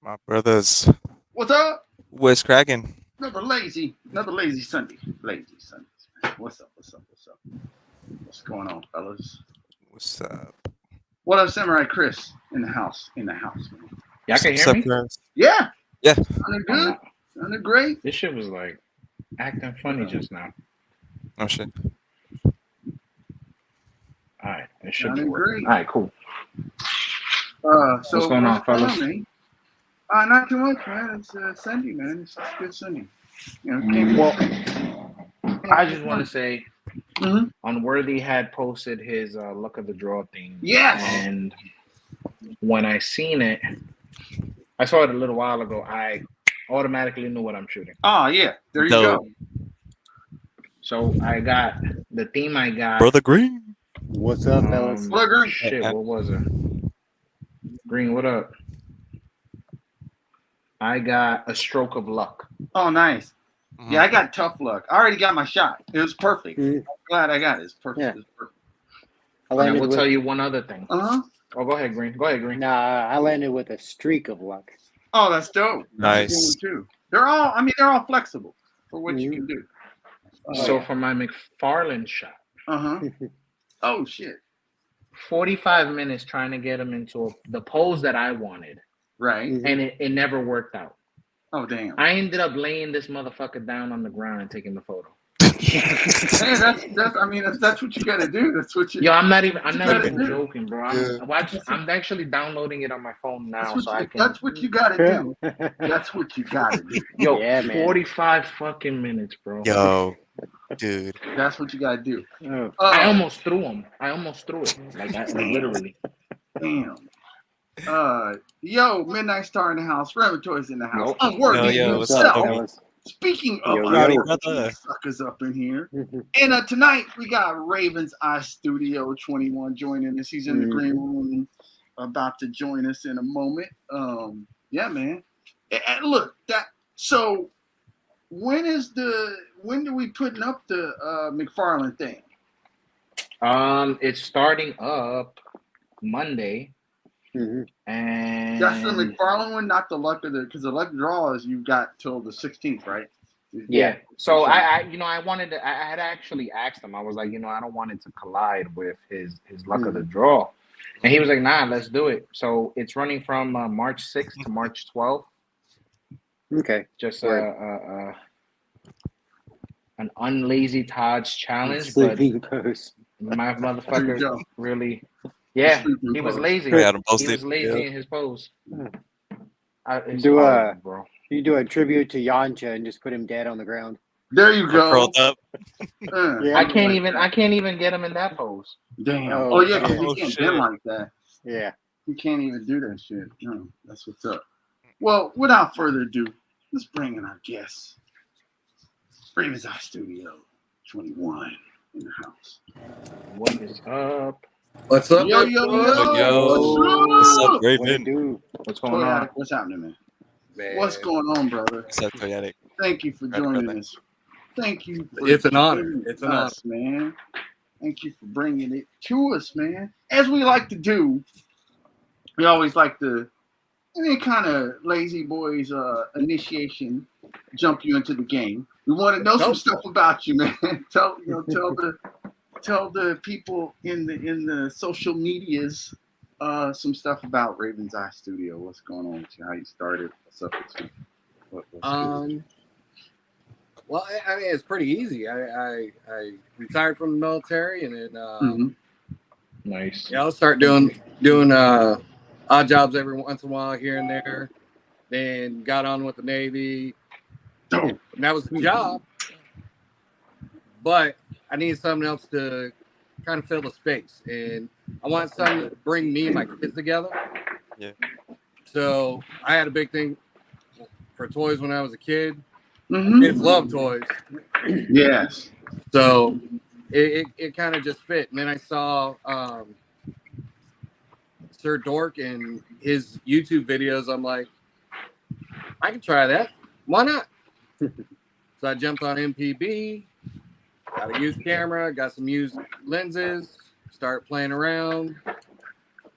My brothers, What's up? what's cracking? Another lazy Sunday. Lazy Sundays. What's up? What's up? What's up? What's going on, fellas? What's up? What up, Samurai Chris? In the house. In the house, man. Y'all can What's hear up, me? Chris? Yeah. Yeah. Sounding I'm good. not. Sounding great. This shit was like acting funny just now. Oh shit. All right, it should be Sounding working. great. All right, cool. So What's going on, fellas? man? Not too much, man. It's Sunday, man. It's a good Sunday. You know, Well, I just want to say, Mhm. Unworthy had posted his luck of the draw thing. Yes. And when I seen it, I saw it a little while ago. I automatically knew what I'm shooting. Oh yeah. There you Dope. go. So I got the theme. I got Brother Green. What's up, fellas? What agree? shit. What was it? Green, what up? I got a stroke of luck. Oh, nice. Mhm. Yeah, I got tough luck. I already got my shot. It was perfect. Mhm. I'm glad I got it. It's perfect. Yeah. It's perfect. I And I landed will with tell you one other thing. Uh-huh. Oh, go ahead, Green. Go ahead, Green. I landed with a streak of luck. Oh, that's dope. That's a Nice. good one, too. They're all flexible for what you can do. So for my McFarland shot, Uh-huh. Oh shit. 45 minutes trying to get him into the pose that I wanted, Right. Mhm. and it never worked out. Oh damn. I ended up laying this motherfucker down on the ground and taking the photo. Hey, that's what you gotta do. That's what you Yo, I'm not even gotta do. joking, bro. I'm actually downloading it on my phone now, that's so what I you, can. that's what you gotta do. That's what you gotta do. Yo, Yeah, man. 45 fucking minutes, bro. Yo, dude. That's what you gotta do. Oh, I almost threw him. I almost threw it. Like literally. Damn. Yo, Midnight Star in the house, Toys in the house. Nope. Unworthy Yo, what's up, himself. homie? fellas? Speaking of Yo, Howdy, yo. brother. suckers up in here. Mhm. And tonight we got Ravens Eye Studio 21 joining us. He's in the green room, about to join us in a moment. Yeah, man. And look, so when do we putting up the McFarland thing? It's starting up Monday, Mhm. and That's the McFarland one, not the luck of because the luck draw is you got till the 16th, right? yeah. So I wanted to. I had actually asked him. I was like, I don't want it to collide with his luck of the draw, and he was like, nah, let's do it. So it's running from March 6th to March 12th. Okay. Just Right. an unlazy Todd's challenge, Sleeping pose. but my There you go. motherfucker really, yeah, Sleeping he was pose. lazy. We had him He posted. was lazy Yeah. in his pose. Yeah. It's Do horrible, bro. you do a tribute to Yamcha and just put him dead on the ground? There you go. Curled up. Yeah. I can't even get him in that pose. Damn. Oh, Oh yeah, because shit. you can't bend like that. Yeah. You can't even do that shit. No, that's what's up. Well, without further ado, let's bring in our guests. Ravens Eye Studio 21 in the house. What is up? What's up, Yo, everyone? Yo. What's up, What do you Raven? do? What's going on? What's happening, man? Man, What's going on, brother? What's up, Toyatic? Thank you for Right, joining brother. us. Thank you. For It's an honor. joining It's an honor. us, man. Thank you for bringing it to us, man. As we like to do, we always like to, kind of Lazy Boys initiation, jump you into the game. We want to know some stuff about you, man. tell the people in the social medias some stuff about Ravens Eye Studio. What's going on with you? How you started? What's up with you? What's good? Well, I mean, it's pretty easy. I retired from the military, and then Nice. I'll start doing odd jobs every once in a while here and there. Then got on with the Navy, Dope. and that was the job. But I needed something else to kind of fill the space, and I want something to bring me and my kids together. Yeah. So I had a big thing for toys when I was a kid. Mhm. Kids love toys, Yes. so it kind of just fit. And then I saw Sir Dork and his YouTube videos. I'm like, I can try that. Why not? So I jumped on MPB, got a used camera, got some used lenses, start playing around,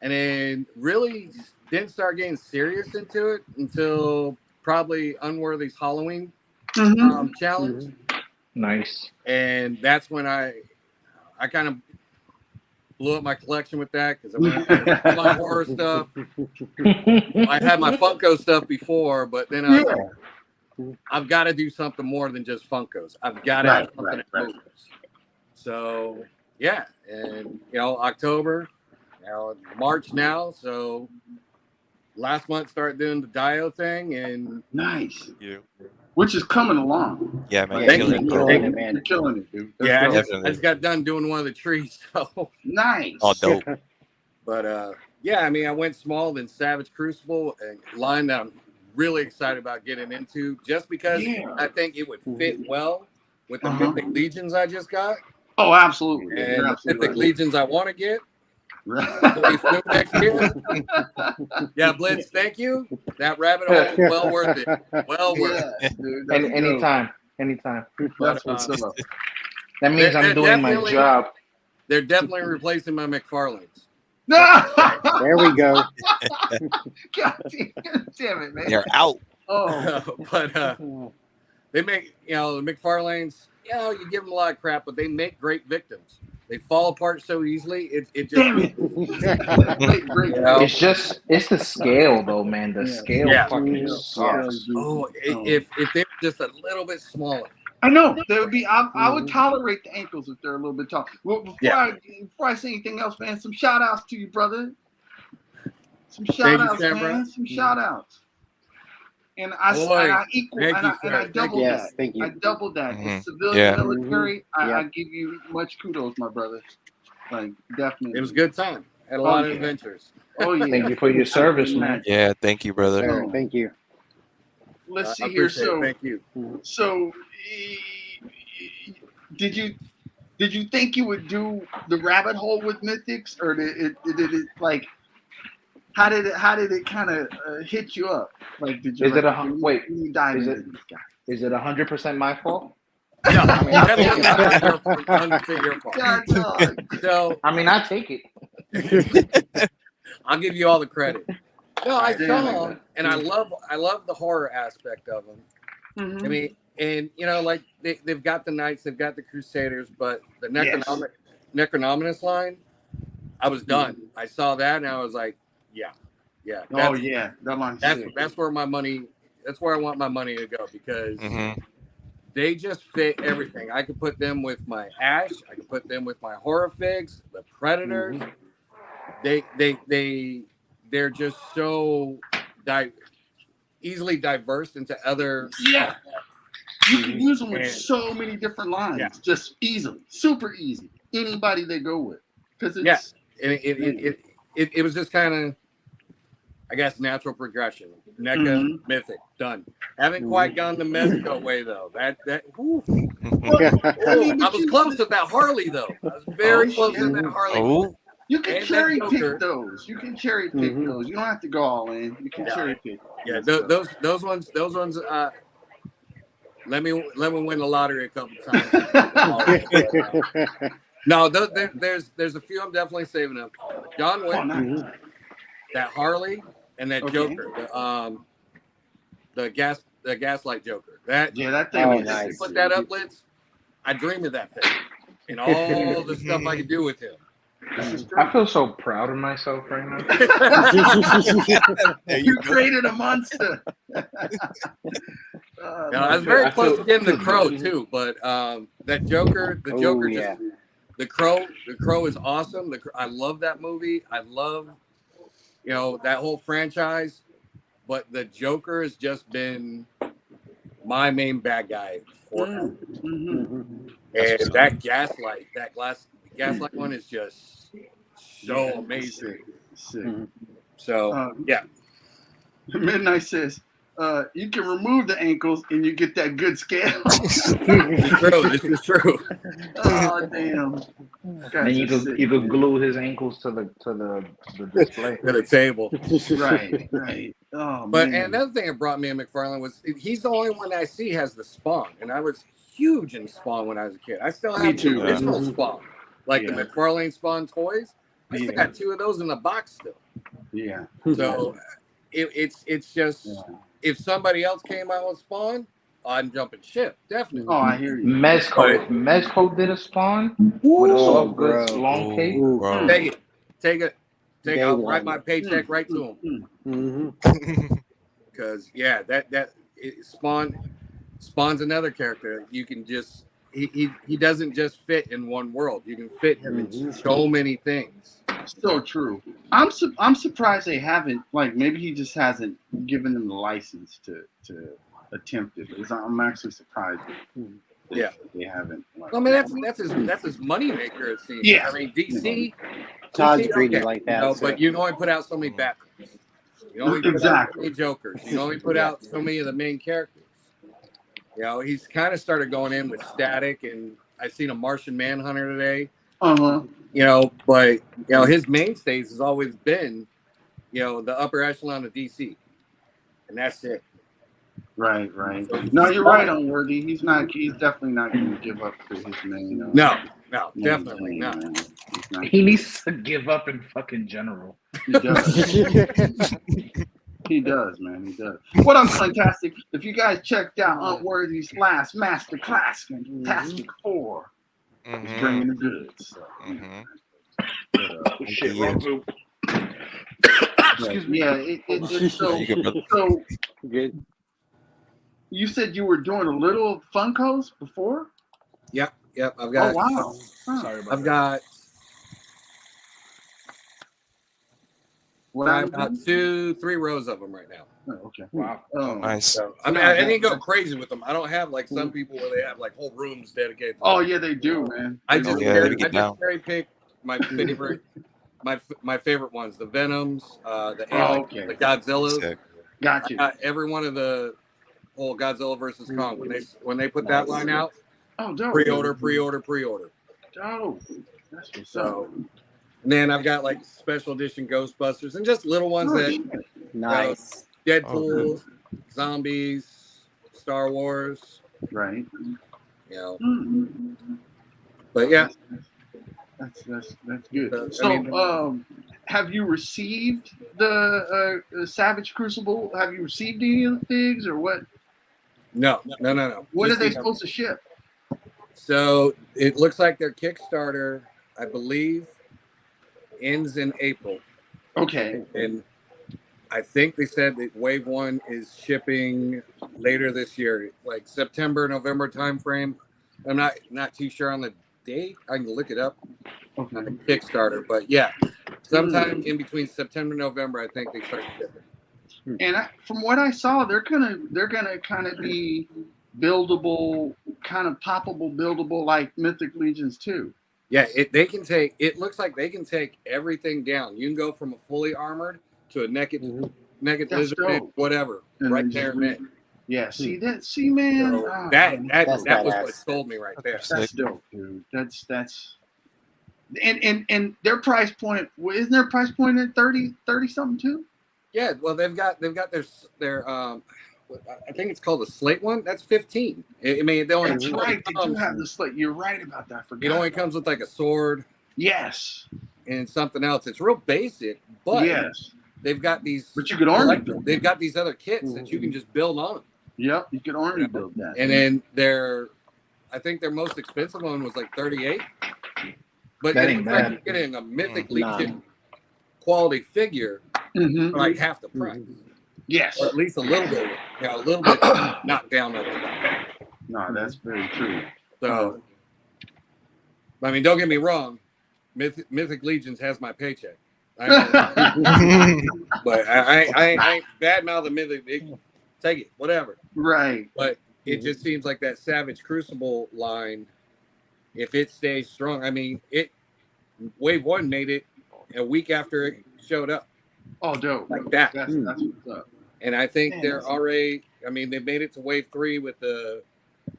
and then really didn't start getting serious into it until probably Unworthy's Halloween challenge. Nice. And that's when I kind of blew up my collection with that because I went my horror stuff. I had my Funko stuff before, but then I was like, I've got to do something more than just Funkos. I've got to have something that moves. So yeah, and October, March now. So last month started doing the Dio thing, and nice. Yeah. Which is coming along. Yeah, man. Yeah, Killing it, bro. You're killing it, dude. That's I just got done doing one of the trees. So nice. Oh, dope. But yeah, I mean, I went small, then Savage Crucible, a line that I'm really excited about getting into, just because I think it would fit well with the Mythic Legions I just got. Oh, absolutely. And the absolutely Mythic Legions I want to get. Right. Next year. Yeah, Blitz, thank you. That rabbit hole is well worth it. Well worth it. Dude, Anytime. That's what's up. That means I'm doing my job. They're definitely replacing my McFarlanes. There we go. God damn it, man. They're out. Oh, But they make, the McFarlanes, you give them a lot of crap, but they make great victims. They fall apart so easily. It just damn it. It's the scale though, man. The scale fucking sucks. Oh, if they're just a little bit smaller. I know there would be. I would tolerate the ankles if they're a little bit tall. Well, before I say anything else, man, some shout outs to you, brother. Some shout outs, man. Some shout outs. And I doubled that. Thank you. I doubled that. The civilian military. I give you much kudos, my brother. Like definitely. It was a good time. Had a lot of adventures. Oh yeah. Thank you for your service, man. Yeah, thank you, brother. Sir, thank you. Let's see here. So, thank you. So, did you think you would do the rabbit hole with Mythics, or did it like? How did it kind of hit you up? Like, did you? Is it wait? Is it 100% my fault? No, that's your fault. So I mean, I take it. I'll give you all the credit. No, I saw them, and I love the horror aspect of them. I mean, and like they've got the Knights, they've got the Crusaders, but the Necronominus line, I was done. I saw that, and I was like, yeah. That line's sick. That's where my money. That's where I want my money to go because they just fit everything. I could put them with my Ash. I could put them with my horror figs, the Predators. They're just so easily diverse into other. Yeah, you can use them with so many different lines, just easily, super easy. Anybody they go with, because it's it was just kind of, I guess, natural progression. NECA, Mythic, done. Haven't quite gone the Mezco way though. I was close to that Harley though. I was very close to that Harley. Oh. You can cherry pick those. You can cherry pick those. You don't have to go all in. You can cherry pick. Yeah, those ones. Let me win the lottery a couple times. No, there's a few I'm definitely saving up. John Wick, that Harley, and that Joker, the Gaslight Joker. That thing is nice. Put that up, Blitz. I dream of that thing and all the stuff I could do with him. I feel so proud of myself right now. You created a monster. I was very close to getting the Crow too, but that Joker, the Crow is awesome. I love that movie. I love, that whole franchise. But the Joker has just been my main bad guy forever. And that Gaslight one is just so amazing. Sick. So yeah. Midnight says, you can remove the ankles and you get that good scale. This is true. Oh damn! And you could glue his ankles to the display. To the table. Right. Oh, but man. and another thing that brought me in McFarlane was he's the only one I see has the Spawn, and I was huge in Spawn when I was a kid. I still have the original Spawn, like the McFarlane Spawn toys. I still got 2 of those in the box still. Yeah. So it's just if somebody else came out with Spawn, I'm jumping ship definitely. Oh, I hear you. Mezco did a Spawn with a Oh, soft bro. goods long cape. Ooh, bro. Take it. Day I'll one. write my paycheck right to him. Mm-hmm. Because Spawn's another character. You can just he doesn't just fit in one world. You can fit him in so many things. So true. I'm surprised they haven't, like, maybe he just hasn't given them the license to attempt it. Because I'm actually surprised that they haven't. Like, I mean, that's his money maker. It seems. Yeah. I mean, DC. Todd's DC, greedy okay, like that. you know, so. but you can only put out so many Batmans. You only put out so many Jokers. You only put out so many of the main characters. You know, he's kind of started going in with Static, and I've seen a Martian Manhunter today. You know, but you know, his mainstays has always been, you know, the upper echelon of DC, and that's it. Right. No, you're right on Worthy. He's definitely not going to give up to his main. No, definitely not. He needs to give up in fucking general. He does. He does, man. He does. What up, Fantastic? If you guys checked out Unworthy's last master class, Fantastic 4, he's bringing the goods. So. Shit, Yeah. wrong soup. Excuse me. Yeah, it's so. So Good. you said you were doing a little Funkos before? Yep. I've got. Oh wow! Sorry about I've got. What about 2-3 rows of them right now. Oh, okay. Wow. Nice. So, I mean, I didn't go crazy with them. I don't have like some people where they have like whole rooms dedicated. To Oh yeah, they do, man. I just cherry pick my favorite, my favorite ones: the Venoms, the Aliens, the Godzillas. Sick. Got you. Every one of the whole Godzilla versus Kong when they put that line out. Oh, dope. Pre-order. Dope. That's what's So. And then I've got like special edition Ghostbusters and just little ones nice. Deadpool, zombies, Star Wars. Right. You know. But yeah. That's good. So have you received the Savage Crucible? Have you received any of the figs or what? No. What are they supposed to ship? So it looks like their Kickstarter, I believe, ends in April. Okay. And I think they said that Wave 1 is shipping later this year, like September, November timeframe. I'm not too sure on the date. I can look it up on the Kickstarter, but yeah, sometime in between September and November, I think they start shipping. And from what I saw, they're gonna kind of be buildable, kind of poppable, buildable like Mythic Legions too. Yeah, it looks like they can take everything down. You can go from a fully armored to a naked lizard, whatever, and right there and then. Yeah, see, man. So that was what sold me right there. That's dope, dude. That's and their price point, isn't their price point at 30 something too? Yeah, well they've got their I think it's called the slate one. That's 15. I mean, they only That's right. They do have the slate. You're right about that. It only comes with like a sword. Yes. And something else. It's real basic, but yes, they've got these. But you could army build. They've got these other kits that you can just build on. Yep, you could army build that. And then I think their most expensive one was like 38. But then you're getting a Mythic Legion quality figure for like half the price. Yes, or at least a little bit knocked down of it. No, that's very true. So, I mean, don't get me wrong, Mythic Legions has my paycheck. But I ain't bad mouth the Mythic. Take it, whatever. Right. But it just seems like that Savage Crucible line, if it stays strong, I mean, Wave 1 made it a week after it showed up. Oh, dope. Like that. That's what's up. And I think they're already, I mean, they made it to Wave 3 with the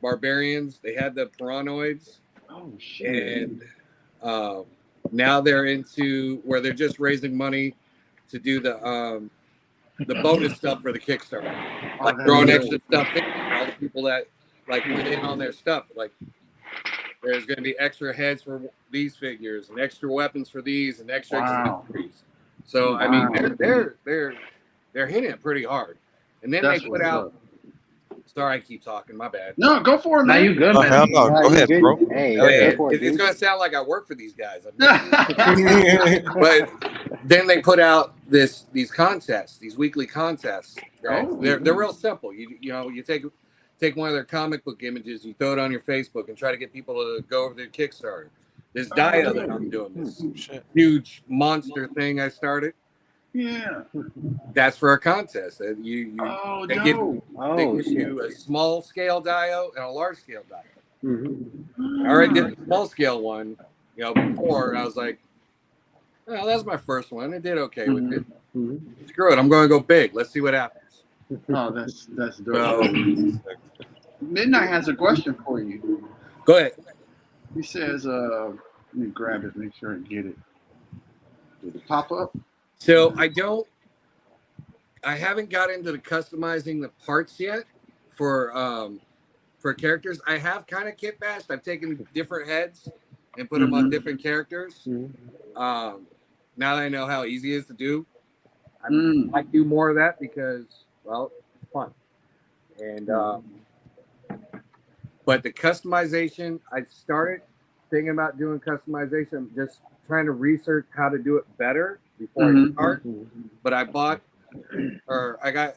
Barbarians. They had the Piranoids. Oh, shit. And now they're into where they're just raising money to do the bonus stuff for the Kickstarter. Like throwing extra stuff in. All the people that like went in on their stuff. Like there's going to be extra heads for these figures and extra weapons for these and extra accessories. So I mean, Wow. they're hitting it pretty hard. And then That's they put what's out. up. Sorry, I keep talking. My bad. No, go for it, Now man. you good, Oh, man. hell no. Nah, Go you ahead, good. bro. Hey, Hell yeah. go for it, It's dude. gonna sound like I work for these guys. But then they put out these contests, these weekly contests. Right? Oh. They're real simple. You take one of their comic book images, you throw it on your Facebook, and try to get people to go over to Kickstarter. This Dio that I'm doing, this Shit. huge monster thing I started. Yeah. That's for a contest. And Oh, they give, dope. they Oh give shit. you a small scale Dio and a large scale Dio. Mhm. I already did the small scale one, before. I was like, well, that's my first one. I did okay with it. Mhm. Screw it. I'm going to go big. Let's see what happens. Oh, that's dope. So, Midnight has a question for you. go ahead. He says, let me grab it, make sure I get it. Did it pop up? So I haven't got into the customizing the parts yet for characters. I have kind of kit bashed. I've taken different heads and put them on different characters. Mhm. Now that I know how easy it is to do, I Mm. might do more of that because, well, it's fun. And but the customization, I started thinking about doing customization. I'm just trying to research how to do it better before I start. But I got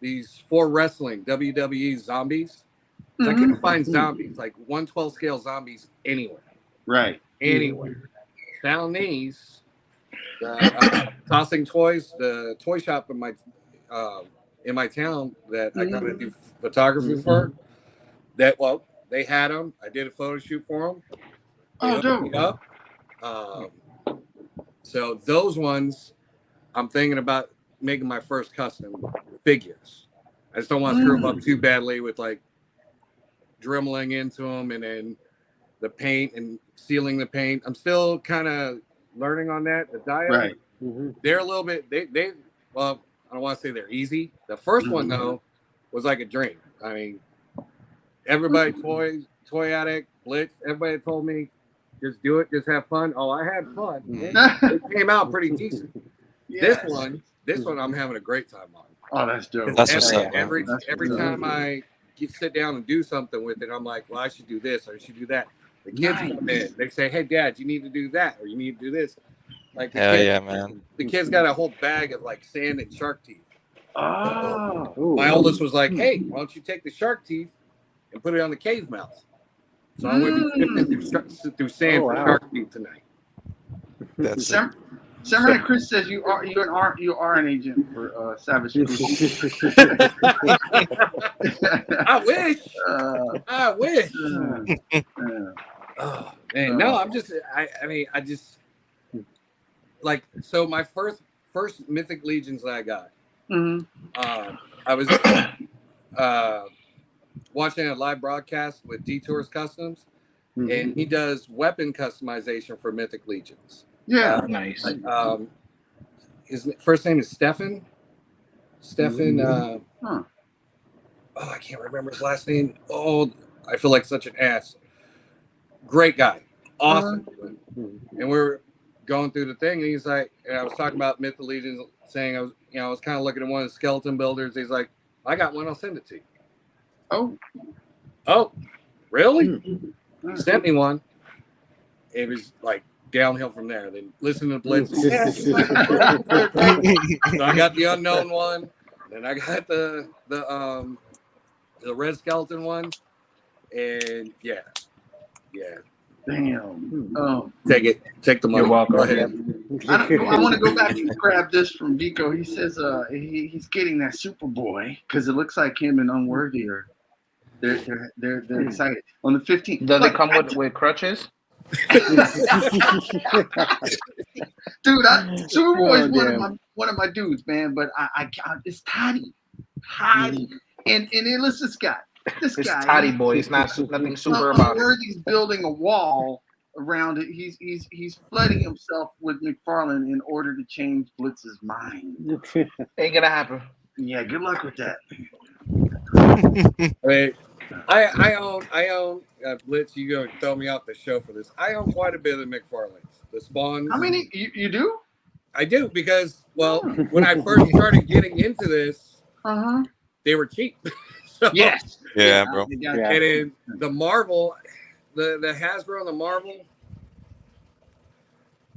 these 4 wrestling WWE zombies. I couldn't find zombies, like 1/12 scale zombies anywhere. Right. Anywhere. Found these. Tossing Toys, the toy shop in my town that I kind of do photography for. They had them. I did a photo shoot for them. They Oh, hooked dope. me up. So those ones, I'm thinking about making my first custom figures. I just don't want to screw them up too badly with like dremeling into them and then the paint and sealing the paint. I'm still kind of learning on that. The dial, Right. they're a little bit. Well, I don't want to say they're easy. The first one though was like a dream. I mean, everybody, Toy Addict, Blitz, everybody told me, just do it, just have fun. Oh, I had fun. It came out pretty decent. Yes. This one, I'm having a great time on. Oh, that's dope. That's what's up, man. Every That's every time I sit down and do something with it, I'm like, well, I should do this or I should do that. The kids come in, they say, hey, Dad, you need to do that or you need to do this. Like Hell yeah, man. The kids got a whole bag of like sand and shark teeth. Oh. My oldest was like, hey, why don't you take the shark teeth and put it on the cave mouth? So I'm going to be sifting through sand for shark teeth tonight. That's it. Samurai Chris says you are an agent for Savage Group. I wish. I wish. Oh, man, no, I'm just. I mean, I just like so. My first Mythic Legions that I got. I was watching a live broadcast with Detours Customs, and he does weapon customization for Mythic Legions. Yeah, nice. His first name is Stefan. Oh, I can't remember his last name. Oh, I feel like such an ass. Great guy, awesome. And we're going through the thing, and he's like, and I was talking about Mythic Legions, saying I was kind of looking at one of the skeleton builders. He's like, I got one. I'll send it to you. Oh, really? He sent me one. It was like downhill from there. Then listen to Blitz. So I got the unknown one. Then I got the red skeleton one. And yeah. Damn. Take the money. You're welcome. Go ahead. I want to go back and grab this from Vico. He says he's getting that Superboy because it looks like him and Unworthy are they're excited on the 15th. Does it come with crutches? Dude, Superboy is one of my dudes, man. But I it's Toddy, and listen, this guy, Toddy boy. It's nothing super about it. Unworthy's building a wall around it. He's flooding himself with McFarlane in order to change Blitz's mind. Ain't gonna happen. Yeah, good luck with that. I own Blitz. You gonna throw me off the show for this? I own quite a bit of the McFarlanes. The Spawns. How many you do? I do because when I first started getting into this, they were cheap. So, Yes. Yeah, bro. They got- Yeah. And then the Marvel, the Hasbro and the Marvel,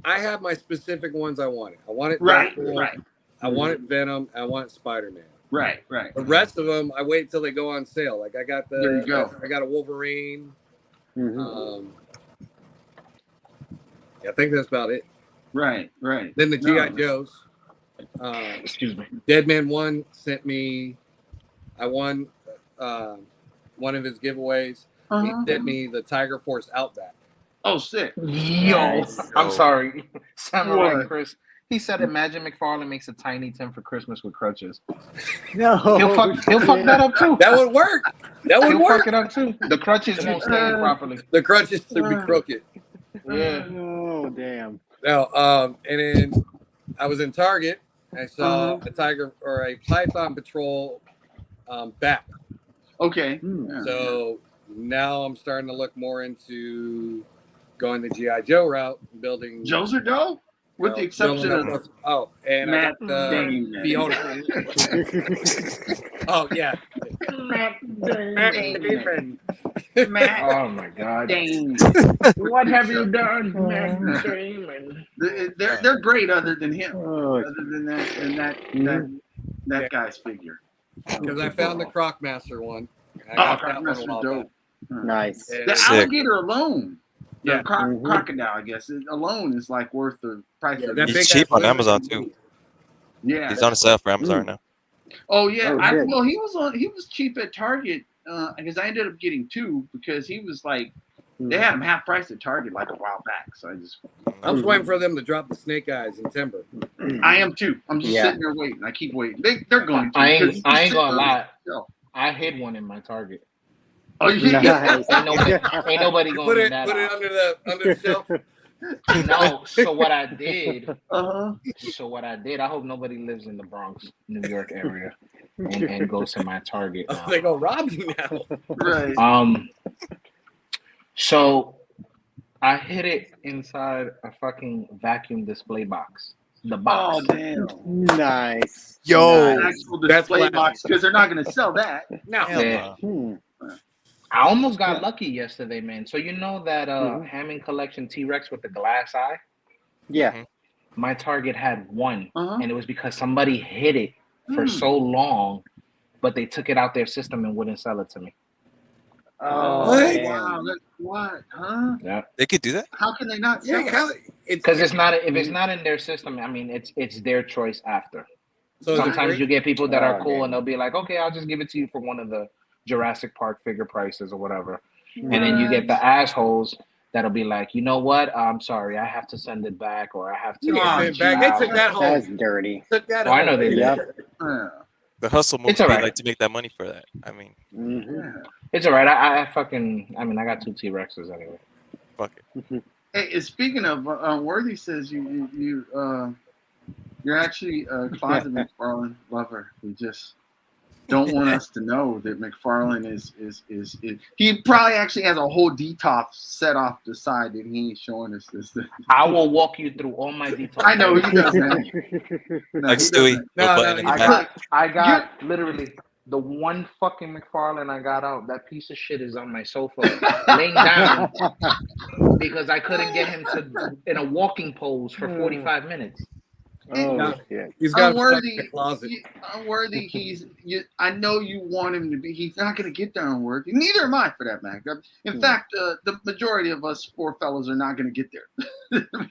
I have my specific ones I wanted. I wanted Right. Deadpool, Right. I wanted Venom, I want Spider-Man. Right. Right. The rest of them, I wait till they go on sale. Like I got There you go. I got a Wolverine. Mhm. Yeah, I think that's about it. Right. Right. Then the No. GI Joes. Excuse me. Deadman 1 sent me. I won one of his giveaways. He sent me the Tiger Force Outback. Oh, sick. Yo, Nice. I'm sorry, Samurai What? Chris. He said, "Imagine McFarlane makes a Tiny Tim for Christmas with crutches. No. He'll fuck that up too. That would work. That would He'll work. fuck it up too. The crutches won't stand properly. The crutches should be crooked. Yeah. Oh, damn. No, and then I was in Target. I saw a tiger or a Python Patrol bat. Okay. Hmm. So now I'm starting to look more into going the GI Joe route, building. Joe's are dope, with the exception of and Matt I got the Damon. Fiona. Oh yeah, Matt Matt Damon. Damon. Matt Oh my God. Damon. What have you done, Matt Damon? They're great, other than him. Oh, Other than that guy's figure. Because I found the Crocmaster one. I Oh, got that one a Crocmaster's while dope. back. nice. And The Sick. alligator alone, the Yeah. crocodile, I guess, alone is like worth the price Yeah, of that it. big He's cheap on ass Amazon lizard. too. Yeah. He's on sale for Amazon now. Oh yeah. Oh, shit. Well, he was cheap at Target because I ended up getting two because he was like they had him half price at Target like a while back. So I'm just waiting for them to drop the snake eyes in Timber. I am too. I'm just Yeah. sitting there waiting. I keep waiting. They're going to. I because ain't gonna it's lie. sitting I hid one in my Target. Oh yeah. Nice. Ain't nobody You going put to it that. under the shelf. No. So what I did. Uh-huh. I hope nobody lives in the Bronx, New York area, and goes to my Target. Oh, now. they gonna rob you now. Right. So I hid it inside a fucking vacuum display box. The box. Oh damn. Nice. Yo. An Nice. actual That's display classic. box because they're not going to sell that. No. Hell Yeah. no. I almost got lucky yesterday, man. So you know that Hammond Collection T-Rex with the glass eye? Yeah. My Target had one, Uh-huh. and it was because somebody hid it for so long, but they took it out their system and wouldn't sell it to me. Oh What? wow. What? Huh? Yeah. They could do that? How can they not sell Yeah, it? how, it's Because if it's not in their system, I mean, it's their choice after. so is it Sometimes free? you get people that are Oh, cool damn. and they'll be like, okay, I'll just give it to you for one of the Jurassic Park figure prices or whatever. And then you get the assholes that'll be like, you know what? I'm sorry, I have to send it back, or I have to. You can't send it back. They took that That's home. dirty. Took that Oh, I know home. they did. Yep. Yeah. The hustle moves It's all be right. like to make that money for that. I mean, Mhm. It's all right. I got two T-Rexes anyway. fuck it. Hey, speaking of, Worthy says you're actually a closet McFarlane lover. You just don't want us to know that McFarlane is. He probably actually has a whole detox set off the side that he ain't showing us this. I will walk you through all my details. I know he doesn't. No, Like he Stewie, doesn't. no, button in the back. I got literally the one fucking McFarlane I got out. That piece of shit is on my sofa, laying down because I couldn't get him to in a walking pose for 45 minutes. Oh, shit. He's got Unworthy. a closet. Unworthy. I know you want him to be. He's not going to get there unworthy. Neither am I, for that matter. In fact, the majority of us four fellows are not going to get there.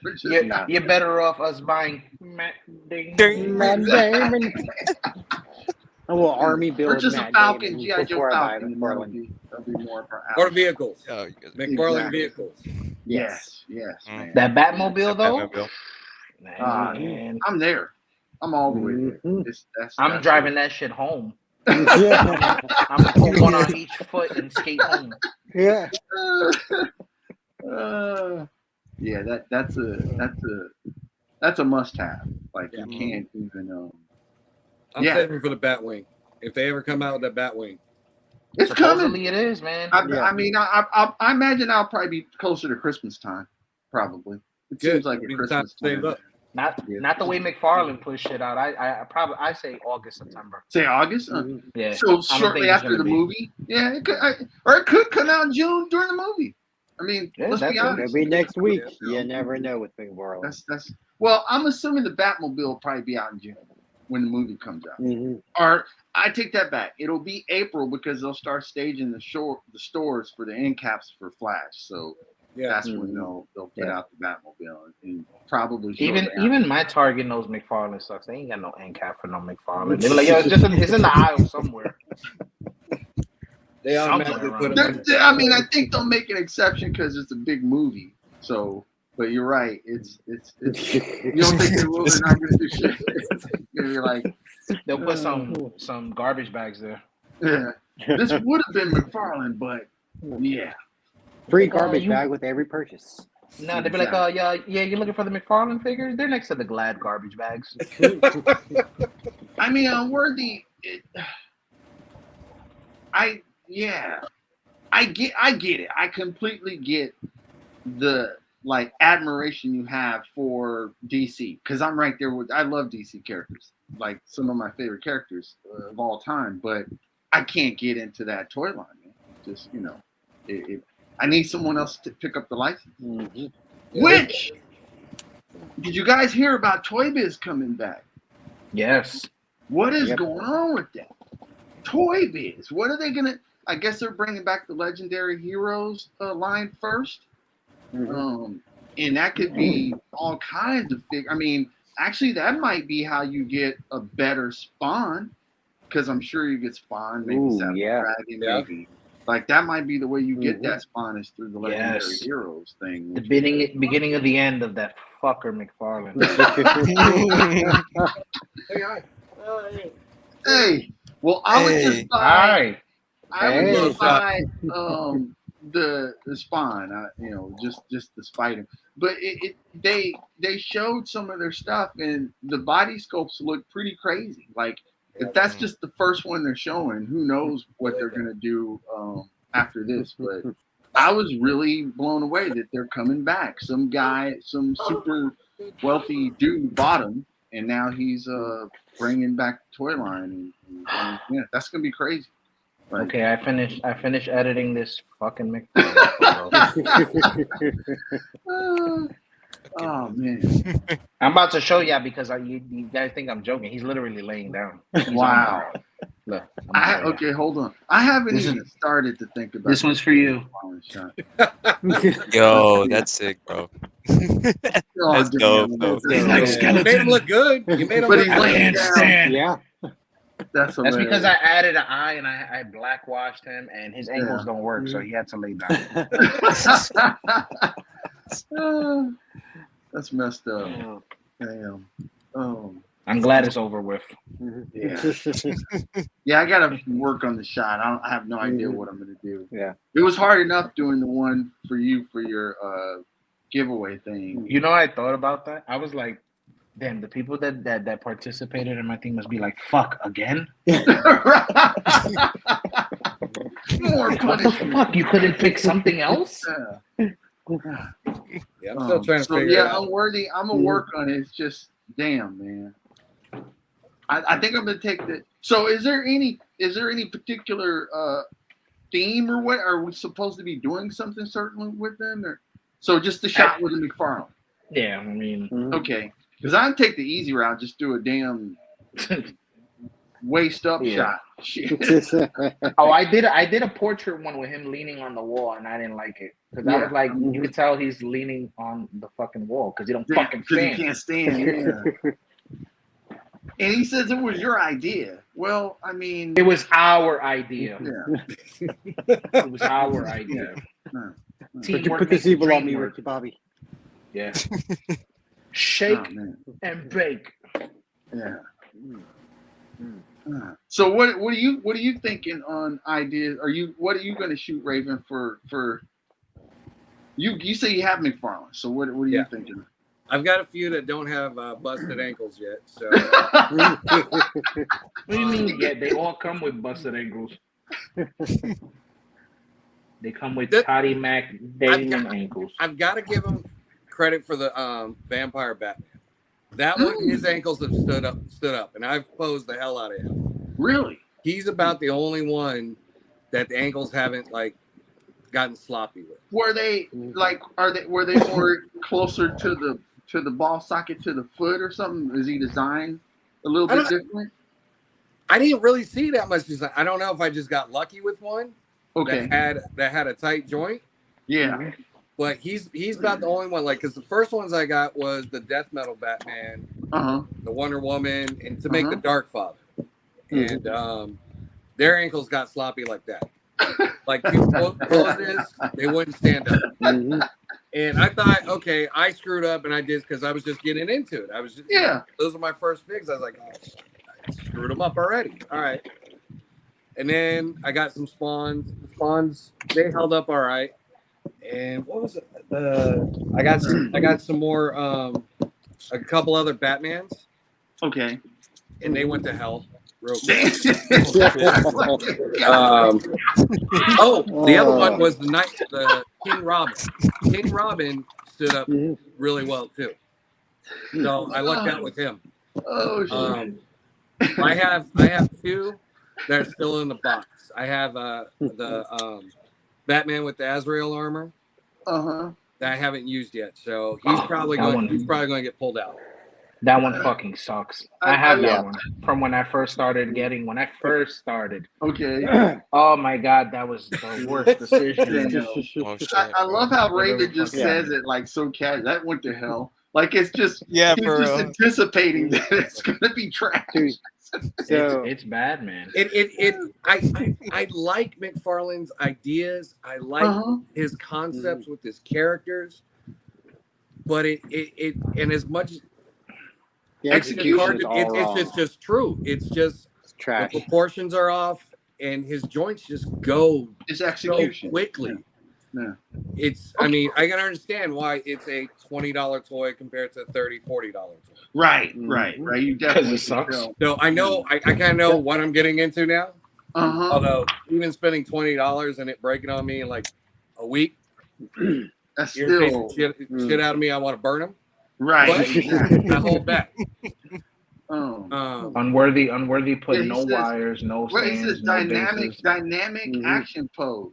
We're just You're better off us buying Matt Damon. Matt Damon. A little army build. Or just a Matt Falcon, Damon G.I. Joe before I buy Falcon. McFarlane. That'll be more of our Or alley. vehicles. Oh, you guys McFarlane Exactly. vehicles. Yes. Mm. Man. That Batmobile though, Batmobile. man, I'm there. I'm all the way there. Mhm. I'm driving that shit home. Yeah. I'm gonna put one on each foot and skate home. Yeah. Yeah, that's a must-have. Like Yeah. you can't even. I'm Yeah. saving for the Batwing. If they ever come out with that Batwing. It's coming. Supposedly it is, man. I mean, I imagine I'll probably be closer to Christmas time. Probably. It Good. seems like a It'll be the time Christmas to save time. up. Not the way McFarlane pushed shit out. I say August, September. Say August. Yeah. So I don't shortly think it's after gonna the be. movie. Yeah, or it could come out in June during the movie. I mean, Yeah, let's be that's it. honest. It'll be next week. You never know with McFarlane. That's. Well, I'm assuming the Batmobile will probably be out in June when the movie comes out. Mm-hmm. Or I take that back. It'll be April because they'll start staging the stores for the end caps for Flash. So that's when they'll put out the Batmobile and probably even my Target knows McFarlane sucks. They ain't got no end cap for no McFarlane. They're like, yo, it's in the aisle somewhere. They automatically put them. I mean, I think they'll make an exception because it's a big movie. So, but you're right. It's you don't think they're not gonna do shit? You're like, they'll put some garbage bags there. Yeah, this would have been McFarlane, but yeah, free garbage bag with every purchase. No, they'd be like, oh yeah, you're looking for the McFarlane figures? They're next to the Glad garbage bags. I mean, Unworthy. I get it. I completely get the like admiration you have for DC because I'm right there with. I love DC characters, like some of my favorite characters of all time. But I can't get into that toy line, man. Just I need someone else to pick up the license. Mm-hmm. Which did you guys hear about Toy Biz coming back? Yes. What is going on with that? Toy Biz. What are they gonna? I guess they're bringing back the Legendary Heroes line first. Mm-hmm. And that could be all kinds of I mean, actually, that might be how you get a better Spawn, because I'm sure you get Spawn, maybe Dragon, maybe. Like, that might be the way you get that Spawn is through the Legendary Heroes thing. The beginning of the end of that fucker McFarlane. Hey, well, I would just buy. I would just buy the Spawn, just to spite him. But they showed some of their stuff, and the body sculpts look pretty crazy. Like, if that's just the first one they're showing, who knows what they're gonna do after this? But I was really blown away that they're coming back. Some guy, some super wealthy dude bought him, and now he's bringing back the toy line. And yeah, that's gonna be crazy. Like, okay, I finished editing this fucking McFarlane. Oh man! I'm about to show you because you guys think I'm joking. He's literally laying down. Wow. Look. Okay, hold on. I haven't even started to think about this. One's for you. Yo, that's sick, bro. That's dope. He's like skeleton. You made him look good. You made him But look he's good. stand. Yeah. That's because I added an eye and I blackwashed him, and his ankles don't work, so he had to lay down. That's messed up. Damn. I'm glad it's over with. Yeah. Yeah, I gotta work on the shot. I have no idea what I'm gonna do. Yeah. It was hard enough doing the one for you for your giveaway thing. You know, I thought about that. I was like, damn, the people that participated in my thing must be like, fuck, again? More like, what the fuck? You couldn't pick something else? Yeah, I'm still trying to figure it out. Unworthy. I'm gonna work on it. It's just damn, man. I think I'm gonna take the. So, is there any particular theme or what? Are we supposed to be doing something certainly with them, or so just the shot with the McFarlane? Yeah, I mean, okay. Because I'd take the easy route, just do a damn waist up shot. Oh, I did a portrait one with him leaning on the wall, and I didn't like it because I was like, you could tell he's leaning on the fucking wall because he don't fucking stand. He can't stand. Yeah. And he says it was your idea. Well, I mean, it was our idea. Yeah. It was our idea. Put this evil on me, Ricky Bobby. Yeah. Shake and bake. Yeah. So what are you thinking on ideas? What are you going to shoot, Raven, for you say you have McFarlane. So what are you thinking? I've got a few that don't have busted ankles yet. So what do you mean? Yeah, they all come with busted ankles. They come with Toddy Mac Damon ankles. I've got to give them credit for the Vampire Batman. That one, his ankles have stood up, and I've posed the hell out of him. Really? He's about the only one that the ankles haven't like gotten sloppy with. Were they like? Were they more closer to the ball socket to the foot or something? Is he designed a little bit different? I didn't really see that much design. I don't know if I just got lucky with one. Okay. That had a tight joint. Yeah. But he's about the only one, like, because the first ones I got was the death metal Batman, the Wonder Woman, and to make the Dark Father. And their ankles got sloppy like that. Like, they wouldn't stand up. And I thought, okay, I screwed up, and I did because I was just getting into it. I was just, those are my first figs. I was like, oh, I screwed them up already. All right. And then I got some spawns. The spawns, they held up all right. And what was it? I got some more, a couple other Batmans. Okay. And they went to hell real quick. The other one was the King Robin. King Robin stood up really well too. So I lucked out with him. Oh shit. I have two that are still in the box. I have the Batman with the Azrael armor. That I haven't used yet. So he's probably going to get pulled out. That one fucking sucks. I have that one from when I first started. Okay. Oh my god, that was the worst decision. I love how Raven just says it like so casual. That went to hell. Like it's just he's just anticipating that it's gonna be trash. So it's bad, man. I like McFarlane's ideas. I like his concepts with his characters, but and as much execution it's just true. It's just trash. The proportions are off, and his joints just go so quickly. Yeah. I mean, I can understand why it's a $20 toy compared to $30-$40 toy. Right. You definitely sucks. Tell. So I know I kind of know what I'm getting into now. Although even spending $20 and it breaking on me in like a week, that's still shit out of me. I want to burn them. Right. But I hold back. Unworthy put no wires, no stands, he says dynamic action pose.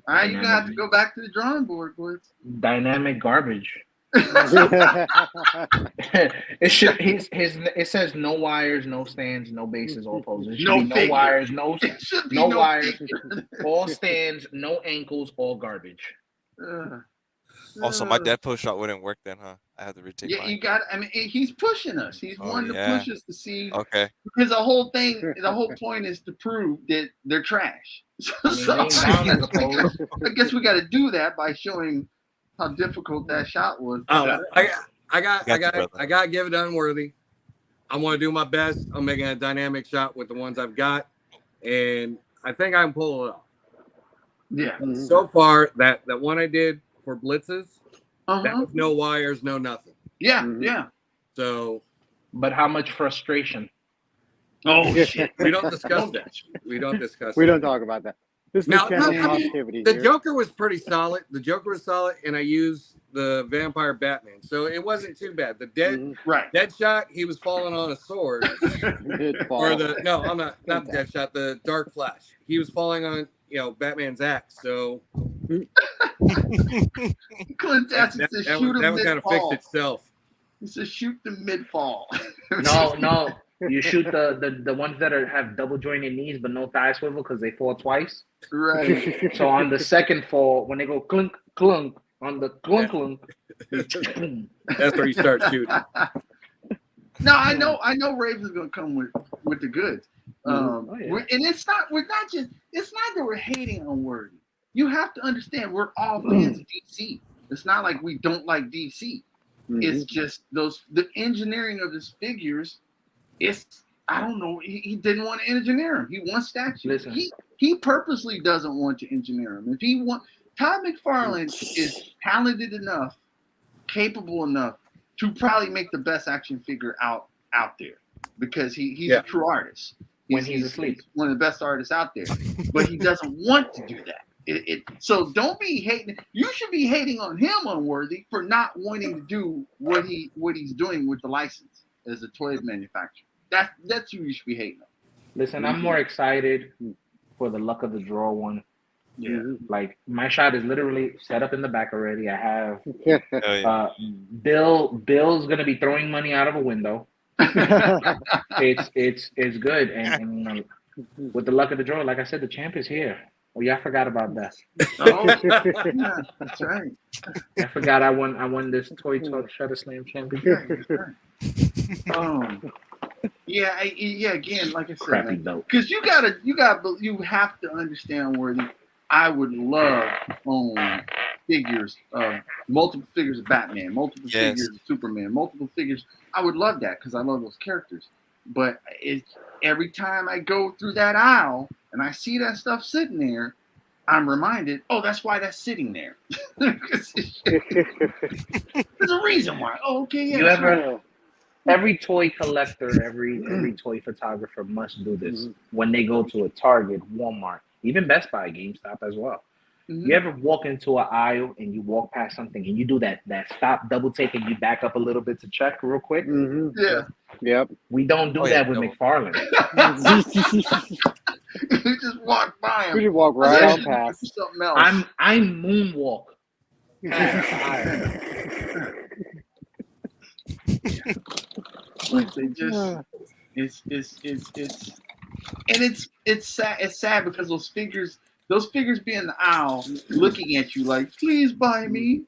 All right, you're gonna have to go back to the drawing board, boys. Dynamic garbage. It says no wires, no stands, no bases, all poses. No wires, no wires, all stands, no ankles, all garbage. Also, my dead post shot wouldn't work then, huh? I have to retake mine. You got. I mean, he's pushing us. He's wanting to push us to see. Okay. Because the whole point is to prove that they're trash. So I guess we got to do that by showing how difficult that shot was. I got to give it to Unworthy. I want to do my best. I'm making a dynamic shot with the ones I've got, and I think I can pull it off. Yeah. So far, that one I did for blitzes, that was no wires, no nothing. Yeah. So, but how much frustration? Oh shit! We don't discuss that. We don't talk about that. This now, the Joker was pretty solid. The Joker was solid, and I used the Vampire Batman, so it wasn't too bad. The dead shot, he was falling on a sword. I'm not the dead shot. The Dark Flash, he was falling on Batman's axe. So Clint Jackson says shoot him that one kind of fixed itself. He says shoot the mid-fall. No. You shoot the ones that have double jointed knees but no thigh swivel because they fall twice. Right. So on the second fall, when they go clunk clunk, on the clunk clunk, that's where you start shooting. No, I know Raven's gonna come with the goods. And it's not that we're hating on Worthy. You have to understand we're all fans of DC. It's not like we don't like DC. It's just the engineering of his figures. I don't know. He didn't want to engineer them. He wants statues. He purposely doesn't want to engineer them. If he Todd McFarlane is talented enough, capable enough to probably make the best action figure out there because he's a true artist. When he's asleep, one of the best artists out there, but he doesn't want to do that. So don't be hating. You should be hating on him, Unworthy, for not wanting to do what he's doing with the license. as a toy manufacturer. That's who you should be hating on. Listen, I'm more excited for the luck of the draw one. Yeah. Like my shot is literally set up in the back already. I have Hell yeah. Bill's gonna be throwing money out of a window. It's good, and you know, with the luck of the draw, like I said, the champ is here. Oh yeah, I forgot about that. Oh, yeah, that's right. I forgot I won this Toy Talk Shutter Slam championship. Yeah, that's right. Yeah. Again, like I said, Crappy belt. because you have to understand where I would love to own figures of multiple figures of Batman, multiple figures of Superman, multiple figures. I would love that because I love those characters. But every time I go through that aisle and I see that stuff sitting there, I'm reminded, oh, that's why that's sitting there. There's a reason why. Oh, okay, yeah. You ever? Every toy collector, every toy photographer must do this when they go to a Target, Walmart, even Best Buy, GameStop as well. You ever walk into an aisle and you walk past something and you do that stop, double take, and you back up a little bit to check real quick? Yeah. Yep. We don't do that with McFarlane. You just walk by him. We just walk right on past. Something else. I moonwalk. They just it's sad. It's sad because those figures be in the aisle looking at you like, please buy me.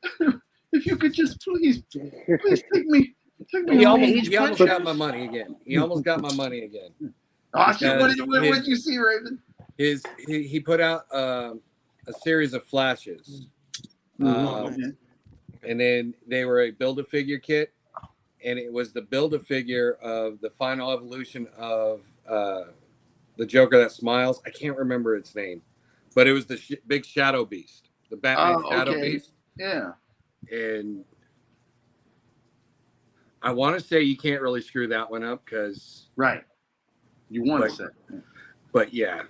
If you could just please take me. He almost got my money again. He almost got my money again. Oh shit! What did you see, Raven? He put out a series of flashes, and then they were a Build-A-Figure kit, and it was the Build-A-Figure of the final evolution of the Joker that smiles. I can't remember its name, but it was the big Shadow Beast, the Batman Shadow Beast. Yeah. And I want to say you can't really screw that one up because you want to say, but yeah.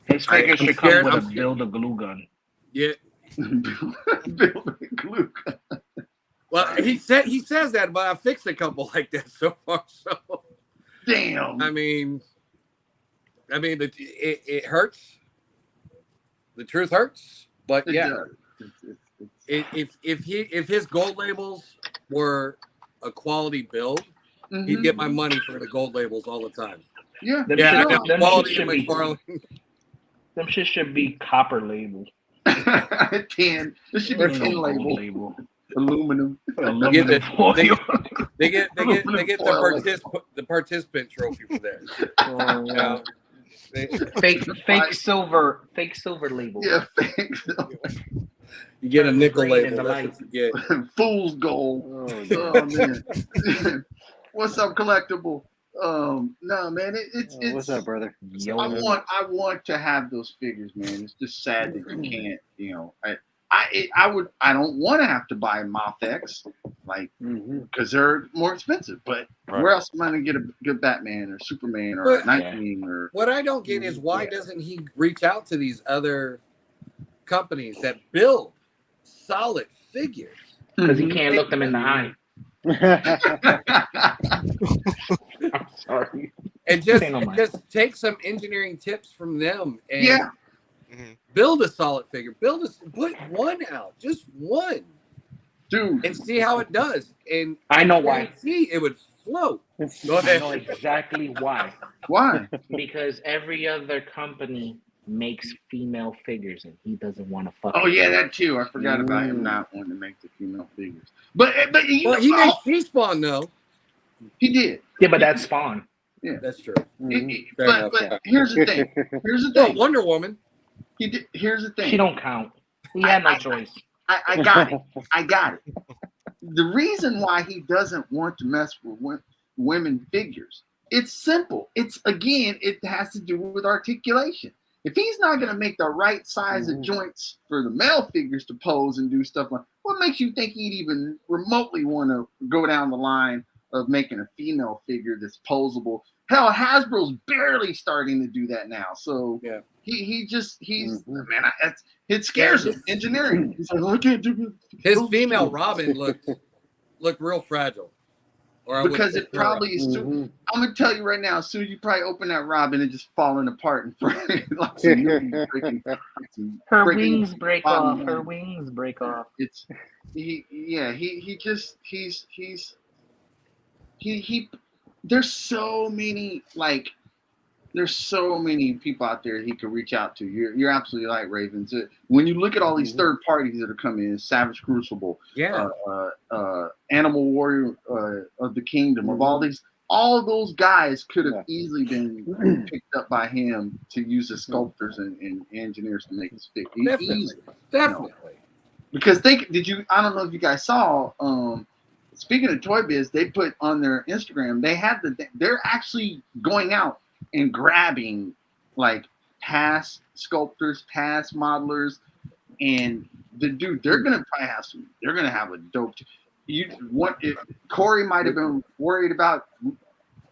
His figure should come with a scared. build a glue gun. Yeah. Build a glue gun. Well, he says that, but I fixed a couple like that so far. So damn. I mean, it hurts. The truth hurts, but if his gold labels were a quality build, he'd get my money for the gold labels all the time. Yeah. Quality of McFarlane. Them shit should be copper label. 10. This should be 10 label. Aluminum. They get the participant trophy for that. Fake silver label. Yeah, fake silver. You get a nickel Green label. in the That's what you get. Fool's gold. Oh man. What's up, collectible? No, man, it's what's up, brother? I want to have those figures, man. It's just sad that you can't. You know, I don't want to have to buy Moth-X, like, because they're more expensive. But where else am I gonna get a good Batman or Superman or Nightwing or? What I don't get is why doesn't he reach out to these other companies that build solid figures? Because he can't look them in the eye. I'm sorry. And just take some engineering tips from them and build a solid figure. Put one out, just one, dude, and see how it does. And I know why. See, it would float. Go I ahead. know exactly why. Why? Because every other company makes female figures, and he doesn't want to fuck. Oh yeah, that too. I forgot about him not wanting to make the female figures. But he made She-Spawn though. He did. Yeah, but that's Spawn. Yeah, that's true. But here's the thing. Well, Wonder Woman. He did. Here's the thing. She don't count. He had no choice. I got it. I got it. The reason why he doesn't want to mess with women figures, it's simple. It has to do with articulation. If he's not going to make the right size of joints for the male figures to pose and do stuff like, what makes you think he'd even remotely want to go down the line of making a female figure that's posable? Hell, Hasbro's barely starting to do that now. So man, it scares him. Engineering. He's like, I can't do it. His female Robin looked real fragile. Or because it probably is. I'm gonna tell you right now. As soon as you probably open that Robin, it just falling apart in front of you, like some new breaking. Her wings break off. Her wings break off. It's he. Yeah, he just he's he. There's so many like. There's so many people out there he could reach out to. You're absolutely right, Ravens. When you look at all these third parties that are coming in, Savage Crucible, Animal Warrior of the Kingdom, of all those guys could have easily been picked up by him to use as sculptors and engineers to make his fit. Definitely. You know. Because I don't know if you guys saw. Speaking of Toy Biz, they put on their Instagram. They're actually going out and grabbing like past sculptors, past modelers, and they're gonna have a dope. Corey might have been worried about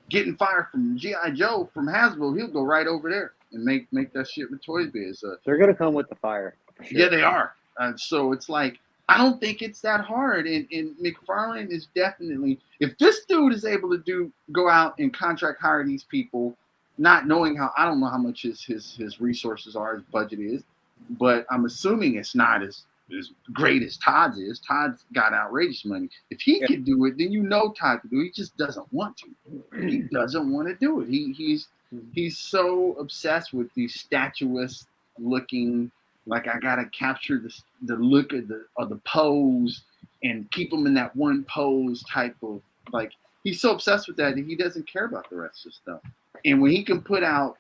getting fired from G.I. Joe from Hasbro. He'll go right over there and make that shit with Toy Biz. They're gonna come with the fire. Sure. Yeah, they are. So it's like I don't think it's that hard. And McFarlane is definitely, if this dude is able to go out and contract hire these people. Not knowing I don't know how much his resources are, his budget is, but I'm assuming it's not as great as Todd's is. Todd's got outrageous money. If he could do it, then Todd could do it. He just doesn't want to. He doesn't want to do it. He's so obsessed with these statuesque looking, like I gotta capture the look of the pose and keep them in that one pose type of like. He's so obsessed with that he doesn't care about the rest of the stuff. And when he can put out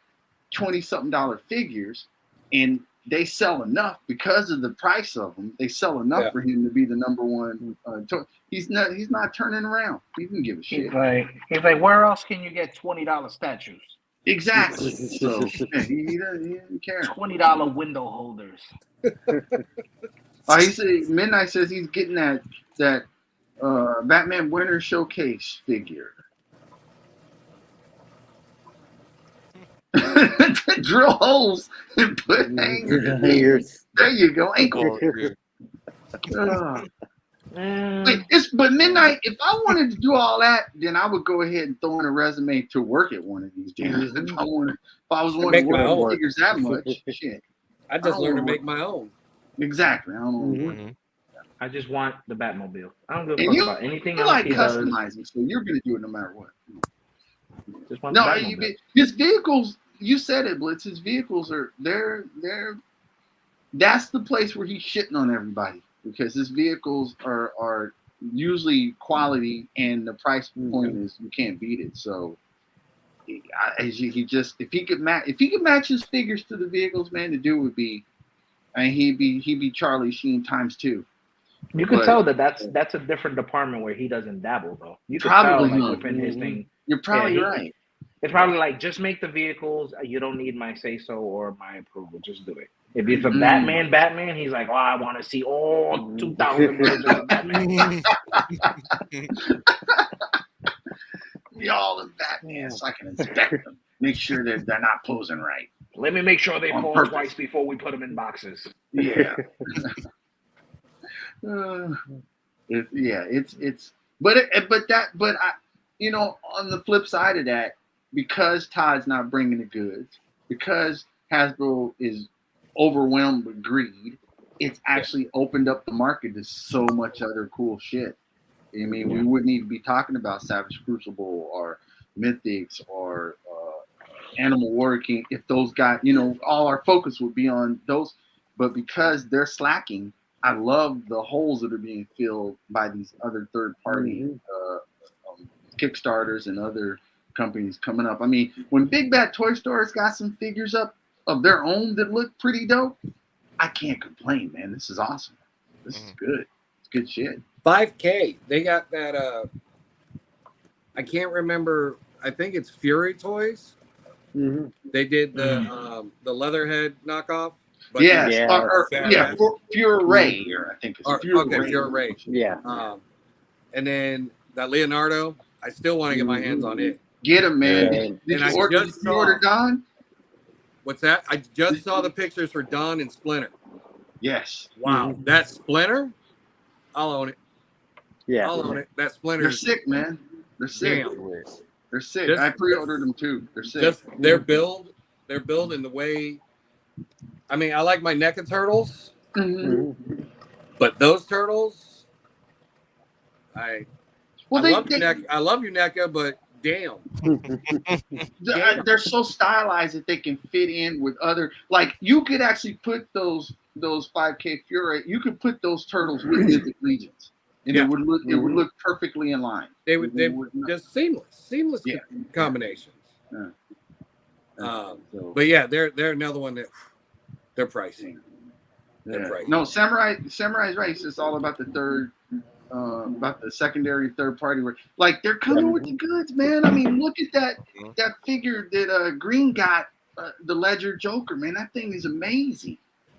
$20-something figures and they sell enough because of the price of them, they sell enough for him to be the number one. He's not turning around. He doesn't give a shit. He's like, where else can you get $20 statues? Exactly. So he doesn't care. $20 window holders. He said Midnight says he's getting that Batman Winter Showcase figure. Drill holes and put hangers. There you go, ankle. But Midnight, if I wanted to do all that, then I would go ahead and throw in a resume to work at one of these damn. If I was wanting to work figures that much, shit. I just learned to make my own. Exactly. I don't know. I just want the Batmobile. I don't give a fuck about anything else. You like customizing, so you're gonna do it no matter what. Just want the Batmobile. His vehicles. You said it, Blitz. His vehicles are they're. That's the place where he's shitting on everybody because his vehicles are usually quality and the price point is you can't beat it. So if he could match his figures to the vehicles, man, the dude would be. And he'd be Charlie Sheen times 2. You could tell that's a different department where he doesn't dabble though. You could tell like, within his thing. You're probably right. It's probably like just make the vehicles. You don't need my say so or my approval. Just do it. If it's a Batman, he's like, oh, I want to see all 2,000 versions of Batman. Be all in Batman so I can inspect them, make sure that they're not posing right. Let me make sure they pose twice before we put them in boxes. Yeah. But on the flip side of that, because Todd's not bringing the goods, because Hasbro is overwhelmed with greed, it's actually opened up the market to so much other cool shit. I mean, we wouldn't even be talking about Savage Crucible or Mythics or Animal Warrior King if those guys, all our focus would be on those. But because they're slacking, I love the holes that are being filled by these other third-party Kickstarters and other companies coming up. I mean, when Big Bad Toy Store has got some figures up of their own that look pretty dope, I can't complain, man. This is awesome. This is good. It's good shit. 5K. They got that. I can't remember. I think it's Fury Toys. They did the Leatherhead knockoff. But Fury Ray, or I think it's Fury Ray. Yeah. And then that Leonardo, I still want to get my hands on it. Get him, man. Did you order Don? What's that? I just saw the pictures for Don and Splinter. Yes. Wow. That Splinter, I'll own it. Yeah. I'll own it. That Splinter. You're sick, man. They're sick. Damn. They're sick. Just- I pre-ordered them too. They're sick. Just their build in the way. I mean, I like my NECA turtles, Mhm. but those turtles, I Well, I love you, NECA, but damn. they're so stylized that they can fit in with other. Like you could actually put those 5K Fury. You could put those turtles with Mythic Legions, and Yeah. it would look perfectly in line. They would not- just seamless Yeah. combinations. Yeah. So, But yeah, they're another one that they're pricey. They're yeah. pricey. No, Samurai's right. It's just all about about the secondary third party work. Like they're coming with the goods, man. I mean, look at that figure that Green got, the Ledger Joker, man. That thing is amazing.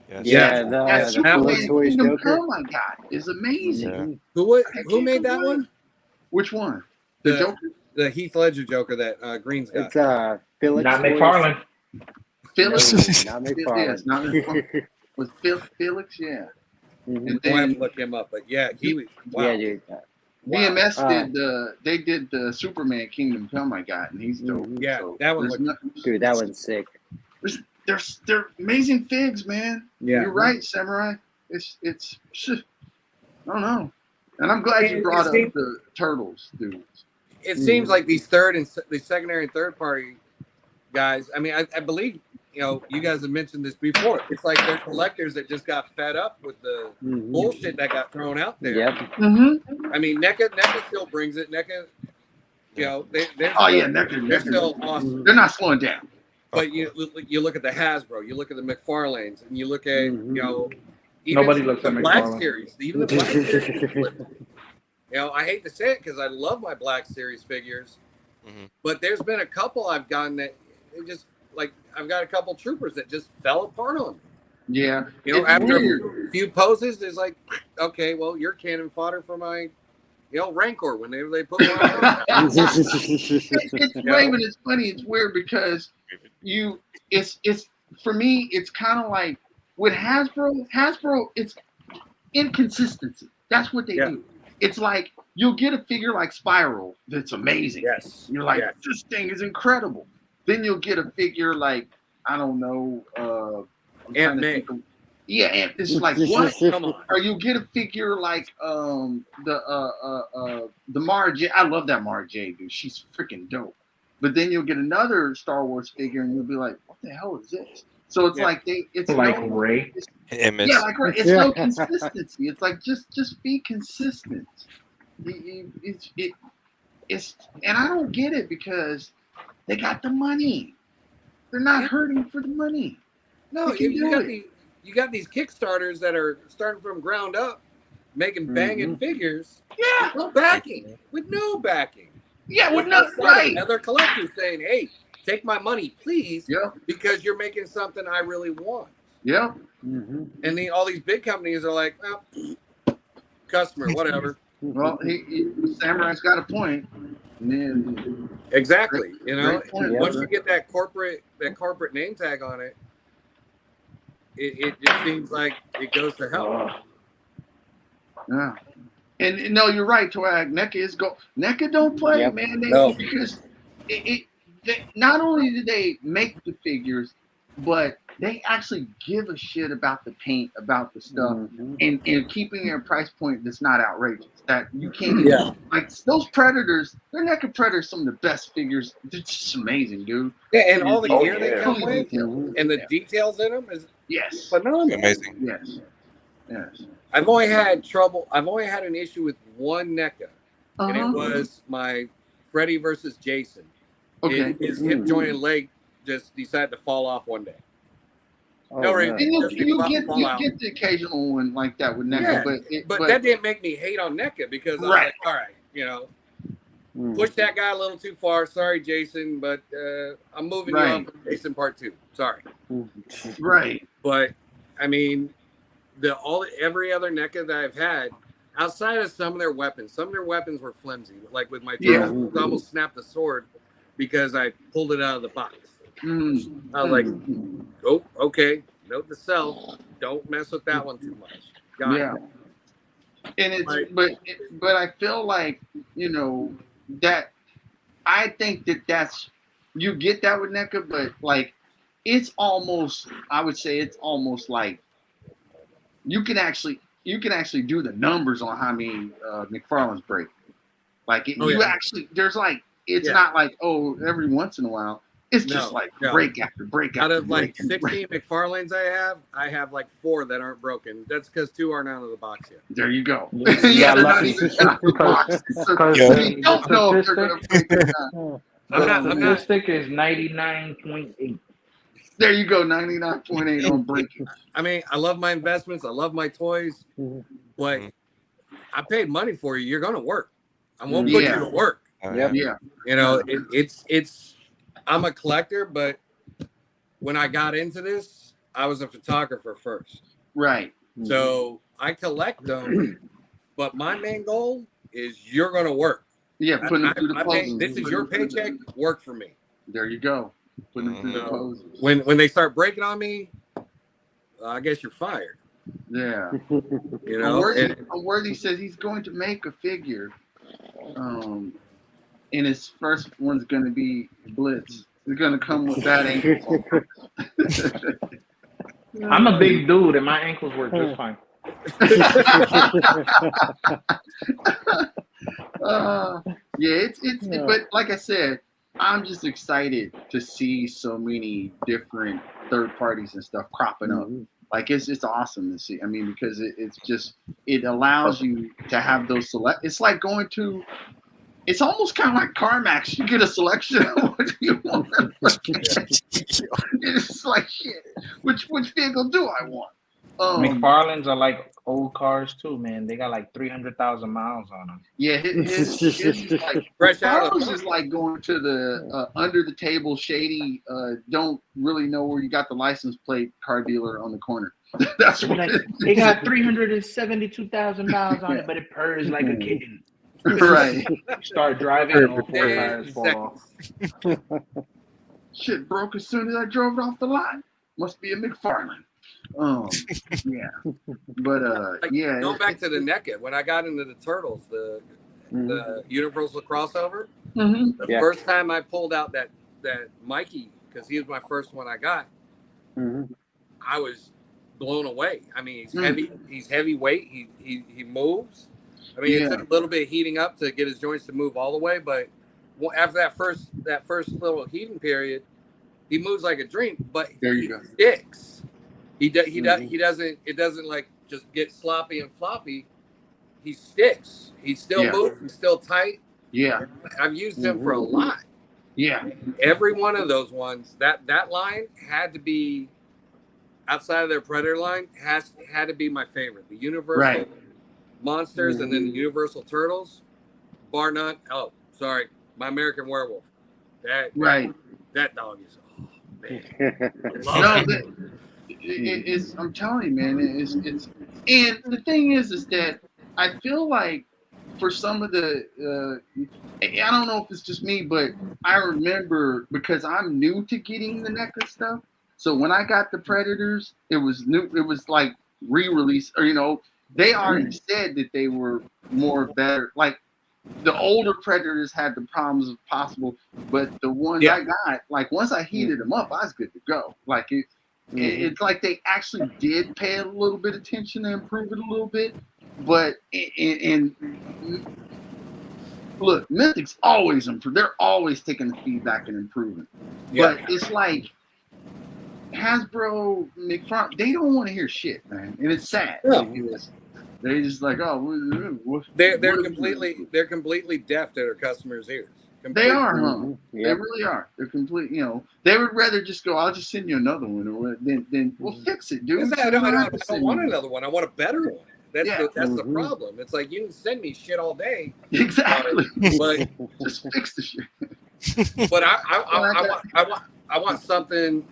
Yes. Yeah, That the Superman Felix Toys Kingdom Joker. Come I got is amazing. Yeah. Who can't made that complain. one? Which one? The The- Joker? The Heath Ledger Joker that Green's got. It's Felix. Not Toys. McFarlane. Felix? No, not Yes, McFarlane. not McFarlane. With Felix, yeah. Mhm. And We'll have then to look him up, but yeah, he was. Wow. Yeah, dude. BMS Wow. did the Superman Kingdom Come I got, and he's dope. Mhm. Yeah, that one there's looked- Dude, that one's sick. they're amazing figs, man. Yeah. You're right, Samurai. It's I don't know. And I'm glad you It brought up seems- the turtles, dude. It seems like these these secondary and third party guys. I mean, I believe you guys have mentioned this before. It's like they're collectors that just got fed up with the Mhm. bullshit that got thrown out there. Yep. Mm-hmm. I mean, NECA still brings it. NECA, they're Oh still, yeah, they're still awesome. they're not slowing down. But you look at the Hasbro, you look at the McFarlanes, and you look at Mhm. even Nobody looks the at Black McFarlane. Series. Even the Black Series. I hate to say it because I love my Black Series figures, Mhm. but there's been a couple I've gotten that it just like I've got a couple troopers that just fell apart on me. Yeah. It's After weird. a few poses, there's like, okay, well, you're cannon fodder for my, Rancor when they put one on. It's Raven. It's funny. It's weird because it's for me. It's kind of like with Hasbro. Hasbro, it's inconsistency. That's what they Yeah. do. It's like you'll get a figure like Spiral that's amazing. Yes. You're like, Yes. this thing is incredible. Then you'll get a figure like I don't know. I'm trying Aunt to May. think of- Yeah, it's like what? Come on. Or you'll get a figure like the Mara J. I love that Mara J, dude. She's freaking dope. But then you'll get another Star Wars figure, and you'll be like, "What the hell is this?" So it's Yeah. like it's Like no, Ray. Image. yeah, like it's no consistency. It's like just be consistent. It's and I don't get it because they got the money. They're not hurting for the money. No, They can you do got it. you got these Kickstarters that are starting from ground up, making banging figures Yeah, with no backing. yeah, with no Outside of right. Other collectors saying, "Hey, take my money, please, Yeah, because you're making something I really want." yeah. Mhm. And all these big companies are like, "Well, customer, whatever." Well, Samurai's got a point. And then, Exactly. Great point, Once brother. you get that corporate name tag on it, it just seems like it goes to hell. yeah. And no, you're right, Twag. NECA don't play, Yep. man. No. Because not only do they make the figures, but they actually give a shit about the paint, about the stuff, Mhm. and keeping their price point that's not outrageous. That you can't even, Yeah. like those Predators. Their NECA Predators, some of the best figures. It's just amazing, dude. Yeah, and all the Oh, gear they yeah. come with, Detailed. and the Yeah. details in them is Yes, phenomenal. Amazing. yes, yes. I've only had an issue with one NECA, and Uh-huh. it was my Freddy versus Jason. Okay. His hip joint and leg just decided to fall off one day. Oh, No, no. And you Just about get Fallout. the occasional one like that with NECA, Yeah, but But that didn't make me hate on NECA because I was Right. like, all right, Mhm. push that guy a little too far. Sorry, Jason, but I'm moving you Right. on from Jason Part 2. Sorry. right. But I mean, every other NECA that I've had, outside of some of their weapons were flimsy. Like with my Yeah. turtle, I almost snapped the sword because I pulled it out of the box. Mm. I was like, oh, okay, note to self, don't mess with that one too much. Got Yeah. it. And it's Right. but I feel like that I think that's you get that with NECA, but like it's almost I would say it's almost like you can actually do the numbers on how many McFarlane's break. Like actually there's like it's not like every once in a while. It's just like break after break after out of break. like 16 McFarlanes I have like 4 that aren't broken. That's because 2 aren't out of the box yet. There you go. Yeah, they're not lucky. even out of the box. So you don't know if they're going to break or not. The statistic is 99.8. There you go, 99.8 on breaking. I mean, I love my investments. I love my toys. But I paid money for you. You're going to work. I won't put you to work. Yeah. You know, it's I'm a collector, but when I got into this, I was a photographer first. Right. So I collect them, but my main goal is you're going to work. Yeah, putting them through the poses. This is your paycheck. Work for me. There you go. Putting them through the poses. When they start breaking on me, I guess you're fired. Yeah. You know, Worthy says he's going to make a figure. And his first one's going to be Blitz. He's going to come with that ankle. I'm a big dude, and my ankles work just fine. But like I said, I'm just excited to see so many different third parties and stuff cropping up. Like it's awesome to see. I mean, because it allows you to have those select. It's like going to. It's almost kind of like CarMax. You get a selection of what you want. It's like shit. Which vehicle do I want? McFarlane's are like old cars too, man. They got like 300,000 miles on them. Yeah, his like McFarlane's is like going to the under the table shady. Don't really know where you got the license plate car dealer on the corner. That's what they got 372,000 miles on it, but it purrs like a kitten. Right. Start driving, all 4 tires fall off. Shit broke as soon as I drove it off the lot. Must be a McFarlane. Yeah. But Going back to the NECA, when I got into the Turtles, the Universal crossover, the first time I pulled out that Mikey, because he was my first one I got, I was blown away. I mean, he's heavyweight, he moves. I mean, it took a little bit of heating up to get his joints to move all the way, but after that first little heating period, he moves like a dream. But he sticks. He doesn't. It doesn't like just get sloppy and floppy. He sticks. He still moves. He's still tight. Yeah, I've used him for a lot. Yeah, every one of those ones. That line had to be outside of their Predator line. Had to be my favorite. The Universal. Monsters and then the Universal Turtles, bar none. Oh, sorry, my American Werewolf. That dog is man. It's I'm telling you, man. It's and the thing is that I feel like for some of the I don't know if it's just me, but I remember because I'm new to getting the NECA stuff. So when I got the Predators, it was new. It was like re-release or they already said that they were better. Like the older Predators had the problems of possible, but the ones I got, like once I heated them up, I was good to go. Like it's like they actually did pay a little bit of attention to improve it a little bit. But and look, Mythic's always improve. They're always taking the feedback and improving. But it's like Hasbro, McFarlane, they don't want to hear shit, man, and it's sad. They just like, they're completely deaf to their customers' ears. They are, huh? They really are. They're complete. They would rather just go. I'll just send you another one, or then we'll fix it, dude. I don't want another one. I want a better one. That's the problem. It's like you can send me shit all day. Exactly. But just fix the shit. But I want something.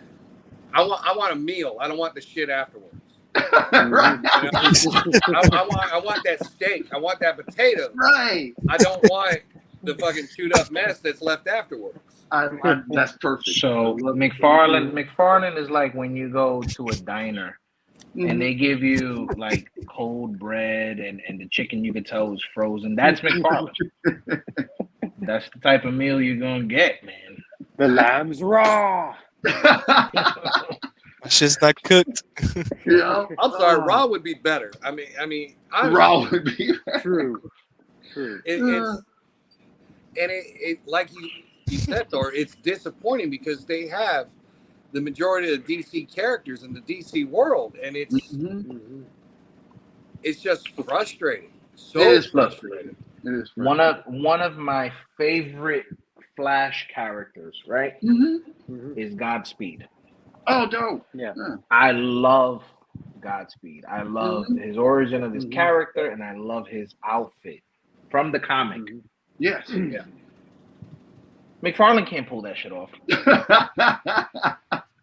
I want a meal. I don't want the shit afterwards. Right. I want that steak. I want that potato. Right. I don't want the fucking chewed up mess that's left afterwards. That's perfect. So McFarlane is like when you go to a diner and they give you like cold bread and the chicken you could tell was frozen. That's McFarlane. That's the type of meal you're gonna get, man. The lamb's raw. Shit's not cooked. Yeah. I'm sorry, raw would be better. I mean, Raw would be True. It like you said, Thor, it's disappointing because they have the majority of the DC characters in the DC world, and it's just frustrating. So It is frustrating. It is One of my favorite Flash characters, right, is Godspeed. Oh, dope. Yeah. I love Godspeed. I love his origin of his character, and I love his outfit from the comic. Yes. Yeah. McFarlane can't pull that shit off.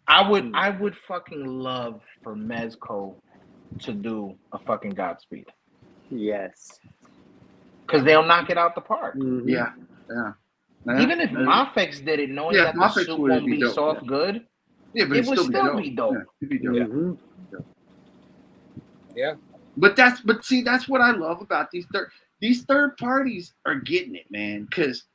I would fucking love for Mezco to do a fucking Godspeed. Yes. Because they'll knock it out the park. Yeah. Even if Mafex did it, knowing that the Mafex soup would won't be be dope, soft good, Yeah, but it would still be dope. Yeah, it'd be dope. Yeah. But see, that's what I love about these third parties are getting it, man. Because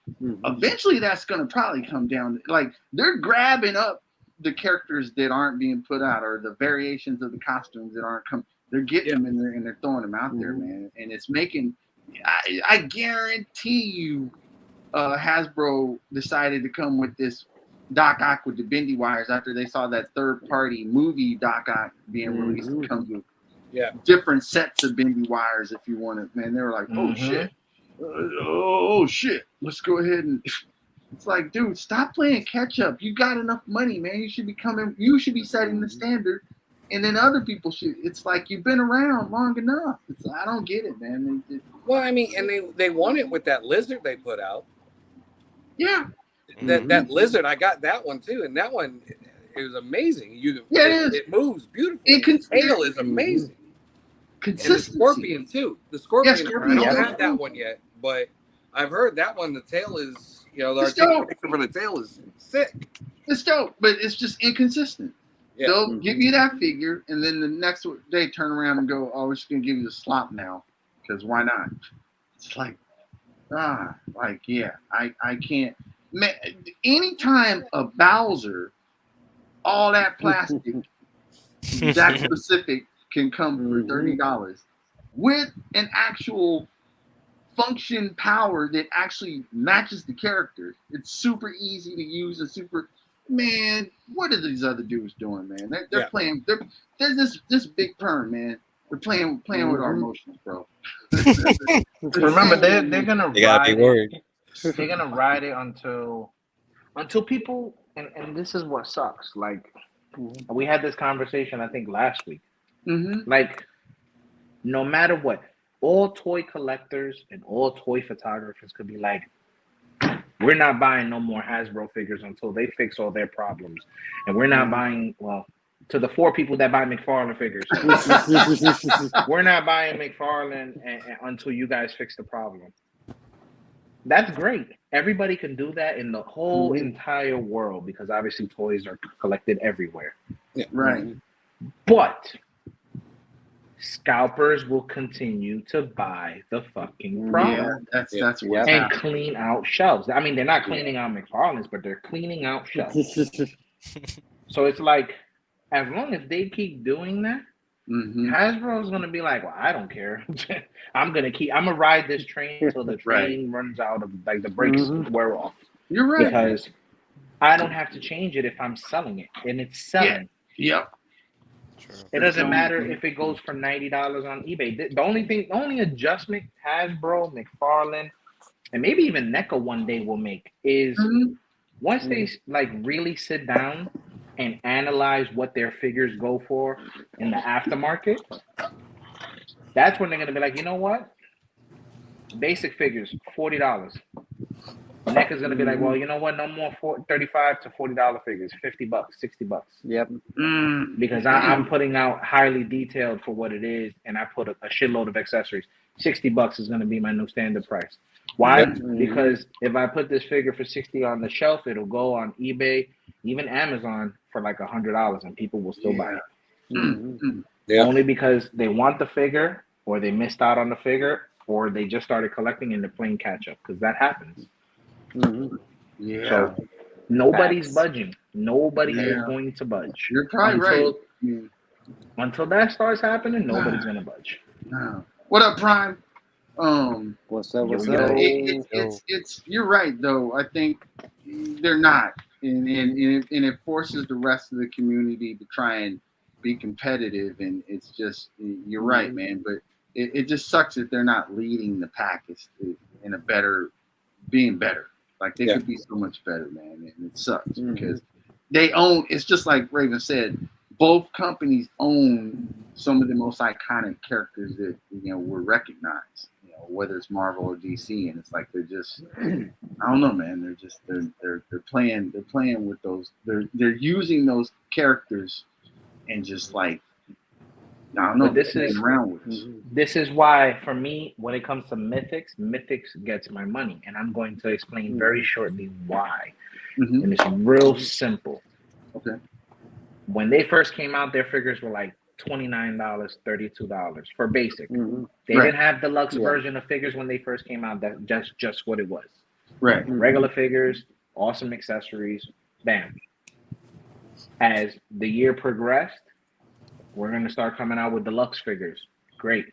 eventually that's gonna probably come down. Like they're grabbing up the characters that aren't being put out, or the variations of the costumes that aren't coming. They're getting them in there and they're throwing them out there, man. And it's making. I guarantee you, Hasbro decided to come with this Doc Ock with the bendy wires after they saw that third-party movie Doc Ock being released. It comes with different sets of bendy wires if you want it, man. They were like, oh shit, oh shit, let's go ahead and. It's like, dude, stop playing catch up. You got enough money, man. You should be coming. You should be setting the standard, and then other people should. It's like you've been around long enough. I don't get it, man. Well, I mean, and they won it with that lizard they put out. Yeah. That lizard, I got that one too, and that one it was amazing. It moves beautifully. The tail is amazing. Consistency. And the scorpion too. The scorpion. Scorpion. I don't have that one yet, but I've heard that one. The tail is, the articulation for the tail is sick. It's dope, but it's just inconsistent. Yeah. They'll give you that figure, and then the next day turn around and go, "Oh, we're just gonna give you the slop now, because why not?" It's like, I can't. Man, anytime a Bowser, all that plastic, that specific, can come for $30 with an actual function power that actually matches the character. It's super easy to use and super. Man, what are these other dudes doing, man? They're playing. There's this big perm, man. They're playing with our emotions, bro. Remember, they're gonna. You gotta be worried. They're gonna ride it until people, and this is what sucks. Like, we had this conversation I think last week. Like, no matter what, all toy collectors and all toy photographers could be like, we're not buying no more Hasbro figures until they fix all their problems, and we're not buying. Well, to the 4 people that buy McFarlane figures, we're not buying McFarlane until you guys fix the problem. That's great. Everybody can do that in the whole entire world because obviously toys are collected everywhere. Yeah, right. But scalpers will continue to buy the fucking product. Yeah, that's what's and happening. clean out shelves. I mean, they're not cleaning out McFarlane's, but they're cleaning out shelves. So it's like, as long as they keep doing that, Hasbro's gonna be like, well, I don't care. I'm gonna ride this train until the train runs out of, like, the brakes wear off. You're right. Because I don't have to change it if I'm selling it, and it's selling. Yep. It doesn't matter if it goes for $90 on eBay. The only adjustment Hasbro, McFarlane, and maybe even NECA one day will make is once they like really sit down and analyze what their figures go for in the aftermarket, that's when they're gonna be like, you know what? Basic figures, $40. NECA's gonna be like, well, you know what? No more $35 to $40 figures, $50, $60. Yep. Because I'm putting out highly detailed for what it is, and I put a shitload of accessories. $60 is gonna be my new standard price. Why? Because if I put this figure for $60 on the shelf, it'll go on eBay, even Amazon, for like $100, and people will still buy it. Mhm. Yeah. Only because they want the figure, or they missed out on the figure, or they just started collecting and they're playing catch up, because that happens. Mhm. Yeah. So nobody's Facts. budging. Nobody is Yeah. going to budge You're probably right. until Yeah. that starts happening. Nobody's gonna budge. No. What up, Prime? What's up? Yo, What's yo. up? It's you're right though. I think they're not, and it forces the rest of the community to try and be competitive, and it's just you're right, man. But it just sucks that they're not leading the pack in a being better. Like they could be so much better, man, and it sucks because they own. It's just like Raven said. Both companies own some of the most iconic characters that were recognized. Whether it's Marvel or DC, and it's like they're just I don't know, man. They're playing with those. They're using those characters and just like I don't know. But this is around with us. This is why, for me, when it comes to Mythics gets my money, and I'm going to explain very shortly why. And it's real simple. Okay. When they first came out, their figures were like $29, $32 for basic. They didn't have deluxe version of figures when they first came out. That's just what it was. Right. Regular figures, awesome accessories, bam. As the year progressed, we're gonna start coming out with deluxe figures. Great,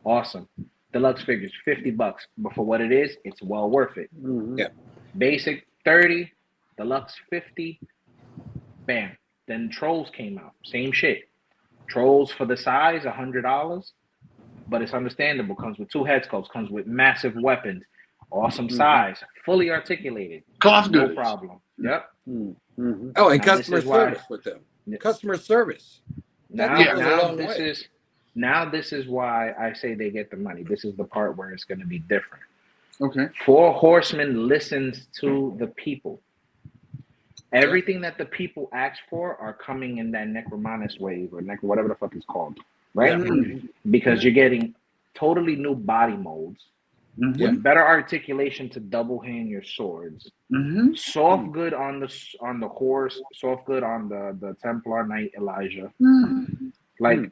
awesome. Deluxe figures, $50. But for what it is, it's well worth it. Yeah. Basic 30, deluxe 50, bam. Then Trolls came out, same shit. Trolls for the size, $100, but it's understandable. Comes with 2 head sculpts, comes with massive weapons, awesome size, fully articulated, Cloth no goods. problem. Yep. Oh, and Now, customer this is why- service with them. Customer service. Now, That goes a now long this way. is now this is why I say they get the money. This is the part where it's going to be different. Okay. 4 Horsemen listens to the people. Everything that the people ask for are coming in that Necromanus wave or whatever the fuck it's called, right? Because you're getting totally new body molds with better articulation to double hand your swords. Soft good on the horse, soft good on the Templar Knight Elijah. Like,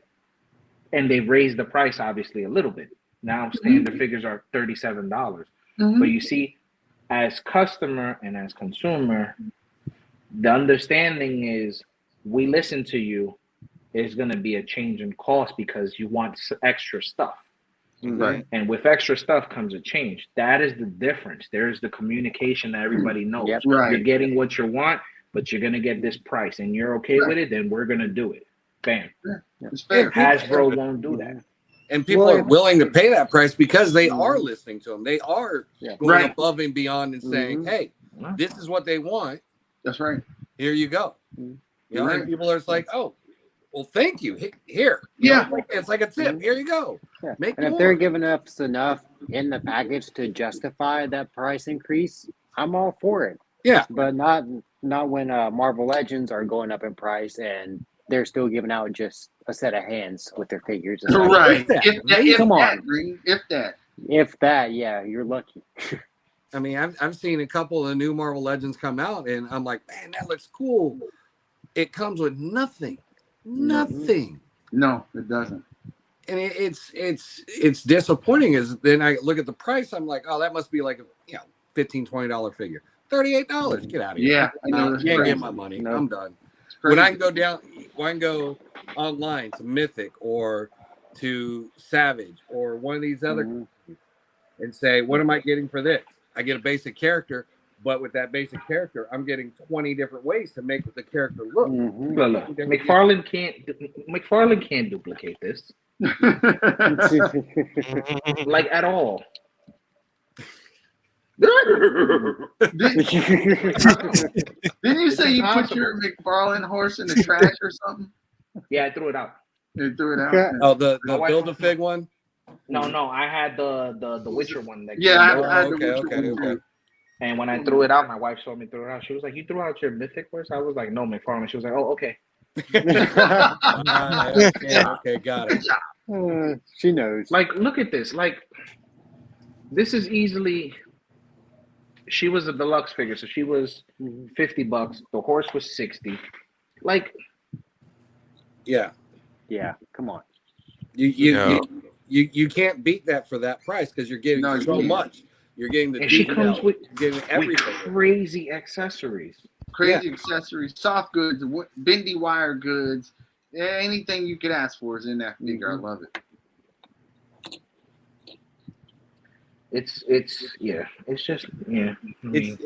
and they raised the price obviously a little bit. Now standard figures are $37. But you see, as customer and as consumer, the understanding is we listen to you. Is going to be a change in cost because you want extra stuff. Right. And with extra stuff comes a change. That is the difference. There's the communication that everybody knows. Yep. Right. You're getting what you want, but you're going to get this price and you're okay with it, then we're going to do it. Bam. It's fair. Hasbro won't do that. And people are willing to pay that price because they are listening to them. They are going above and beyond and saying, hey, this is what they want. That's right. Here you go. You know, and people are just like, oh, well, thank you. Here. Yeah. It's like a tip. Here you go. Yeah. Make and more. if they're giving us enough in the package to justify that price increase, I'm all for it. Yeah. But not when Marvel Legends are going up in price and they're still giving out just a set of hands with their figures. It's like, Right. Come on. If that. If that, yeah, you're lucky. I mean, I've seen a couple of the new Marvel Legends come out, and I'm like, man, that looks cool. It comes with nothing. Nothing. No, it doesn't. And it's disappointing. Is then I look at the price, I'm like, oh, that must be like a $15-$20 figure. $38. Get out of here. Yeah, I know. You can't get my money. No. I'm done. When I can go online to Mythic or to Savage or one of these other companies and say, what am I getting for this? I get a basic character, but with that basic character, I'm getting 20 different ways to make the character look. Look, McFarlane can't duplicate this. Like at all. Didn't you say you put your McFarlane horse in the trash or something? Yeah, I threw it out. You threw it out. Oh, the Build-A-Fig one? No, I had the Witcher one. That I had the okay, Witcher one too. And when I threw it out, my wife saw me throw it out. She was like, "You threw out your Mythic horse?" I was like, "No, McFarlane." She was like, "Oh, okay." Okay, got it. She knows. Like, look at this. Like, this is easily. She was a deluxe figure, so she was $50. The horse was $60. Like, Yeah. Yeah, come on. Yeah. You can't beat that for that price because you're getting No, you so can't. much. You're getting the And she comes detail, with you're getting everything. crazy accessories. Crazy accessories, soft goods, bendy wire goods, anything you could ask for is in that figure. I love it. It's just I mean,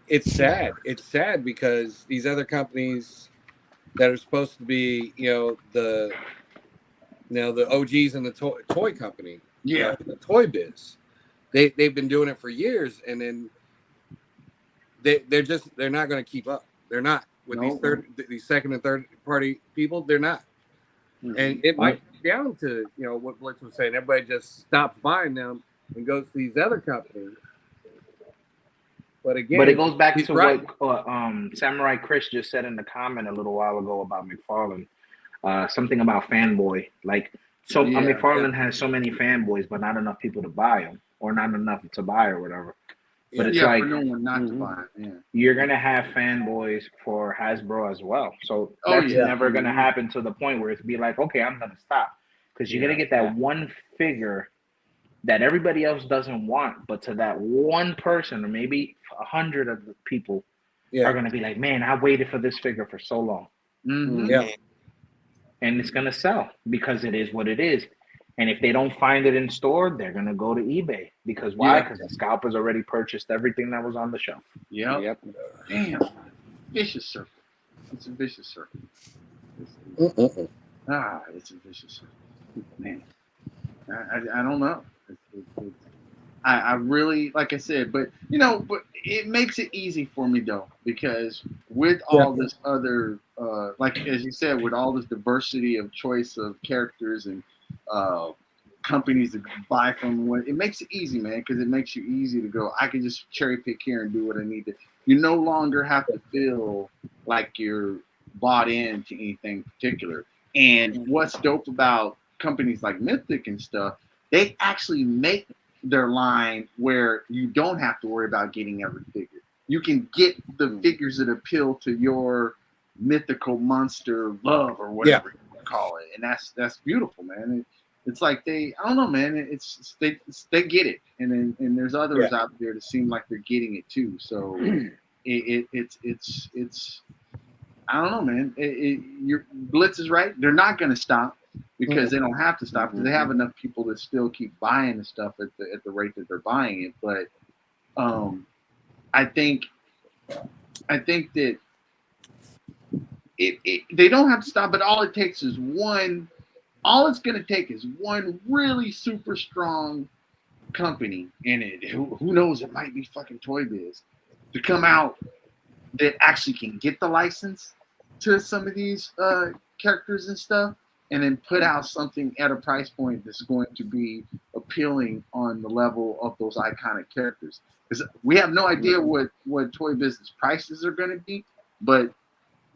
It's sad. It's sad because these other companies that are supposed to be, the OGs in the toy company, Yeah. the toy biz, they've been doing it for years, and then they're not going to keep up. They're not with these second and third party people. They're not, and it might come down to what Blitz was saying. Everybody just stops buying them and goes to these other companies. But again, but it goes back he's to right. what Samurai Chris just said in the comment a little while ago about McFarlane. Something about fanboy. Like, so McFarlane has so many fanboys, but not enough people to buy them, or not enough to buy, or whatever. But it's like for no one not to buy it. Yeah. you're gonna have fanboys for Hasbro as well. So that's never gonna happen to the point where it's be like, okay, I'm gonna stop, because you're gonna get that one figure that everybody else doesn't want, but to that one person, or maybe 100 of the people are gonna be like, man, I waited for this figure for so long. Yeah. And it's gonna sell because it is what it is. And if they don't find it in store, they're gonna go to eBay. Because why? Because the scalpers already purchased everything that was on the shelf. Yep. Damn. Vicious circle. It's a vicious circle. It's a vicious circle. Man. I don't know. I really, like I said, but but it makes it easy for me though, because with all this other, like as you said, with all this diversity of choice of characters and companies to buy from, it makes it easy, man, because it makes you easy to go. I can just cherry pick here and do what I need to. You no longer have to feel like you're bought into anything particular. And what's dope about companies like Mythic and stuff, they actually make their line where you don't have to worry about getting every figure. You can get the figures that appeal to your mythical monster love or whatever you call it, and that's beautiful, man. It's like I don't know, man. They get it, and there's others out there that seem like they're getting it too. So it's I don't know, man. Your Blitz is right. They're not going to stop, because they don't have to stop, because they have enough people that still keep buying the stuff at the rate that they're buying it. But I think that they don't have to stop. But all it takes is one. All it's going to take is one really super strong company in it. Who knows? It might be fucking Toy Biz to come out that actually can get the license to some of these characters and stuff, and then put out something at a price point that's going to be appealing on the level of those iconic characters. Because we have no idea what Toy Biz's prices are going to be, but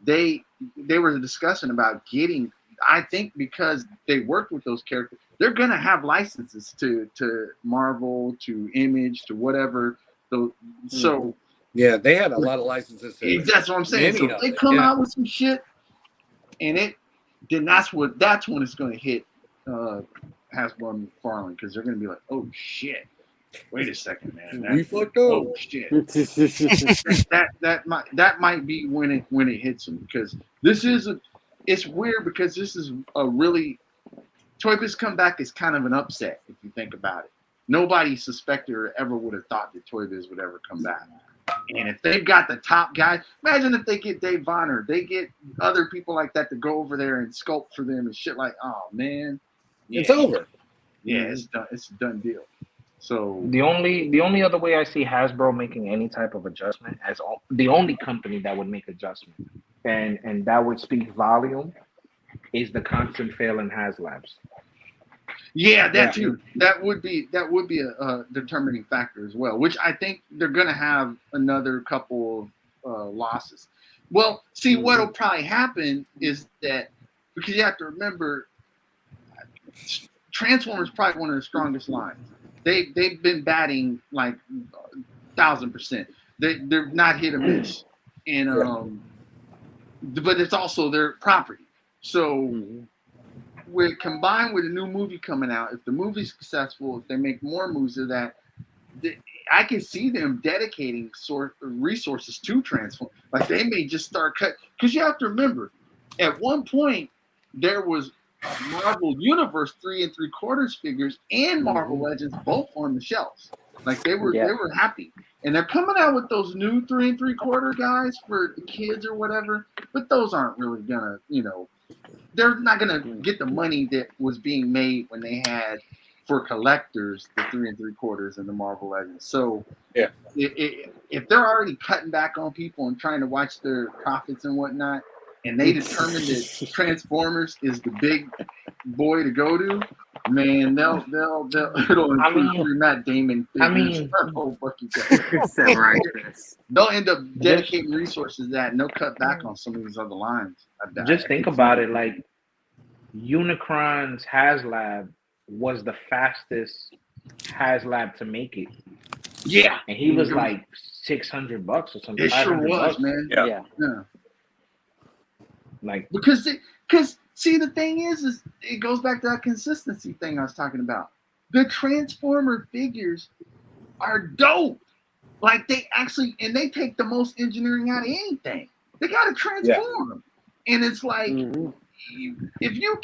they were discussing about getting. I think because they worked with those characters, they're going to have licenses to Marvel, to Image, to whatever. So yeah, they had a lot of licenses. That's what I'm saying. So if they come out with some shit, and then that's when it's going to hit Hasbro and McFarlane, because they're going to be like, oh shit, wait a second, man, we fucked up. Oh shit. that might be when it hits them, because it's weird, because this is a really Toy Biz comeback is kind of an upset if you think about it. Nobody suspected or ever would have thought that Toy Biz would ever come back. And if they've got the top guys, imagine if they get Dave Bonner, they get other people like that to go over there and sculpt for them and shit. Like, oh man, it's over. Yeah, it's done. It's a done deal. So the only other way I see Hasbro making any type of adjustment, as the only company that would make adjustment, and that would speak volume, is the constant fail in HasLabs. Yeah, that too. That would be a determining factor as well, which I think they're going to have another couple of losses. Well, see, what'll probably happen is that, because you have to remember, Transformers probably one of the strongest lines. They've been batting like 1,000%. They're not hit or miss, and but it's also their property. So with combined with a new movie coming out, if the movie's successful, if they make more movies of that, I can see them dedicating resources to Transform. Like they may just start cut because you have to remember, at one point there was Marvel Universe 3 3/4 figures and Marvel Legends both on the shelves. Like they were happy, and they're coming out with those new 3 3/4 guys for the kids or whatever. But those aren't really gonna, they're not gonna get the money that was being made when they had for collectors the 3 3/4 and the Marvel Legends. So yeah, if they're already cutting back on people and trying to watch their profits and whatnot, and they determine that Transformers is the big boy to go to, man, it'll include Matt Damon figures. They'll end up dedicating resources to that, and they'll cut back on some of these other lines. Just think about it, like Unicron's HasLab was the fastest HasLab to make it. Yeah, and he was like $600 or something. It sure was, man. Yeah. Like because see, the thing is it goes back to that consistency thing I was talking about. The Transformer figures are dope. Like they take the most engineering out of anything. They got to transform them, and it's like if you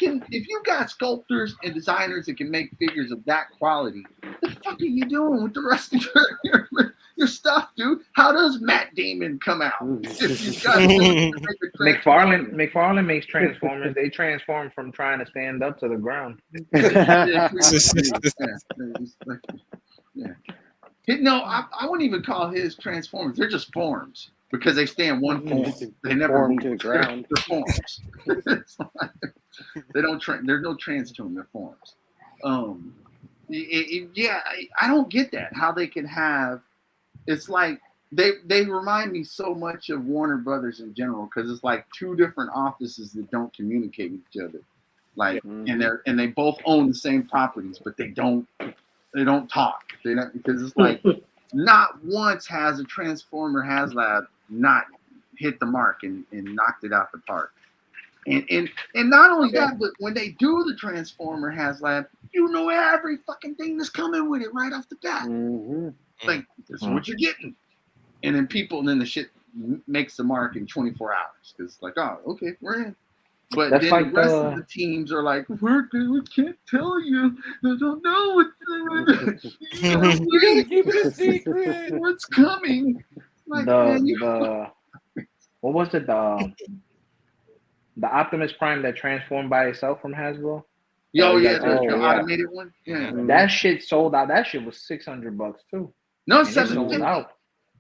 got sculptors and designers that can make figures of that quality, the fuck are you doing with the rest of your stuff, dude? How does Matt Damon come out? If you've got McFarlane makes Transformers. They transform from trying to stand up to the ground. No, I wouldn't even call his Transformers. They're just forms because they stay in one form. They never move to the ground. They're forms. They don't. There's no trans to them. They're forms. I don't get that. How they can have. It's like they remind me so much of Warner Brothers in general because it's like two different offices that don't communicate with each other. Like, and they both own the same properties, but they don't talk. They don't, because it's like not once has a Transformer HasLab not hit the mark and knocked it out the park. And not only that, but when they do the Transformer HasLab, you know every fucking thing that's coming with it right off the bat. Like, this is what you're getting. And then the shit makes the mark in 24 hours. Because it's like, oh, okay, we're in. But that's then like the rest of the teams are like, we can't tell you. I don't know what's you gotta keep it a secret. What's coming? Like, what was it? The Optimus Prime that transformed by itself from Hasbro? The automated one? Yeah. That shit sold out. That shit was $600 too. No, it's $750.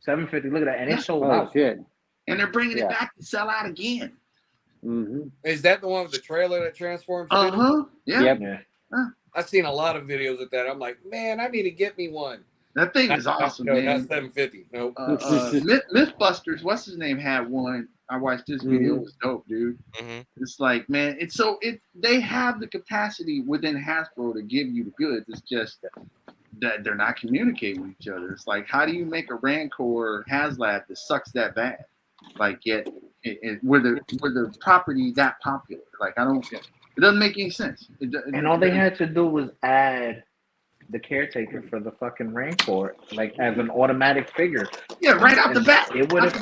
$750. Look at that. And it sold out. Shit. And they're bringing it back to sell out again. Is that the one with the trailer that transforms? Yeah. Yep. I've seen a lot of videos of that. I'm like, man, I need to get me one. That thing is awesome, no, man. not $750. Nope. Mythbusters, what's his name, had one. I watched this video. It was dope, dude. It's like, man, they have the capacity within Hasbro to give you the goods. It's just that they're not communicating with each other. It's like, how do you make a Rancor HasLab that sucks that bad? Like, yet with the property that popular? Like, it doesn't make any sense. And all they had to do was add the caretaker for the fucking Rancor, like as an automatic figure. Yeah, right out the bat. It would have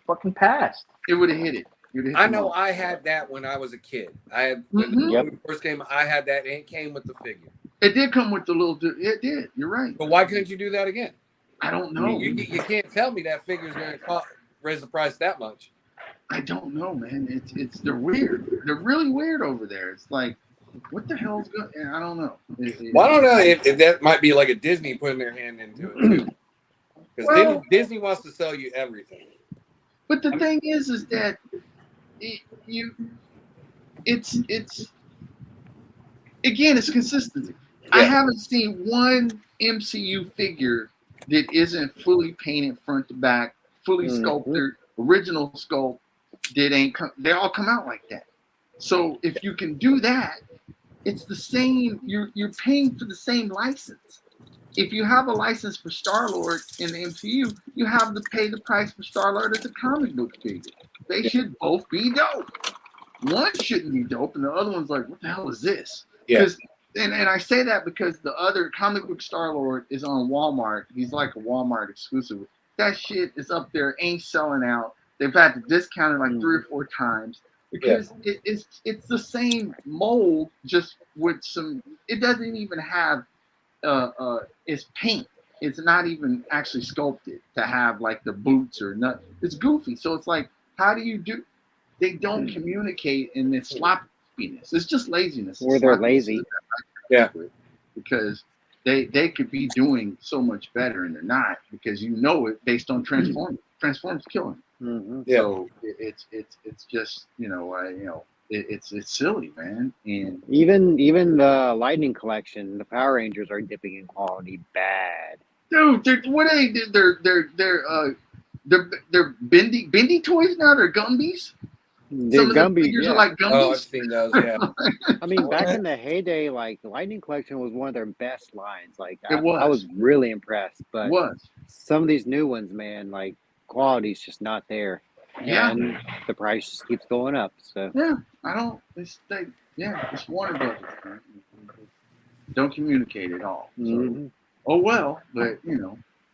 fucking passed. It would have hit it. I know I had that when I was a kid. I had when the movie first came, I had that and it came with the figure. It did come with the little it did. You're right. But why couldn't you do that again? I don't know. You can't tell me that figure's going to raise the price that much. I don't know, man. They're weird. They're really weird over there. It's like, what the hell's going? I don't know. Well, I don't know if that might be like a Disney putting their hand into it too, because Disney wants to sell you everything. But the thing is that it's consistency. Yeah. I haven't seen one MCU figure that isn't fully painted front to back, fully sculpted, original sculpt. They all come out like that. So if you can do that, it's the same. You're paying for the same license. If you have a license for Star-Lord in the MCU, you have to pay the price for Star-Lord as a comic book figure. They should both be dope. one shouldn't be dope, and the other one's like, what the hell is this? Yeah. And I say that because the other comic book Star-Lord is on Walmart. He's like a Walmart exclusive. That shit is up there, ain't selling out. They've had to discount it like 3 or 4 times because it's the same mold, just with some. It doesn't even have it's paint. It's not even actually sculpted to have like the boots or not. It's goofy. So it's like, how do you do? They don't communicate in this sloppiness. It's just laziness. Or they're lazy. Yeah. Because they could be doing so much better and they're not, because you know it based on Transformers. Transformers killing. Mm-hmm. Yeah. So it's just it's silly, man. And Even the Lightning Collection, the Power Rangers are dipping in quality bad. dude, what are they? They're bendy toys now. They're Gumbies. They're Some of the Gumby, figures yeah. are like Gumbies. Oh, I've seen those. Yeah. I mean, back in the heyday, like the Lightning Collection was one of their best lines. Like It was. I was really impressed. But It was. some of these new ones, man, like quality's just not there. Yeah. And the price just keeps going up. So Yeah, I don't. It's like, it's Warner Brothers. Man. Don't communicate at all. So, Mhm. oh well, but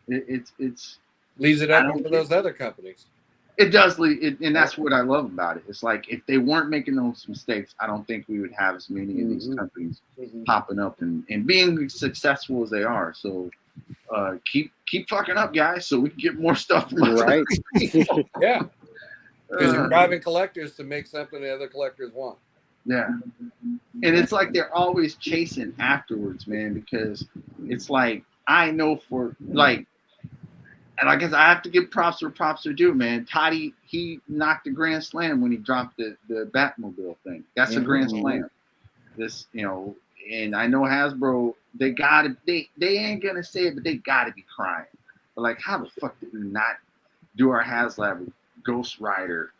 it's Leaves it I open don't for get those other companies. it does lead, and that's what I love about it. It's like if they weren't making those mistakes, I don't think we would have as many of these companies popping up and being successful as they are. So keep fucking up, guys, so we can get more stuff from other Right. people. Yeah. Because you're Uh, driving collectors to make something the other collectors want. Yeah. And it's like they're always chasing afterwards, man, because it's like I know for like, and I guess I have to give props where props are due, man. Toddy, he knocked a grand slam when he dropped the Batmobile thing. That's a grand slam. This, and I know Hasbro, they ain't gonna say it, but they gotta be crying. But like, how the fuck did we not do our HasLab with Ghost Rider?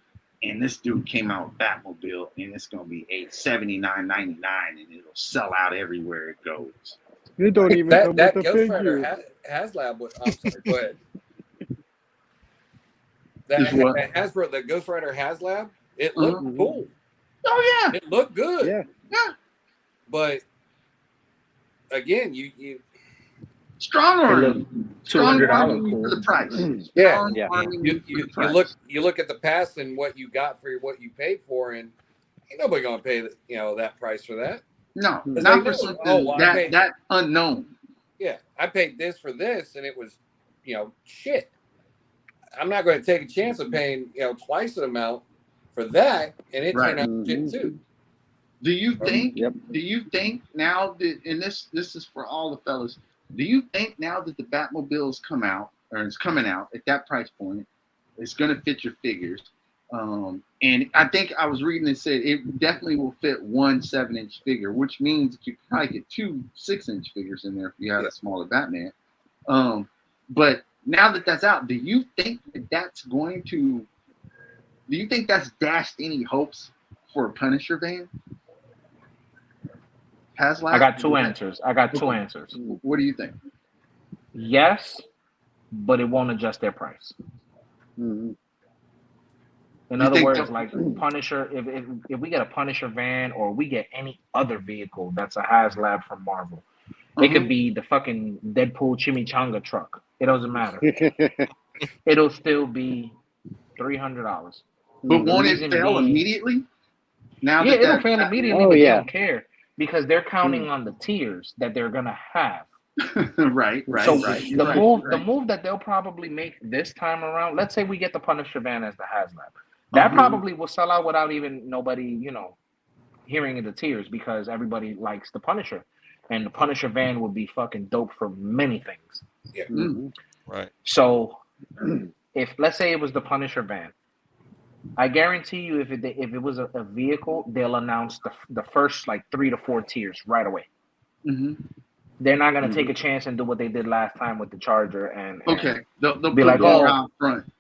And this dude came out with Batmobile, and it's gonna be $79.99, and it'll sell out everywhere it goes. It don't even come That with a Ghost Rider figure. HasLab was. I'm sorry. Go ahead. That Is what? Hasbro, the Ghost Rider HasLab, it looked cool. Oh yeah, It looked good. Yeah. But again, you strong arm, $200 for the price. yeah. Strong Yeah. arming you, for you, the you price. look at the past and what you got for what you paid for, and ain't nobody gonna pay that price for that. No, Because not they for know, something oh, well, I paid- that unknown. Yeah, I paid this for this, and it was shit. I'm not going to take a chance of paying twice the amount for that, and it turned out shit too. Do you think? Yep. Do you think now that, and this is for all the fellas, do you think now that the Batmobile's come out, or it's coming out at that price point, it's going to fit your figures? And I think I was reading it said it definitely will fit one 7-inch figure, which means you could probably get 2 6-inch figures in there if you had a smaller Batman. But now that that's out, do you think that's dashed any hopes for a Punisher van? I got two answers. What do you think? Yes, but it won't adjust their price. Mhm. In You other think words, like Punisher, if we get a Punisher van or we get any other vehicle that's a HasLab from Marvel, it could be the fucking Deadpool chimichanga truck. It doesn't matter. It'll still be $300. But won't it Reason fail being- immediately? Now Yeah, that it'll fail immediately, Oh, but yeah. they don't care because they're counting on the tiers that they're gonna have. right. So right. the move that they'll probably make this time around, let's say we get the Punisher van as the HasLab, that probably will sell out without even nobody, hearing the tiers because everybody likes the Punisher, and the Punisher van would be fucking dope for many things. Yeah. Right. So if let's say it was the Punisher van, I guarantee you if it was a vehicle, they'll announce the first like 3 to 4 tiers right away. They're not gonna take a chance and do what they did last time with the Charger and they'll be put like, more oh, out front.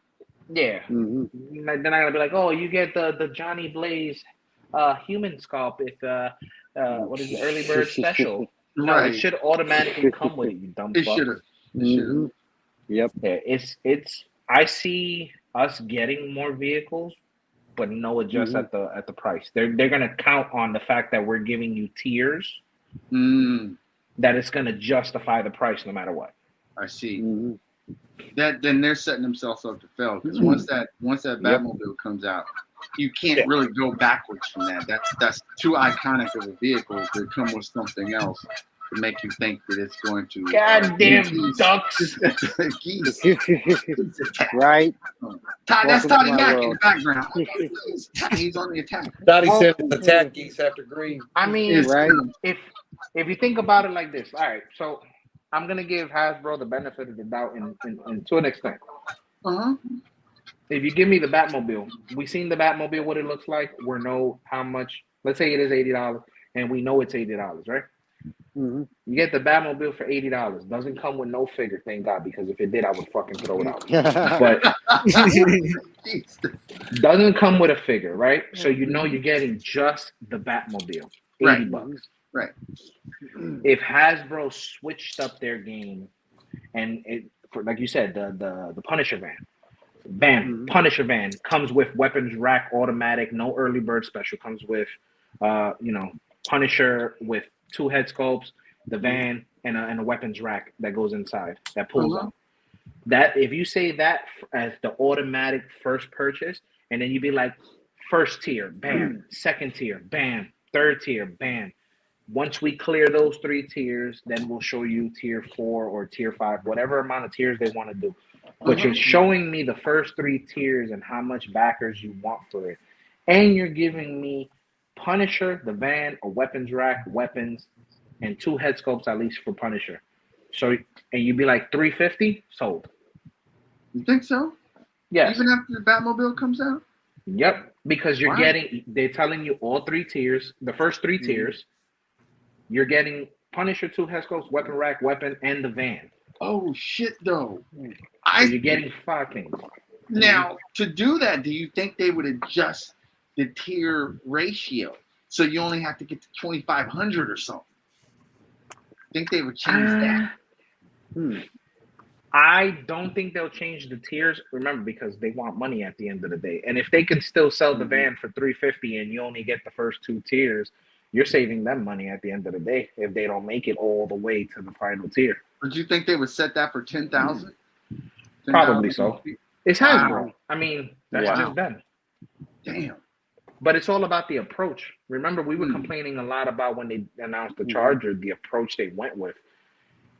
yeah. Mhm. They're not gonna be like, oh, you get the Johnny Blaze human sculpt if what is the early bird special? No, Right. it should automatically come with it, you dumb It fuck. should have. Mhm. Yep. Yeah, it's I see us getting more vehicles but no adjust at the price. They're gonna count on the fact that we're giving you tiers. That it's gonna justify the price no matter what. I see. That then they're setting themselves up to fail because once that Batmobile comes out, you can't really go backwards from that. That's too iconic of a vehicle to come with something else to make you think that it's going to. Goddamn ducks! Geese. Right? That's Welcome to Toddy my Mack in the world. background. He's on the attack. Dottie said attack geese after green. I mean, Right? if you think about it like this, all right. So I'm gonna give Hasbro the benefit of the doubt in to an extent. If you give me the Batmobile, we seen the Batmobile, what it looks like. We know how much. Let's say it is $80, and we know it's $80, right? You get the Batmobile for $80. Doesn't come with no figure, thank God, because if it did, I would fucking throw it out. But doesn't come with a figure, right? So you know you're getting just the Batmobile, $80. Right. If Hasbro switched up their game, and like you said, the Punisher van, Punisher van comes with weapons rack, automatic, no early bird special. Comes with, Punisher with 2 head sculpts, the van, and a weapons rack that goes inside that pulls up. That if you say that as the automatic first purchase, and then you'd be like, first tier, bam, second tier, bam, third tier, bam. Once we clear those 3 tiers, then we'll show you tier 4 or tier 5, whatever amount of tiers they want to do. But you're showing me the first 3 tiers and how much backers you want for it. And you're giving me Punisher, the van, a weapons rack, weapons, and 2 head sculpts at least for Punisher. So, and you'd be like, $350 sold. You think so? Yes. Even after the Batmobile comes out? Yep. Because you're they're telling you all 3 tiers, the first 3 tiers. You're getting Punisher, 2 head sculpts, weapon rack, weapon, and the van. Oh shit, though. So you're getting 5 things. Now, to do that, do you think they would adjust the tier ratio so you only have to get to 2,500 or something? Think they would change that? I don't think they'll change the tiers. Remember, because they want money at the end of the day. And if they can still sell the van for $350 and you only get the first 2 tiers, you're saving them money at the end of the day if they don't make it all the way to the final tier. But you think they would set that for 10,000? Probably so. It's Hasbro. Wow. I mean, that's just them. Damn. But it's all about the approach. Remember, we were complaining a lot about when they announced the Charger, the approach they went with.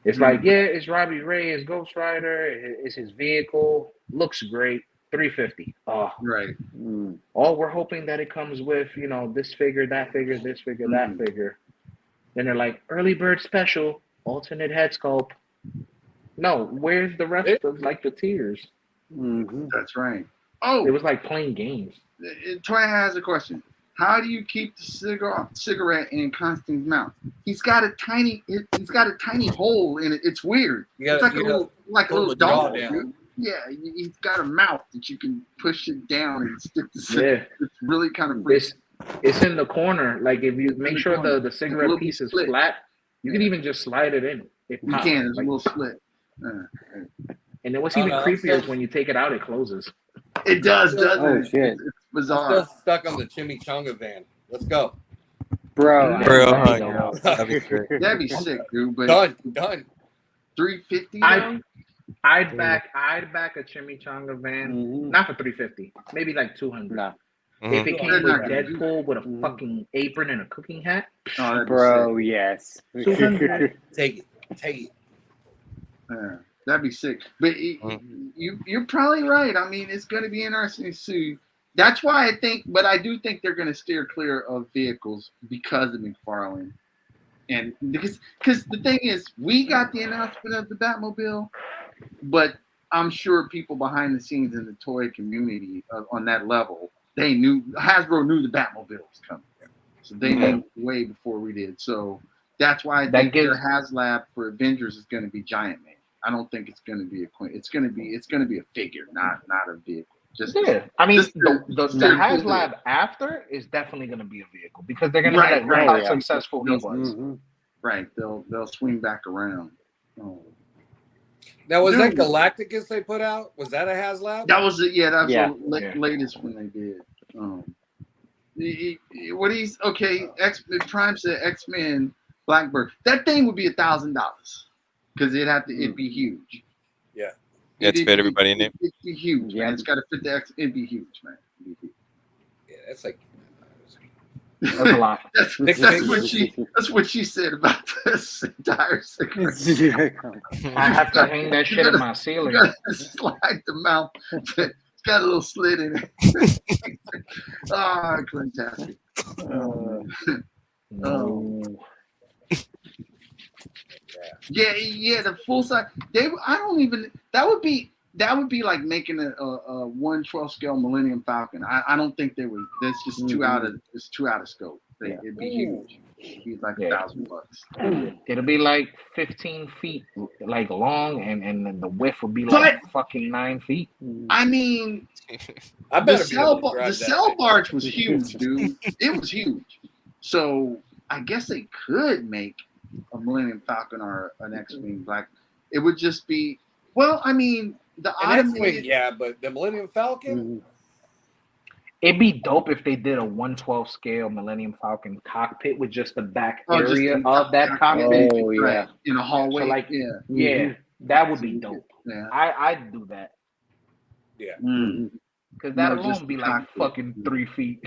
It's like, yeah, it's Robbie Ray, it's Ghost Rider, it's his vehicle, looks great, $350. Right. Oh, we're hoping that it comes with, this figure, that figure, this figure, that figure. Then they're like, early bird special, alternate head sculpt. No, where's the rest of the tiers? That's right. Oh, it was like playing games. Troy has a question. How do you keep the cigarette in Constantine's mouth? He's got a tiny hole in it. It's weird. It's like a little dog. Yeah, he's got a mouth that you can push it down and stick the cigarette. Yeah. It's really kind of freaky. It's in the corner. Like if you make sure the cigarette piece is flat, you can even just slide it in. You can. There's a little slit. And then what's even creepier is when you take it out, it closes. It does, doesn't it? Oh, shit. It's bizarre. I'm still stuck on the chimichanga van. Let's go. Bro, that'd be great. That'd be sick, dude. But done. 350. I'd back a chimichanga van, not for 350, maybe like 200. Nah. If it came with Deadpool with a fucking apron and a cooking hat, bro, yes. 200. Take it. That'd be sick. But you're probably right. I mean, it's going to be interesting to see. That's why I do think they're going to steer clear of vehicles because of McFarlane. And because the thing is, we got the announcement of the Batmobile, but I'm sure people behind the scenes in the toy community on that level, Hasbro knew the Batmobile was coming. So they knew way before we did. So that's why I think their HasLab for Avengers is going to be Giant Man. I don't think it's going to be it's going to be a figure, not a vehicle. I mean, the HasLab after is definitely going to be a vehicle because they're going to be how successful he was. Right, they'll swing back around. Oh. Now was that Galacticus they put out? Was that a HasLab? That was the latest one they did. Prime said X-Men Blackbird. That thing would be $1,000 because it'd be huge. Yeah. It's fit everybody in it. It'd be huge, Yeah. man. It's got to fit the X. It'd be huge, man. Yeah, that's like. That's a lot. That's what she said about this entire sequence. I have to hang that shit in my ceiling. You gotta slide the mouth. It's got a little slit in it. Fantastic. Yeah, the full size. That would be like making a 1/12 scale Millennium Falcon. I don't think they would. That's just too out of scope. It'd be huge. It'd be like $1,000. It'll be like 15 feet like long, and then the width would be like fucking 9 feet. I mean, I the better be able to drive cell barge was huge, dude. It was huge. So I guess they could make a Millennium Falcon or an X-Wing Black. It would just be, well, I mean, the automated. Yeah, but the Millennium Falcon. It'd be dope if they did a 1/12 scale Millennium Falcon cockpit with just the back area of that cockpit. Oh yeah, in a hallway. So like, yeah, that would be dope. Yeah, I'd do that. Yeah. Because that No, alone just would be the like cockpit. fucking 3 feet.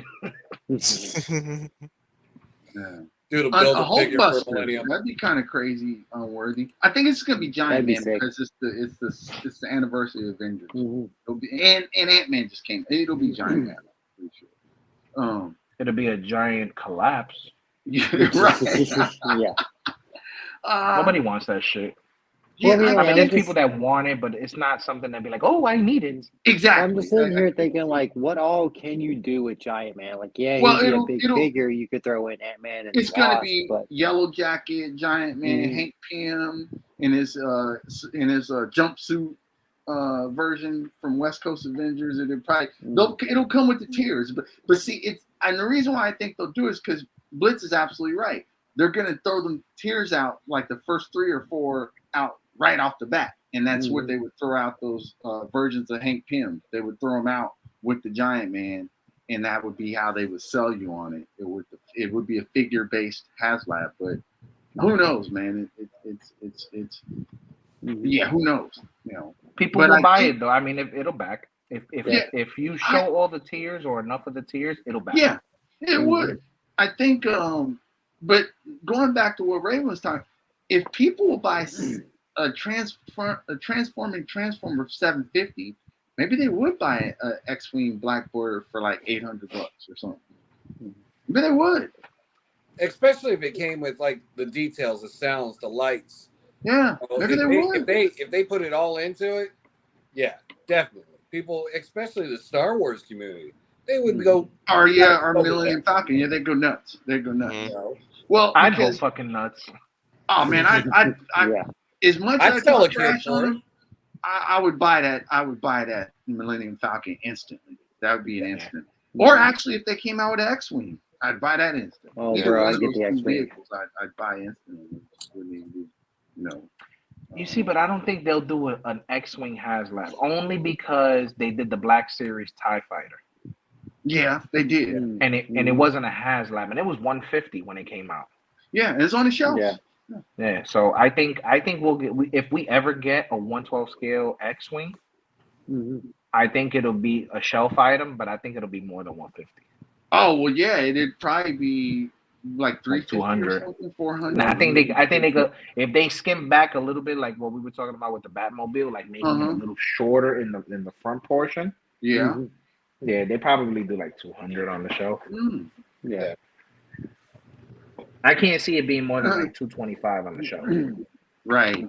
Yeah. Dude, A build a figure for Hulkbuster. Millennium. That'd be kind of crazy, unworthy. I think it's gonna be Giant That'd be Man sick. because it's the anniversary of Avengers. It'll be, and Ant-Man just came. It'll be Giant Man. I'm pretty sure. It'll be a giant collapse. Yeah, right. Yeah. Nobody wants that shit. Yeah, Well, I mean, there's just- people that want it, but it's not something that'd be like, oh, I need it. exactly. I'm just sitting here thinking, like, what all can you do with Giant Man? Like, yeah, Well, he'd be a it'll- big it'll- figure. You could throw in Ant-Man and It's gonna Wasp, be but Yellow Jacket, Giant Man, Hank Pym in his jumpsuit version from West Coast Avengers. It'll probably it'll come with the tears, but see and the reason why I think they'll do it is because Blitz is absolutely right. They're gonna throw them tears out like the first 3 or 4 out right off the bat, and that's what they would throw out those versions of Hank Pym. They would throw them out with the Giant Man, and that would be how they would sell you on it. It would be a figure based HasLab, but who knows, man? It's yeah, who knows? You know, People But will I buy think- it though. I mean, it'll back. If you show all the tiers or enough of the tiers, it'll back. yeah, it would. I think. But going back to what Ray was talking, if people will buy a transforming Transformer for $750, maybe they would buy a X-Wing Black Border for like $800 or something. But they would. Especially if it came with like the details, the sounds, the lights. Yeah, maybe they would. If they put it all into it, yeah, definitely. People, especially the Star Wars community, they would go. Or Millennium Falcon. Yeah, they go nuts. They go nuts. You know, Well, I'd go because, fucking nuts. oh man, I yeah. as much I'd as I sell talk a kid trash for on it. them, I would buy that. I would buy that Millennium Falcon instantly. That would be an instant. Or actually, if they came out with an X-Wing, I'd buy that instantly. Oh, Either bro, one I'd of get those the two X-Wing. vehicles, I'd buy instantly. Wouldn't even be, You see, but I don't think they'll do an X-Wing HasLab only because they did the Black Series TIE Fighter, Yeah, they did. and it wasn't a HasLab, and it was $150 when it came out. Yeah, it's on the shelf. Yeah. Yeah, so I think we'll get if we ever get a 1/12 scale X-Wing, I think it'll be a shelf item, but I think it'll be more than 150. Oh well, yeah, it'd probably be like 350 200. or something, 400. Now, I think they go if they skim back a little bit, like what we were talking about with the Batmobile, like making it a little shorter in the front portion. Yeah. Yeah, they probably do like 200 on the shelf. Yeah. I can't see it being more than like 225 on the shelf. Right.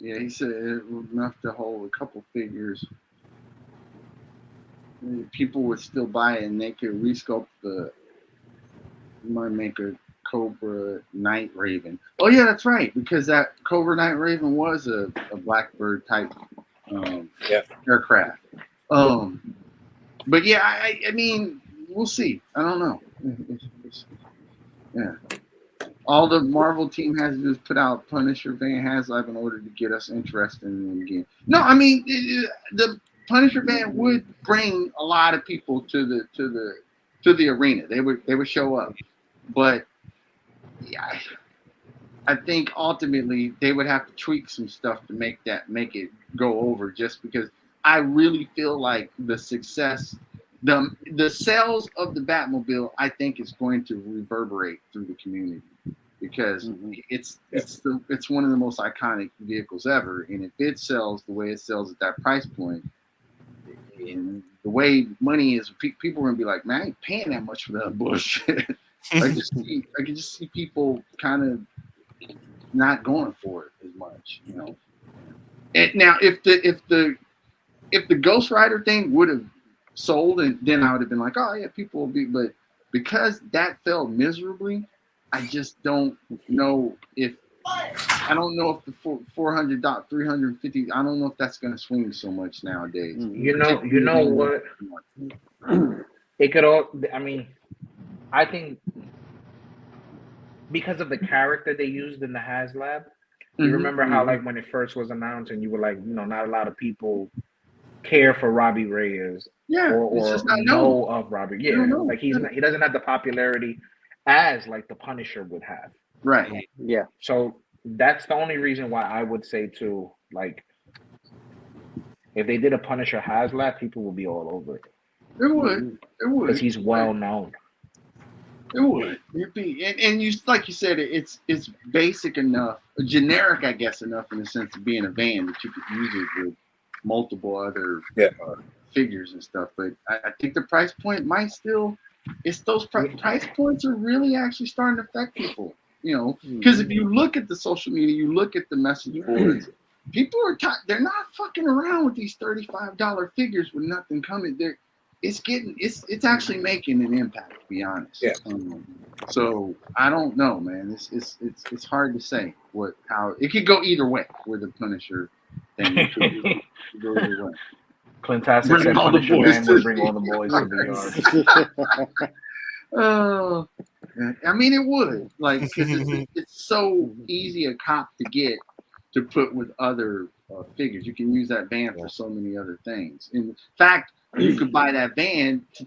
Yeah, he said it was enough to hold a couple figures. People would still buy it, and they could resculpt you might make a Cobra Night Raven. Oh yeah, that's right, because that Cobra Night Raven was a Blackbird type aircraft. But yeah, I mean, we'll see. I don't know. Yeah. All the Marvel team has to do is put out Punisher Van Haslab in order to get us interested in the game. No, I mean, Punisher van would bring a lot of people to the arena. They would show up, but yeah, I think ultimately they would have to tweak some stuff to make it go over. Just because I really feel like the success, the sales of the Batmobile, I think is going to reverberate through the community because it's one of the most iconic vehicles ever, and if it sells the way it sells at that price point, and the way money is, people are gonna be like, man, I ain't paying that much for that bullshit. I can just see people kind of not going for it as much, you know. And now, if the Ghost Rider thing would have sold, and then I would have been like, oh yeah, people will be. But because that fell miserably, I just don't know if the 400 350. I don't know if that's going to swing so much nowadays. You know what? It could all. I mean, I think because of the character they used in the HasLab. You remember how, like, when it first was announced, and you were like, you know, not a lot of people care for Robbie Reyes, or know of Robbie. Yeah, like he doesn't have the popularity as like the Punisher would have. Right. Yeah. So that's the only reason why I would say too, like, if they did a Punisher HasLab, people would be all over it. It would. Because he's well known. It would. It'd be, and you, like you said, it's basic enough, generic, I guess, enough in the sense of being a van that you could use it with multiple other figures and stuff. But I think the price point might still. It's those price points are really actually starting to affect people. You know, because if you look at the social media, you look at the message boards, people are they're not fucking around with these $35 figures with nothing coming. It's actually making an impact, to be honest. Yeah. So I don't know, man. It's hard to say how it could go either way with the Punisher thing. It could go either way. Clint Hassett said Punisher Man would bring all the boys to the yard. Oh, I mean, it would, like, because it's so easy a cop to get to put with other figures. You can use that van for so many other things. In fact, you could buy that van to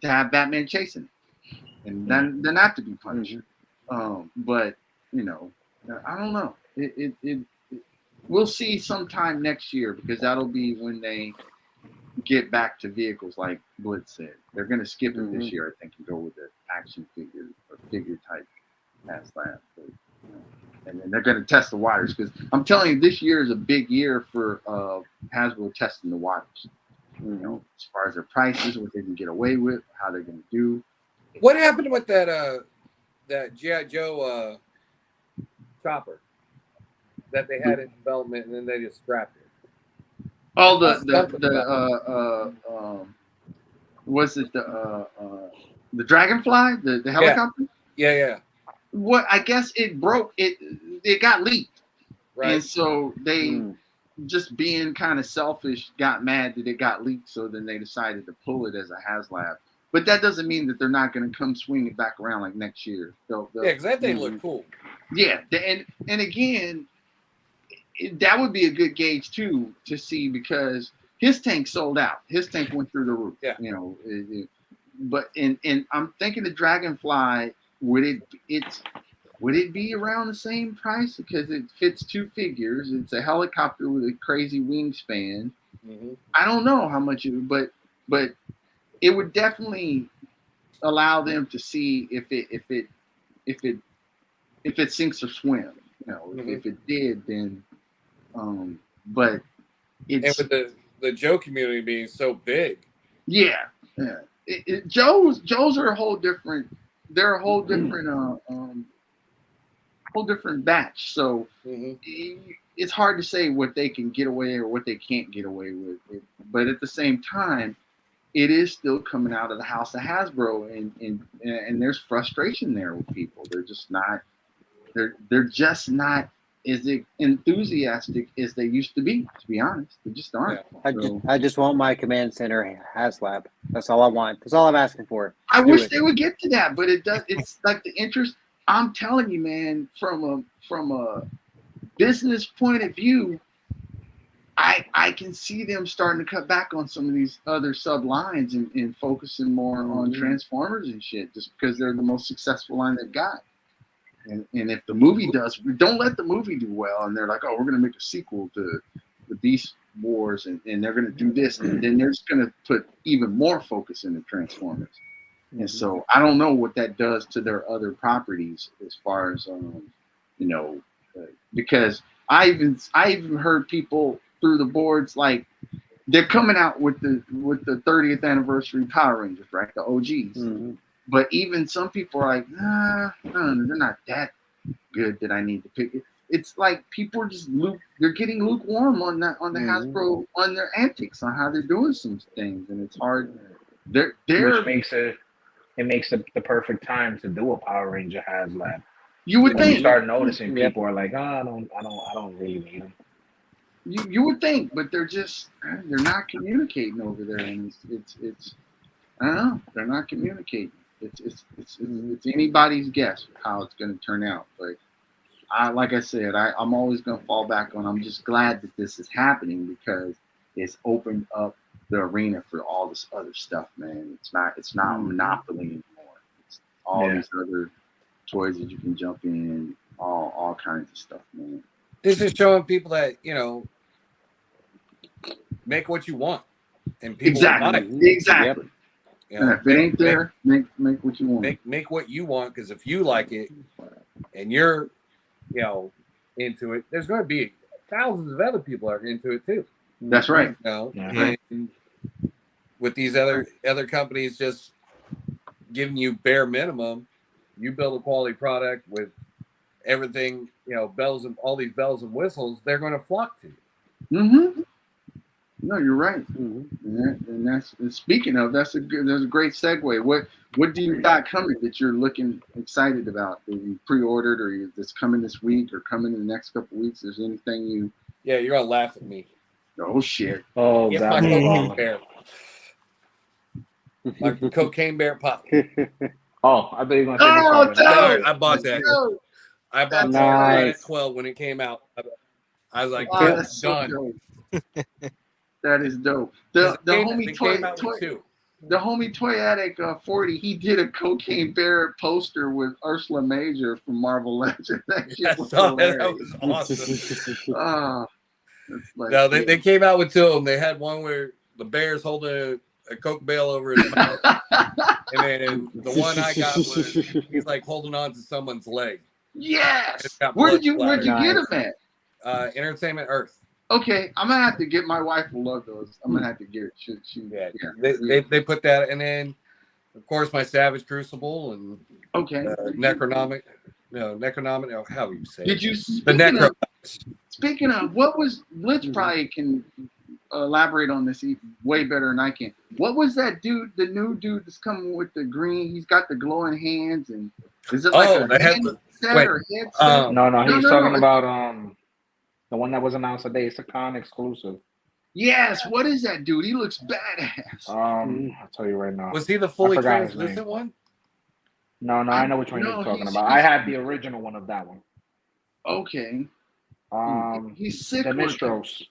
have Batman chasing it, and then not to be punished. But you know, I don't know. We'll see sometime next year, because that'll be when they get back to vehicles like Blitz said. They're going to skip it this year, I think, and go with the action figure or figure type HasLab. But, you know, and then they're going to test the waters, because I'm telling you, this year is a big year for Hasbro testing the waters. You know, as far as their prices, what they can get away with, how they're going to do. What happened with that G.I. Joe chopper that they had in development, and then they just scrapped it? Oh, was it the Dragonfly, the helicopter? Yeah. What, I guess it broke. It got leaked, Right. And so they, just being kind of selfish, got mad that it got leaked. So then they decided to pull it as a HasLab. But that doesn't mean that they're not going to come swing it back around like next year. They'll, Yeah, because that thing looked cool. Yeah, and again, that would be a good gauge too to see, because his tank sold out. His tank went through the roof. Yeah. You know, but I'm thinking the Dragonfly, would it be around the same price, because it fits two figures? It's a helicopter with a crazy wingspan. I don't know how much but it would definitely allow them to see if it sinks or swims. You know, if it did, then but it's, and with the Joe community being so big. Yeah. Joe's are a whole different. They're a whole different batch. So it's hard to say what they can get away or what they can't get away with. But at the same time, it is still coming out of the house of Hasbro, and there's frustration there with people. They're just not. They're just not as enthusiastic as they used to be honest. They just aren't. I just want my command center HasLab. That's all I want. That's all I'm asking for. I wish they would get to that, but it's like the interest. I'm telling you, man, from a business point of view, I can see them starting to cut back on some of these other sub lines and focusing more on Transformers and shit, just because they're the most successful line they've got. And if the movie does, don't let the movie do well, and they're like, oh, we're gonna make a sequel to the Beast Wars, and they're gonna do this, and then they're just gonna put even more focus into Transformers. And so I don't know what that does to their other properties as far as because I even heard people through the boards like they're coming out with the 30th anniversary Power Rangers, right? The OGs. But even some people are like, nah, they're not that good that I need to pick it. It's like people are just they're getting lukewarm on the Hasbro, on their antics, on how they're doing some things, and it's hard. Which makes it the perfect time to do a Power Ranger HasLab. You would think. You start noticing people are like, oh, I don't really need them. You would think, but they're not communicating over there, and it's I don't know, they're not communicating. It's anybody's guess how it's going to turn out. But like I said, I'm always going to fall back on. I'm just glad that this is happening because it's opened up the arena for all this other stuff, man. It's not Monopoly anymore. It's all these other toys that you can jump in, all kinds of stuff, man. This is showing people that make what you want, and people exactly. Yep. If it ain't there, make what you want. Make what you want, because if you like it and you're into it, there's going to be thousands of other people are into it too. That's right. And with these other companies just giving you bare minimum, you build a quality product with everything, bells and all these bells and whistles, they're going to flock to you. No, you're right. And that's speaking of, there's a great segue. What do you got coming that you're looking excited about that you pre-ordered or that's coming this week or coming in the next couple of weeks? Is there anything you? Yeah, you're gonna laugh at me. Oh shit! Oh it's God! My cocaine bear. My cocaine bear pop. Oh, I thought you were gonna say I bought that. I bought that right at 12 when it came out. I was like, that's done. So dope. That is dope. The homie Toy Addict 40, he did a Cocaine Bear poster with Ursula Major from Marvel Legends. That shit was hilarious. That was awesome. No, they came out with two of them. They had one where the bear's holding a Coke bale over his mouth, and then the one I got was he's like holding on to someone's leg. Yes. Where'd you get him at? Entertainment Earth. Okay, I'm gonna have to get my wife will love those. I'm gonna have to get it. They put that, and then of course my Savage Crucible and Necronomic. How do you say? Did it? You the Necro? Speaking of, what was Blitz probably can elaborate on this way better than I can. What was that dude? The new dude that's coming with the green. He's got the glowing hands, and is it like a headset or headset? No, he's talking about the one that was announced today. It's a con exclusive. Yes, what is that dude? He looks badass. I'll tell you right now. Was he the fully translucent one? No, I know which one you're talking about. I had the original one of that one. Okay. He's sick. The Mistros.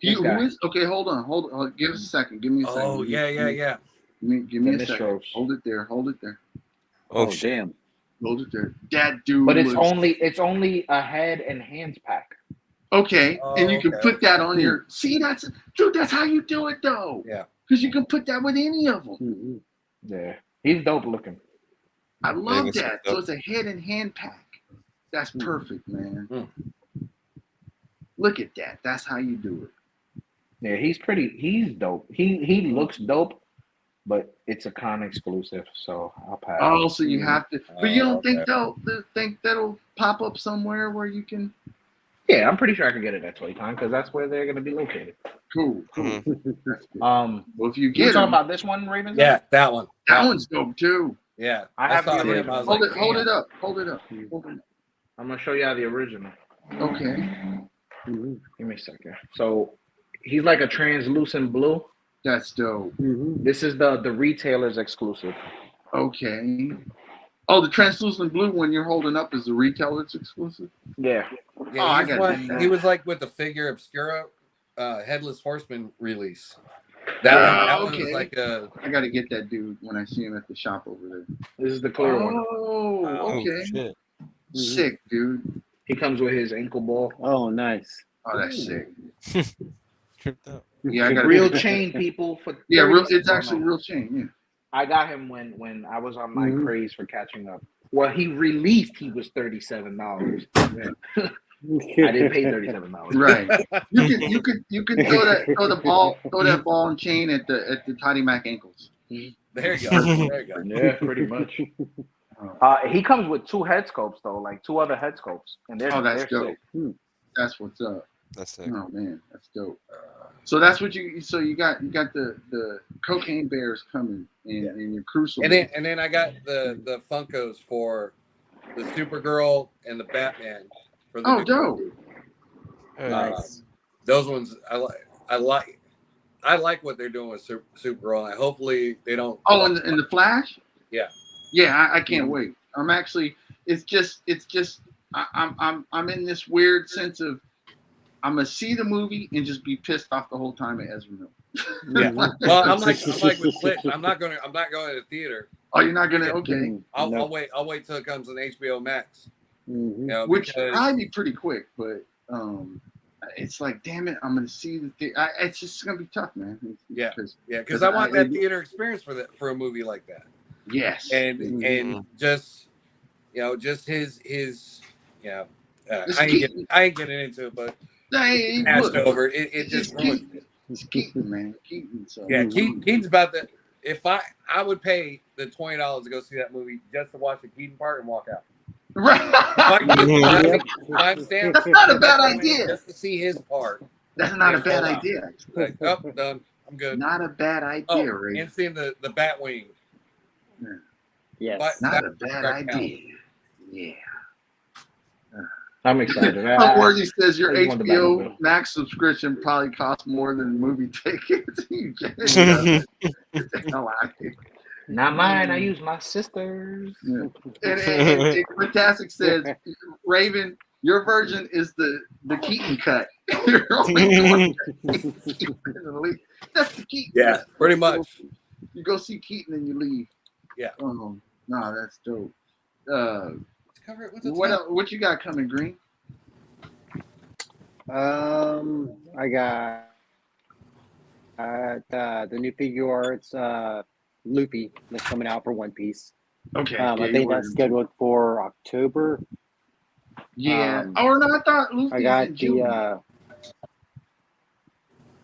Who is? Okay, hold on. Give us a second. Give me a second. Oh, yeah. Give me a second. Hold it there. Oh, damn. Hold it there. That dude. But it's only a head and hands pack. Okay, and you can put that on your. See, that's how you do it though. Yeah. Because you can put that with any of them. Yeah, he's dope looking. I love that. So it's a head and hand pack. That's perfect, man. Look at that. That's how you do it. Yeah, he's dope. He looks dope, but it's a con exclusive, so I'll pass. Oh, so you have to, but you don't think that'll pop up somewhere where you can? Yeah, I'm pretty sure I can get it at ToyCon because that's where they're gonna be located. Cool. Well, if you get talking about this one, Raven? Yeah, that one. That one's dope too. Yeah, I have the original. Hold it up. I'm gonna show you the original. Okay. Give me a second. So he's like a translucent blue. That's dope. This is the retailer's exclusive. Okay. Oh, the translucent blue one you're holding up is the retailer's exclusive? Yeah. He was like with the figure Obscura Headless Horseman release. Yeah, That one was okay. like a I gotta get that dude when I see him at the shop over there. This is the clear one. Oh, Oh okay. shit. Sick, dude. He comes with his ankle ball. Oh, nice. Oh, that's sick. Tripped out. Yeah, I got Real chain, people. For Yeah, 30 real. It's oh, actually no. real chain. I got him when I was on my Mhm. craze for catching up. Well, he released. He was $37. I didn't pay $37. Yeah, right. You could throw that ball and chain at the Toddy Mac ankles. there you go. There you go. Yeah, pretty much. He comes with 2 head scopes though, like 2 other head scopes, and they're That's they're dope. sick. That's what's up. That's it. Oh man, that's dope. So that's what you. So you got the cocaine bears coming in your crucible. And then I got the Funkos for the Supergirl and the Batman for the new dope. movie. Nice. Those ones I like what they're doing with Supergirl. And hopefully they don't. Oh, and the Flash. Yeah. Yeah, I can't wait. I'm actually. It's just. I'm in this weird sense of. I'm gonna see the movie and just be pissed off the whole time at Ezra Miller. Yeah. Well, I'm like with Blitz. I'm not going to the theater. Oh, you're not gonna? Okay. I'll wait till it comes on HBO Max. Mm-hmm. You know, Which because, probably be pretty quick, but it's like, damn it, I'm gonna see the theater. It's just gonna be tough, man. Because I want that theater experience for a movie like that. Yes. And just his It's I ain't getting into it, but Hey, passed look, over. It just ruined it. It's Keaton, man. Keaton. So. Yeah, Keaton's about the. If I would pay the $20 to go see that movie just to watch the Keaton part and walk out. Right. That's not a bad idea. Just to see his part. That's not a bad idea. Like, oh, done. I'm good. Not a bad idea, Ray. And seeing the Batwing. Yes. Not a bad idea. Yeah. I'm excited. Worthy says your I just want the HBO Batmobile. Max subscription probably costs more than movie tickets. You get the hell out of here. Not mine. I use my sister's. Yeah. And Fantastic says, Raven, your version is the Keaton cut. You're only going to That's the Keaton. Yeah, pretty much. You go see Keaton and you leave. Yeah. No, that's dope. Cover it with What you got coming, Green? I got the new figure arts Loopy that's coming out for One Piece. Okay. I think that's scheduled for October. Yeah. Or no, I thought Luffy I got in June.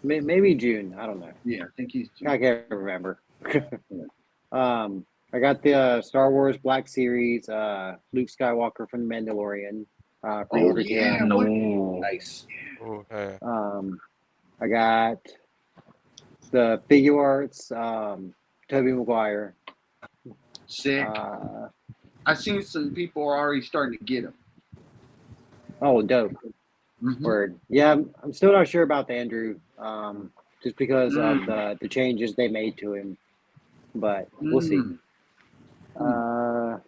maybe June. I don't know. Yeah, I think he's June. I can't remember. I got the Star Wars Black Series, Luke Skywalker from The Mandalorian. Pre-ordered yeah. Nice. Okay. I got the figure arts, Tobey Maguire. Sick. I've seen some people are already starting to get him. Oh, dope. Mm-hmm. Word. Yeah, I'm still not sure about the Andrew, just because of the changes they made to him. But we'll see. Let's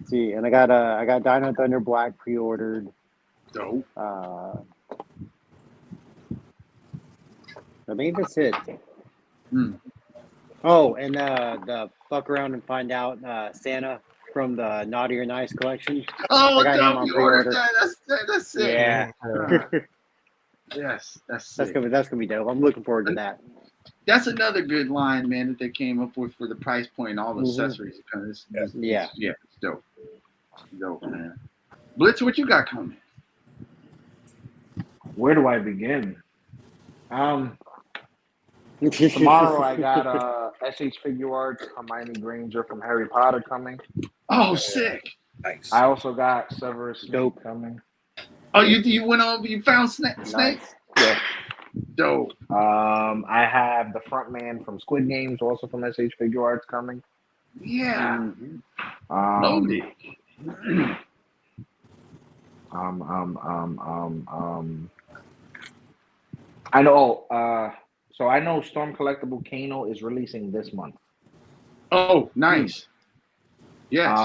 see, and I got Dino Thunder Black pre-ordered. Dope. I think that's it. Oh, and the fuck around and find out Santa from the Naughty or Nice collection. Oh, I got him dope! on You ordered pre-order. that's sick. Yeah, Yes, that's sick. that's gonna be dope. I'm looking forward to that. That's another good line, man, that they came up with for the price point and all the accessories. Yeah, it's dope. Dope, man. Blitz, what you got coming? Where do I begin? Tomorrow I got SH Figure Arts Hermione Granger from Harry Potter coming. Oh, sick. Nice. I also got Severus Snape coming. Oh, you went over, you found Snake? Nice. Yeah. Dope. I have the front man from Squid Games, also from SH Figure Arts, coming. Yeah. Loaded. I know. So I know Storm Collectible Kano is releasing this month. Oh, nice. Yes.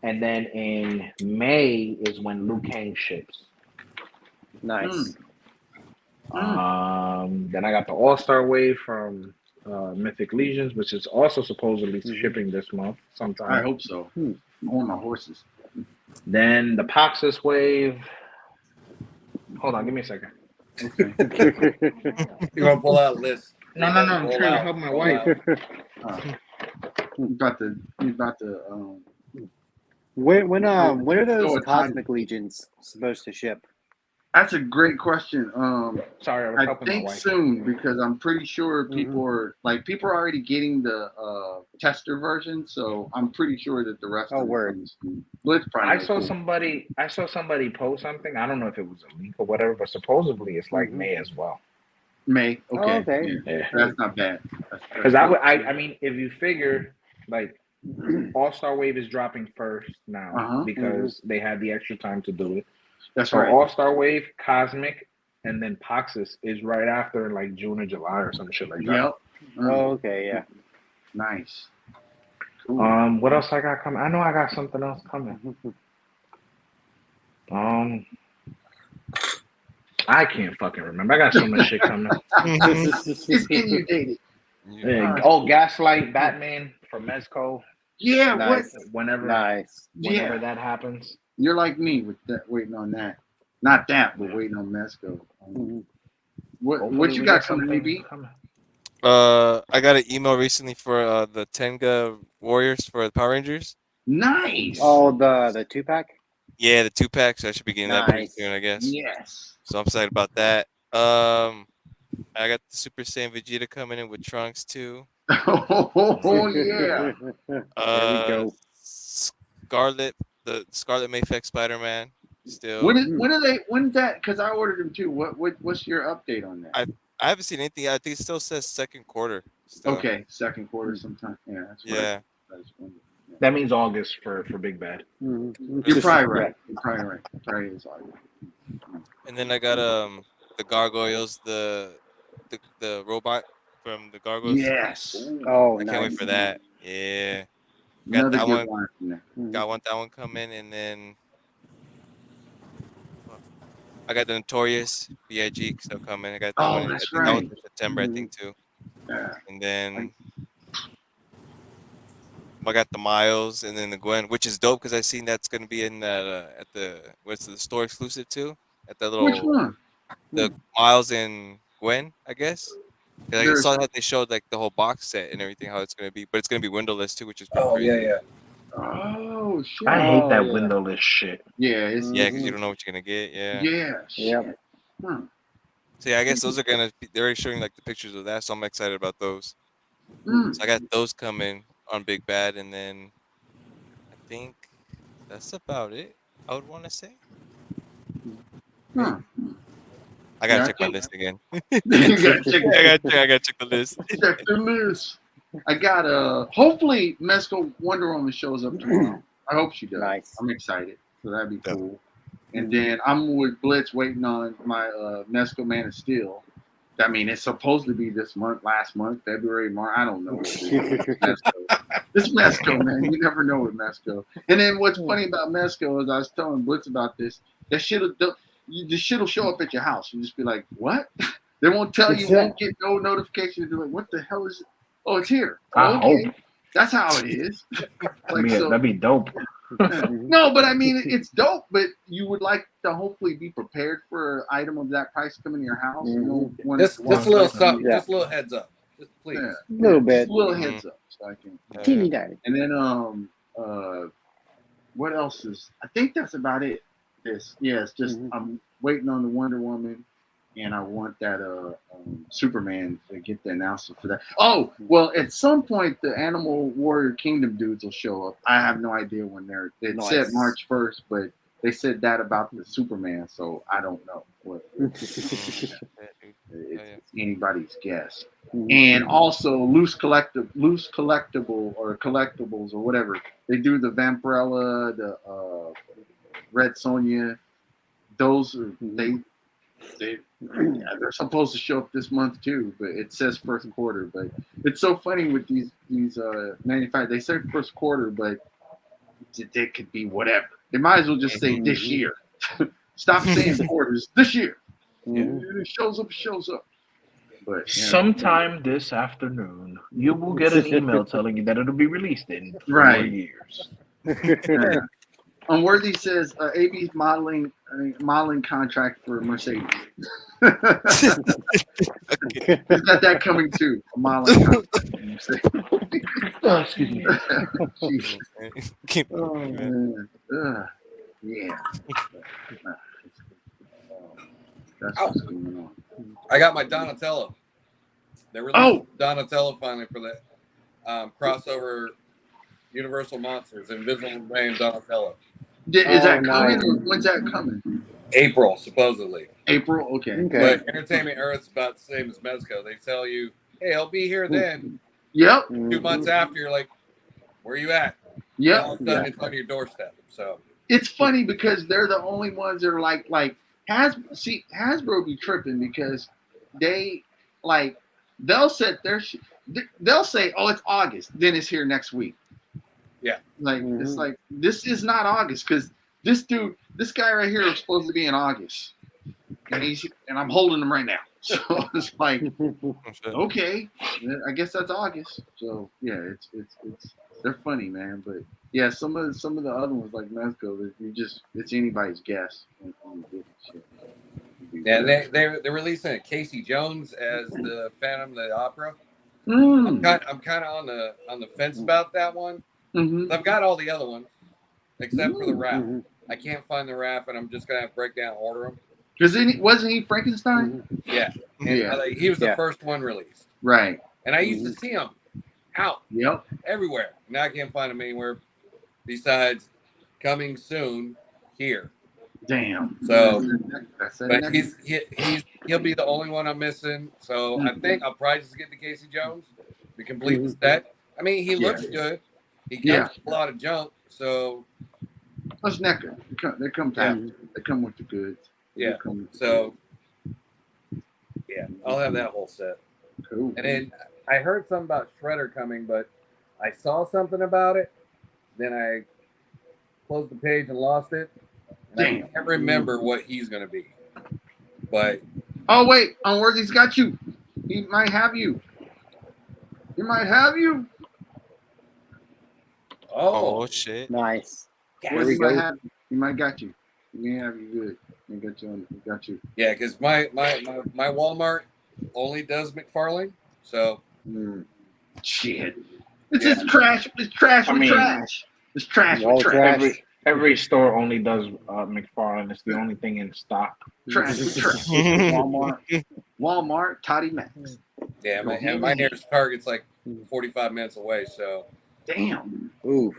And then in May is when Liu Kang ships. Nice. Then I got the All-Star Wave from Mythic Legions, which is also supposedly shipping this month I sometime. hope so. I want my horses. Then the Poxus Wave. Hold on, give me a second. Okay. You're gonna pull out a list. No, I'm trying to help my wife. You about to when are Go those with Cosmic Legions supposed to ship? That's a great question. Sorry, I was I helping my think wife. soon because I'm pretty sure people are already getting the tester version, so I'm pretty sure that the rest Oh, of it word. comes soon. Blitz probably I knows saw soon. somebody post something. I don't know if it was a leak or whatever, but supposedly it's like May as well. May. Okay. Oh, okay. Yeah. That's not bad. Because I mean, if you figure like All-Star Wave is dropping first now because they had the extra time to do it. That's So right. All-Star Wave, Cosmic, and then Poxus is right after like June or July or some shit like that. Yep. Oh, okay, yeah. Nice. Cool. What else I got coming? I know I got something else coming. I can't fucking remember. I got so much shit coming. It's inundated. Oh, Gaslight, Batman from Mezco. Yeah. Nice. Whenever that happens. You're like me with that, waiting on that. Not that, but waiting on Mesco. What you got coming, maybe? I got an email recently for the Tenga Warriors for the Power Rangers. Nice. Oh, the 2-pack? Yeah, the 2-pack. So I should be getting that pretty Nice. soon, I guess. Yes. So I'm excited about that. I got the Super Saiyan Vegeta coming in with Trunks too. Oh yeah. There we go. The Scarlet Mayfek Spider-Man. Still. When's that? Because I ordered them too. What's your update on that? I haven't seen anything. I think it still says second quarter. Still. Okay, second quarter sometime. Yeah, that's yeah. That means August for Big Bad. You're probably right. You're probably right. It probably is August. And then I got the Gargoyles, the robot from the Gargoyles. Yes. Oh, I can't wait for that. Yeah. Got that one. Got that one coming, and then I got the Notorious BIG still coming. I got that one. That's That was in September, I think, too. Yeah. And then I got the Miles, and then the Gwen, which is dope because I seen that's gonna be in that at the the store exclusive too, at the little. Which one? The Miles and Gwen, I guess. I saw that they showed like the whole box set and everything, how it's gonna be, but it's gonna be windowless too, which is pretty crazy. Yeah. Oh shit! I hate that windowless shit. Yeah, because you don't know what you're gonna get. Yeah. Yeah. So yeah, I guess those are gonna be. They're already showing like the pictures of that, so I'm excited about those. So I got those coming on Big Bad, and then I think that's about it. I would want to say. I gotta check my list again. I gotta check the list. Check the list. I got hopefully Mesco Wonder Woman shows up tomorrow. I hope she does. Nice. I'm excited. So that'd be cool. And then I'm with Blitz waiting on my Mesco Man of Steel. I mean, it's supposed to be this month, last month, February, March. I don't know. It's Mesco, man. You never know with Mesco. And then what's funny about Mesco is I was telling Blitz about this. That shit'll show up at your house. You just be like, what? They won't tell you. Won't get no notification. You're like, what the hell is it? Oh, it's here. Oh, okay. That's how it is. That'd be dope. No, but I mean, it's dope. But you would like to hopefully be prepared for an item of that price coming to your house. Just a little something. Just a little heads up. Just please. A little bit. Just a little heads up. So I can. Teeny tiny. And then what else is? I think that's about it. It's just I'm waiting on the Wonder Woman, and I want that Superman to get the announcement for that. Oh, well, at some point the Animal Warrior Kingdom dudes will show up. I have no idea when they're. It said March 1st, but they said that about the Superman, so I don't know. It's anybody's guess. And also loose collectible or collectibles or whatever. They do the Vampirella, the Red Sonja. Those are they're supposed to show up this month too, but it says first quarter. But it's so funny with these manufacturers. They say first quarter, but it could be whatever. They might as well just say this year. Stop saying quarters. This year. It shows up. But Sometime this afternoon, you will get an email telling you that it'll be released in 4 years. yeah. Unworthy says AB's modeling contract for Mercedes. He's got that coming too. A modeling contract for Mercedes. Oh, excuse me. Jeez. Oh man. Yeah. That's what's going on. I got my Donatello. They released Donatello finally for the crossover Universal Monsters, Invisible Man Donatello. Is that coming? Or when's that coming? April, supposedly. April? Okay. But Entertainment Earth's about the same as Mezco. They tell you, hey, I'll be here then. Yep. 2 months after, you're like, where are you at? Yep. All of a sudden, it's on your doorstep. So it's funny because they're the only ones that are like Hasbro be tripping because they'll set they'll say, oh, it's August, then it's here next week. Yeah. It's like this is not August because this guy right here is supposed to be in August, and I'm holding him right now. So it's like, okay, I guess that's August. So yeah, it's they're funny, man. But yeah, some of the other ones like Mezco, it's anybody's guess. yeah, they're releasing a Casey Jones as the Phantom of the Opera. Mm. I'm kind of on the fence about that one. Mm-hmm. I've got all the other ones except for the Raph. I can't find the Raph, and I'm just gonna have to break down and order them. Because wasn't he Frankenstein? Yeah, and he was the first one released. Right. And I used to see him out. Yep. Everywhere. Now I can't find him anywhere besides coming soon here. Damn. So, but he'll be the only one I'm missing. So I think I'll probably just get the Casey Jones to complete the set. I mean, he looks good. He comes with a lot of junk. So plus NECA. They come They come with the goods. Yeah. So yeah, I'll have that whole set. Cool. And then I heard something about Shredder coming, but I saw something about it. Then I closed the page and lost it. And I can't remember what he's going to be. But oh wait, Unworthy's got you. He might have you. He might have you. Oh shit! Nice. He might got you. He may have you good. He got you. He got you. Yeah, because my Walmart only does McFarlane. So shit. It's just trash. It's trash with trash. It's trash with trash. Every store only does McFarlane. It's the only thing in stock. Trash with trash. Walmart, Toddy Maxx. Yeah, and my nearest Target's like 45 minutes away. So damn. Oof.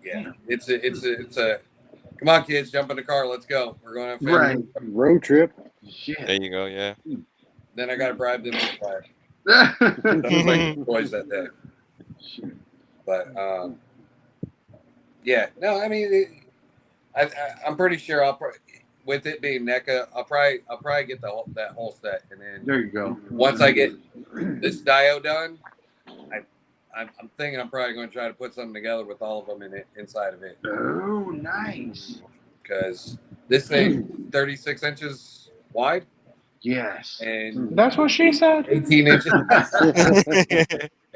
Yeah, it's a. Come on, kids, jump in the car. Let's go. We're going to have road trip. Shit. There you go. Yeah. Then I got to bribe them to buy it. Boys that day. But yeah, no, I mean, I'm pretty sure with it being NECA, I'll probably get that whole set, and then there you go. Once I get this Dio done, I'm thinking I'm probably going to try to put something together with all of them inside of it. Oh, nice. Because this thing 36 inches wide. Yes. And that's what she said. 18 inches.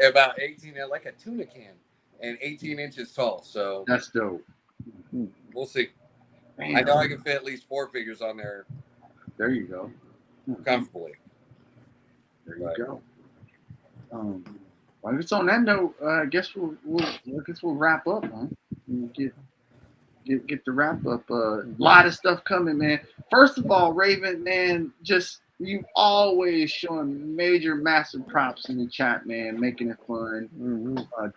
About 18, like a tuna can, and 18 inches tall. So that's dope. We'll see. Man. I know I can fit at least 4 figures on there. There you go. Comfortably. There you go. Well, if it's on that note, I guess we'll wrap up, huh? Get the wrap up. A lot of stuff coming, man. First of all, Raven, man, just you always showing major, massive props in the chat, man, making it fun,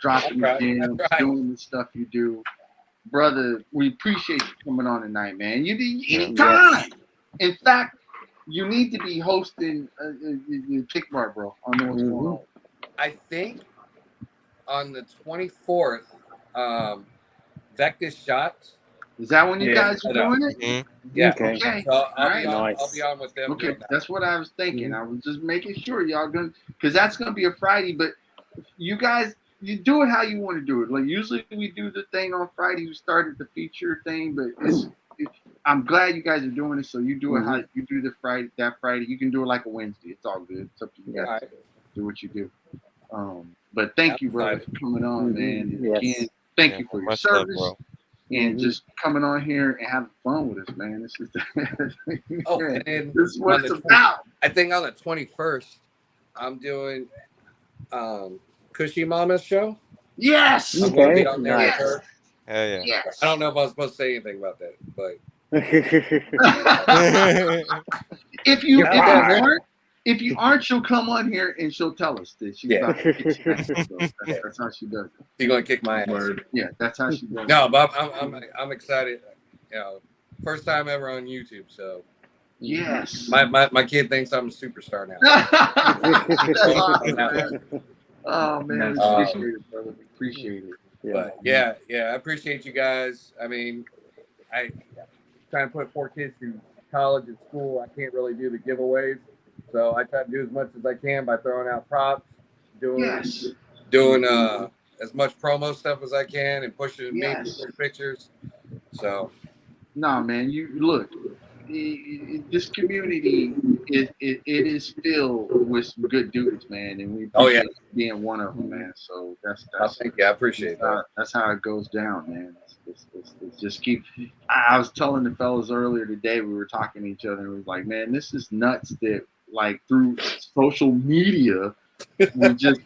dropping the gems, doing the stuff you do, brother. We appreciate you coming on tonight, man. You do anytime. In fact, you need to be hosting your Kick Bar, bro. I know what's going on. I think on the 24th, Vectus Shots. Is that when you guys are doing it? Mm-hmm. Yeah. Okay. So I'll be on with them. Okay, that's what I was thinking. I was just making sure y'all gonna, because that's gonna be a Friday. But you guys, you do it how you want to do it. Like usually we do the thing on Friday. We started the feature thing, but I'm glad you guys are doing it. So you do it Mhm. how you do that Friday. You can do it like a Wednesday. It's all good. It's up to you All guys. right. Do what you do. But thank you, brother, for coming on, man. And Yes. again, thank Yeah, you for your much love, service bro. and Mhm. just coming on here and having fun with us, man. This is Oh, man, and this is what on it's the about. I think on the 21st, I'm doing Cushy Mama's show. Yes, I'm going to be Okay, on there with nice. yes, her. Hell yeah. yes. I don't know if I was supposed to say anything about that, but You're if you fired. aren't she'll come on here and she'll tell us that she's Yeah. about to kick you ass. So Yeah. that's how she does it. she's going to kick my ass. Word. Yeah, that's how she does No, it. but I'm excited. You know, first time ever on YouTube, so Yes. my kid thinks I'm a superstar now. That's awesome, man. Oh man, we That's appreciate it, brother. We appreciate it. Yeah. But yeah, I appreciate you guys. I mean, I trying to put 4 kids through college and school. I can't really do the giveaways, so I try to do as much as I can by throwing out props, doing Yes. as much promo stuff as I can, and pushing me Yes. for pictures. So Nah, man. You look. This community it is filled with some good dudes, man, and we Oh, yeah. appreciate you being one of them, man. So thank you. I appreciate that. that's how it goes down, man. It's just keep. I was telling the fellas earlier today, we were talking to each other, and we was like, man, this is nuts that like through social media,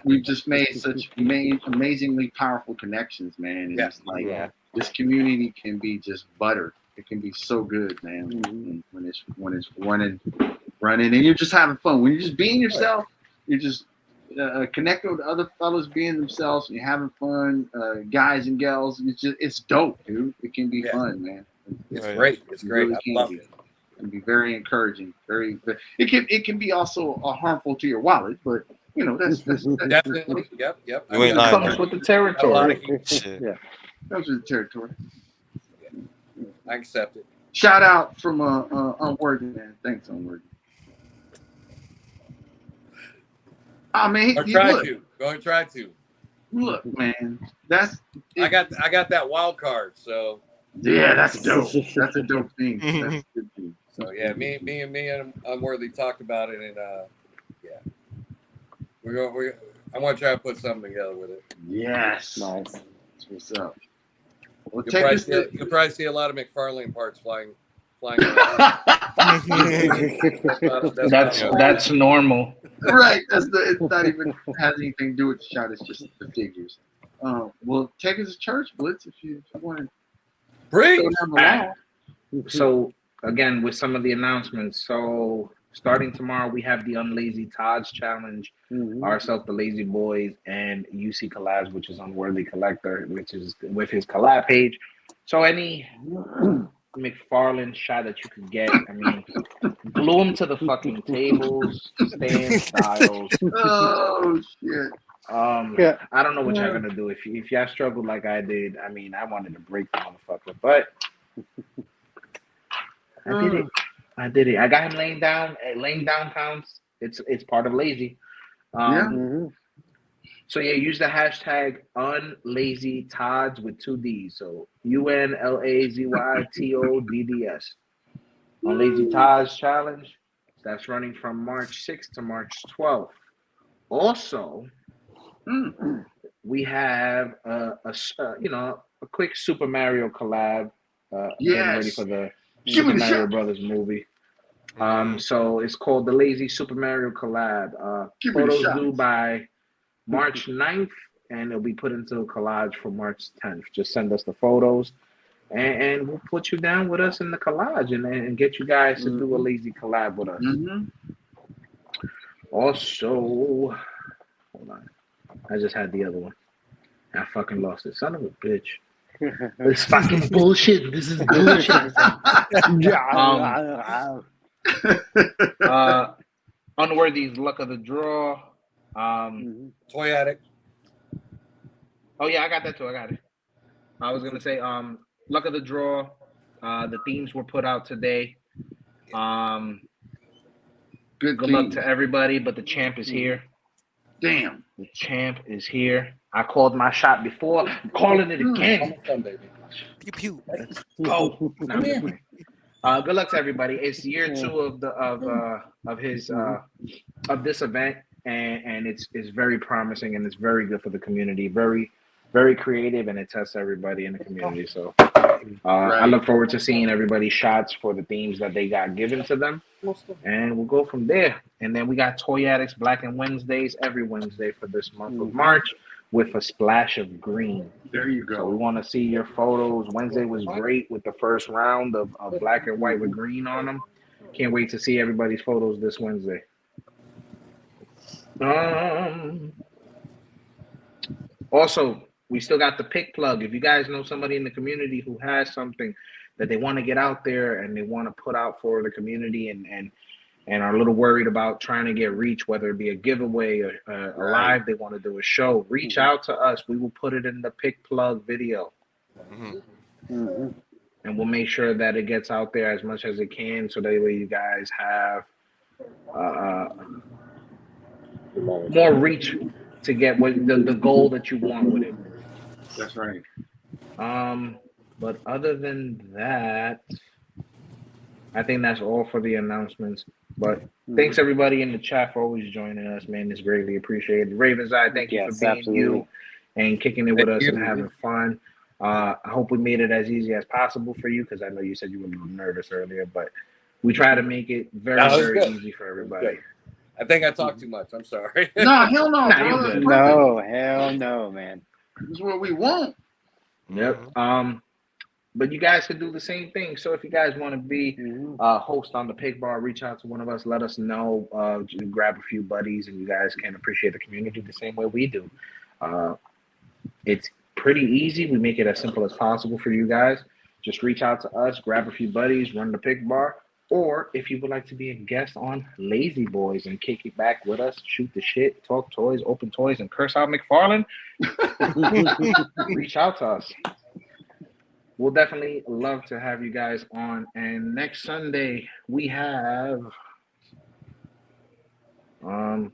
we've just made such amazingly powerful connections, man. And Yeah. it's like Yeah. this community can be just butter. It can be so good, man. Mhm. When it's running, and you're just having fun. When you're just being yourself, you're just connecting with other fellas being themselves. And you're having fun, guys and gals. It's dope, dude. It can be Yeah. fun, man. It's Right. great. It's It great. really I can love be. it. It can be very encouraging. It can be also harmful to your wallet, but you know that's Definitely. Yep. You I ain't mean, lying, Comes man. with the got a lot territory. of heat. Shit. those are the territory. I accept it. Shout out from Unworthy, man. Thanks, Unworthy. I mean, Going to try to. look, man. That's I got that wild card. So that's dope. That's a dope thing. That's a good thing. so yeah, me and Unworthy talked about it, and yeah, I'm gonna try to put something together with it. Yes. Nice. That's what's up. Well, You'll take probably, us see, to. you'll probably see a lot of McFarlane parts flying around. That's normal. Right. It's not even has anything to do with the shot. It's just the figures. Well, take us to church, Blitz, if you want to Preach. go down the line. So again, with some of the announcements. So starting tomorrow, we have the Unlazy Todd's Challenge, Mhm. ourselves, the Lazy Boys, and UC Collabs, which is Unworthy Collector, which is with his collab page. So any McFarlane shot that you could get, I mean, glue them to the fucking tables, stand styles. Oh shit. Yeah. I don't know what y'all gonna do. If y'all struggled like I did, I mean, I wanted to break the motherfucker, but I did it. I got him laying down pounds. It's part of Lazy. Yeah. Mhm. So yeah, use the hashtag UnLazyTods with 2 D's. So UNLAZYTODDS. Unlazy Tods Challenge. That's running from March 6th to March 12th. Also, we have a quick Super Mario collab. Getting ready for the Give me Super the Mario shot. Brothers movie. Mhm. So it's called the Lazy Super Mario collab. Give me the Photos shot. due by March 9th, and it'll be put into a collage for March 10th. Just send us the photos, and we'll put you down with us in the collage and get you guys to do a lazy collab with us. Mm-hmm. Also, hold on. I just had the other one. I fucking lost it. Son of a bitch. This fucking bullshit. This is bullshit. Unworthy's Luck of the Draw. Toy Addict. Oh yeah, I got that too. I got it. I was gonna say, Luck of the Draw. The themes were put out today. Good luck to everybody, but the champ is here. Damn. The champ is here. I called my shot before. I'm calling it again. Almost done, baby. Pew pew. Let's go. Nah, I'm just playing. Good luck to everybody. It's year 2 of his of this event, and it's very promising and it's very good for the community. Very very creative, and it tests everybody in the community. So I look forward to seeing everybody's shots for the themes that they got given to them, and we'll go from there. And then we got Toy Addicts Black and Wednesdays every Wednesday for this month of March with a splash of green. There you So go. we want to see your photos. Wednesday was great with the first round of black and white with green on them. Can't wait to see everybody's photos this Wednesday. Also, we still got the pick plug. If you guys know somebody in the community who has something that they want to get out there and they want to put out for the community and are a little worried about trying to get reach, whether it be a giveaway or a live, they want to do a show, reach out to us. We will put it in the pick plug video. And we'll make sure that it gets out there as much as it can, so that way you guys have more reach to get what the goal that you want with it. That's right. But other than that, I think that's all for the announcements. But thanks everybody in the chat for always joining us, man. It's greatly appreciated. Ravens Eye, thank you for being you and kicking it with us and having fun. I hope we made it as easy as possible for you, because I know you said you were a little nervous earlier, but we try to make it very, very easy for everybody. I think I talked too much. I'm sorry. No, hell no. Nah, bro. you're That's good. perfect. No, hell no, man. That's what we want. Yep. But you guys can do the same thing. So if you guys want to be a host on the Pig Bar, reach out to one of us. Let us know. Grab a few buddies, and you guys can appreciate the community the same way we do. It's pretty easy. We make it as simple as possible for you guys. Just reach out to us, grab a few buddies, run the Pig Bar. Or if you would like to be a guest on Lazy Boyz and kick it back with us, shoot the shit, talk toys, open toys, and curse out McFarlane, reach out to us. We'll definitely love to have you guys on. And next Sunday we have drum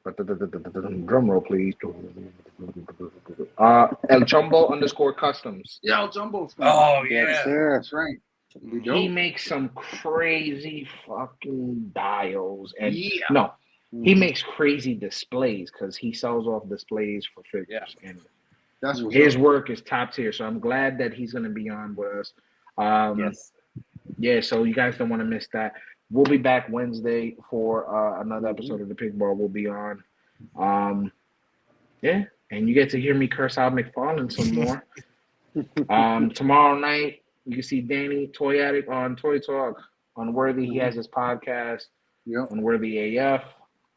roll, please. El Chumbo _customs. Yeah, Jumbo's Oh Yes, yeah. sir. That's right. He makes some crazy fucking dials, and Yeah. he makes crazy displays because he sells off displays for figures, and That's what's his up. work is top tier. So I'm glad that he's going to be on with us. Yes. Yeah, so you guys don't want to miss that. We'll be back Wednesday for another episode of the Pig Bar. We'll be on. Yeah, and you get to hear me curse out McFarlane some more. Tomorrow night, you can see Danny Toy Addict on Toy Talk. Unworthy, he has his podcast. Yep. Unworthy AF.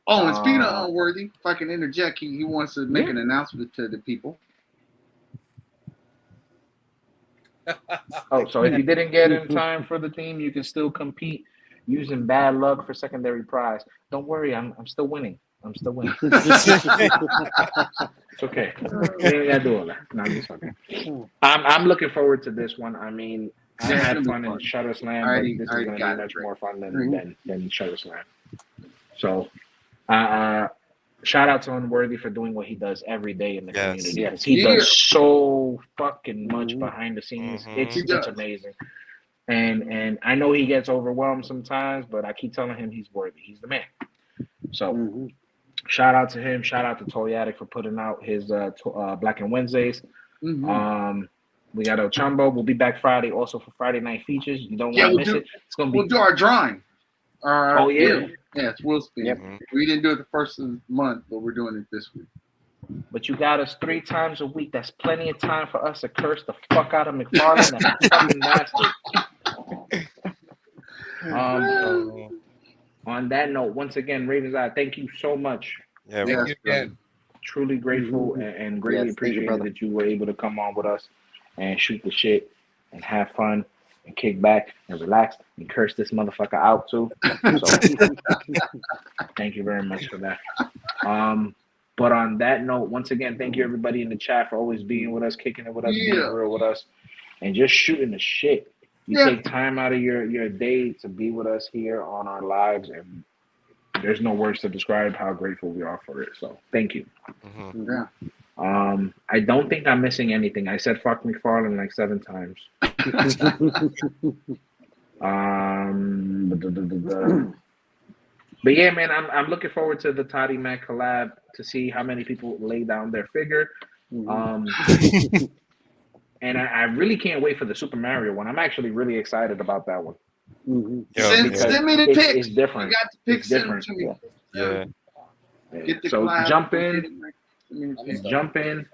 Oh, and speaking of Unworthy, if I can interject, he wants to make an announcement to the people. Oh, so if you didn't get in time for the theme, you can still compete using bad luck for secondary prize. Don't worry, I'm still winning. I'm still winning. It's okay. We ain't gotta do all that. No, I'm just fucking. I'm looking forward to this one. I mean, I had fun in Shutter Slam, but this is going to be much more fun than Shutter Slam. So, shout out to Unworthy for doing what he does every day in the community. Yes. He does so fucking much behind the scenes. It's amazing. And I know he gets overwhelmed sometimes, but I keep telling him he's worthy. He's the man. So shout out to him. Shout out to Toy Addict for putting out his Black and Wednesdays. We got El Chumbo. We'll be back Friday also for Friday night features. You don't want to miss it. It's gonna be. We'll do our drawing. Yeah, it's Will Spin. Yep. We didn't do it the first of the month, but we're doing it this week. But you got us 3 times a week. That's plenty of time for us to curse the fuck out of McFarlane, that fucking bastard. On that note, once again, Ravens Eye, thank you so much. Yeah, Thank you again. Truly grateful and greatly appreciated that you were able to come on with us and shoot the shit and have fun and kick back and relax and curse this motherfucker out too. So thank you very much for that. But on that note, once again, thank you everybody in the chat for always being with us, kicking it with us, being real with us, and just shooting the shit. You take time out of your day to be with us here on our lives, and there's no words to describe how grateful we are for it. So thank you. Yeah. I don't think I'm missing anything. I said fuck McFarlane like 7 times. But yeah, man, I'm looking forward to the Toddy Mac collab to see how many people lay down their figure. And I really can't wait for the Super Mario one. I'm actually really excited about that one. Send me the pics. It's different. You got the pics. It's Send them different. to me. Get the So collab. jump in. Jump in.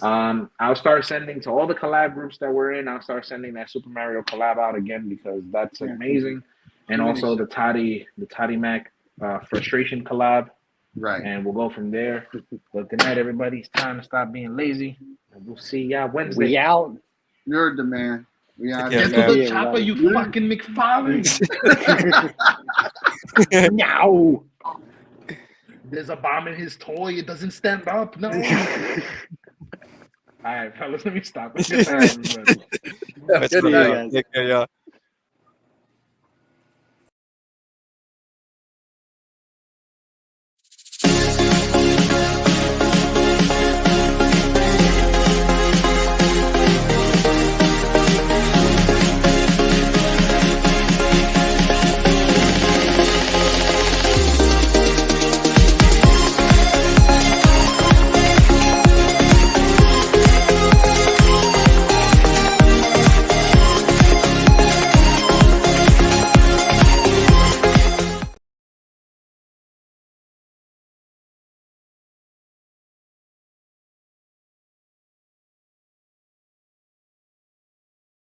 I'll start sending to all the collab groups that we're in. I'll start sending that Super Mario collab out again because that's amazing. And also the Toddy Mac frustration collab. Right. And we'll go from there. But good night, everybody. It's time to stop being lazy. And we'll see y'all Wednesday. We out. You're the man. We out. Yeah, Get to the man. chopper, you fucking McFarlane. No. There's a bomb in his toy. It doesn't stand up. No. All right, fellas, let me stop. Good night, everybody. Good night. Take care, y'all.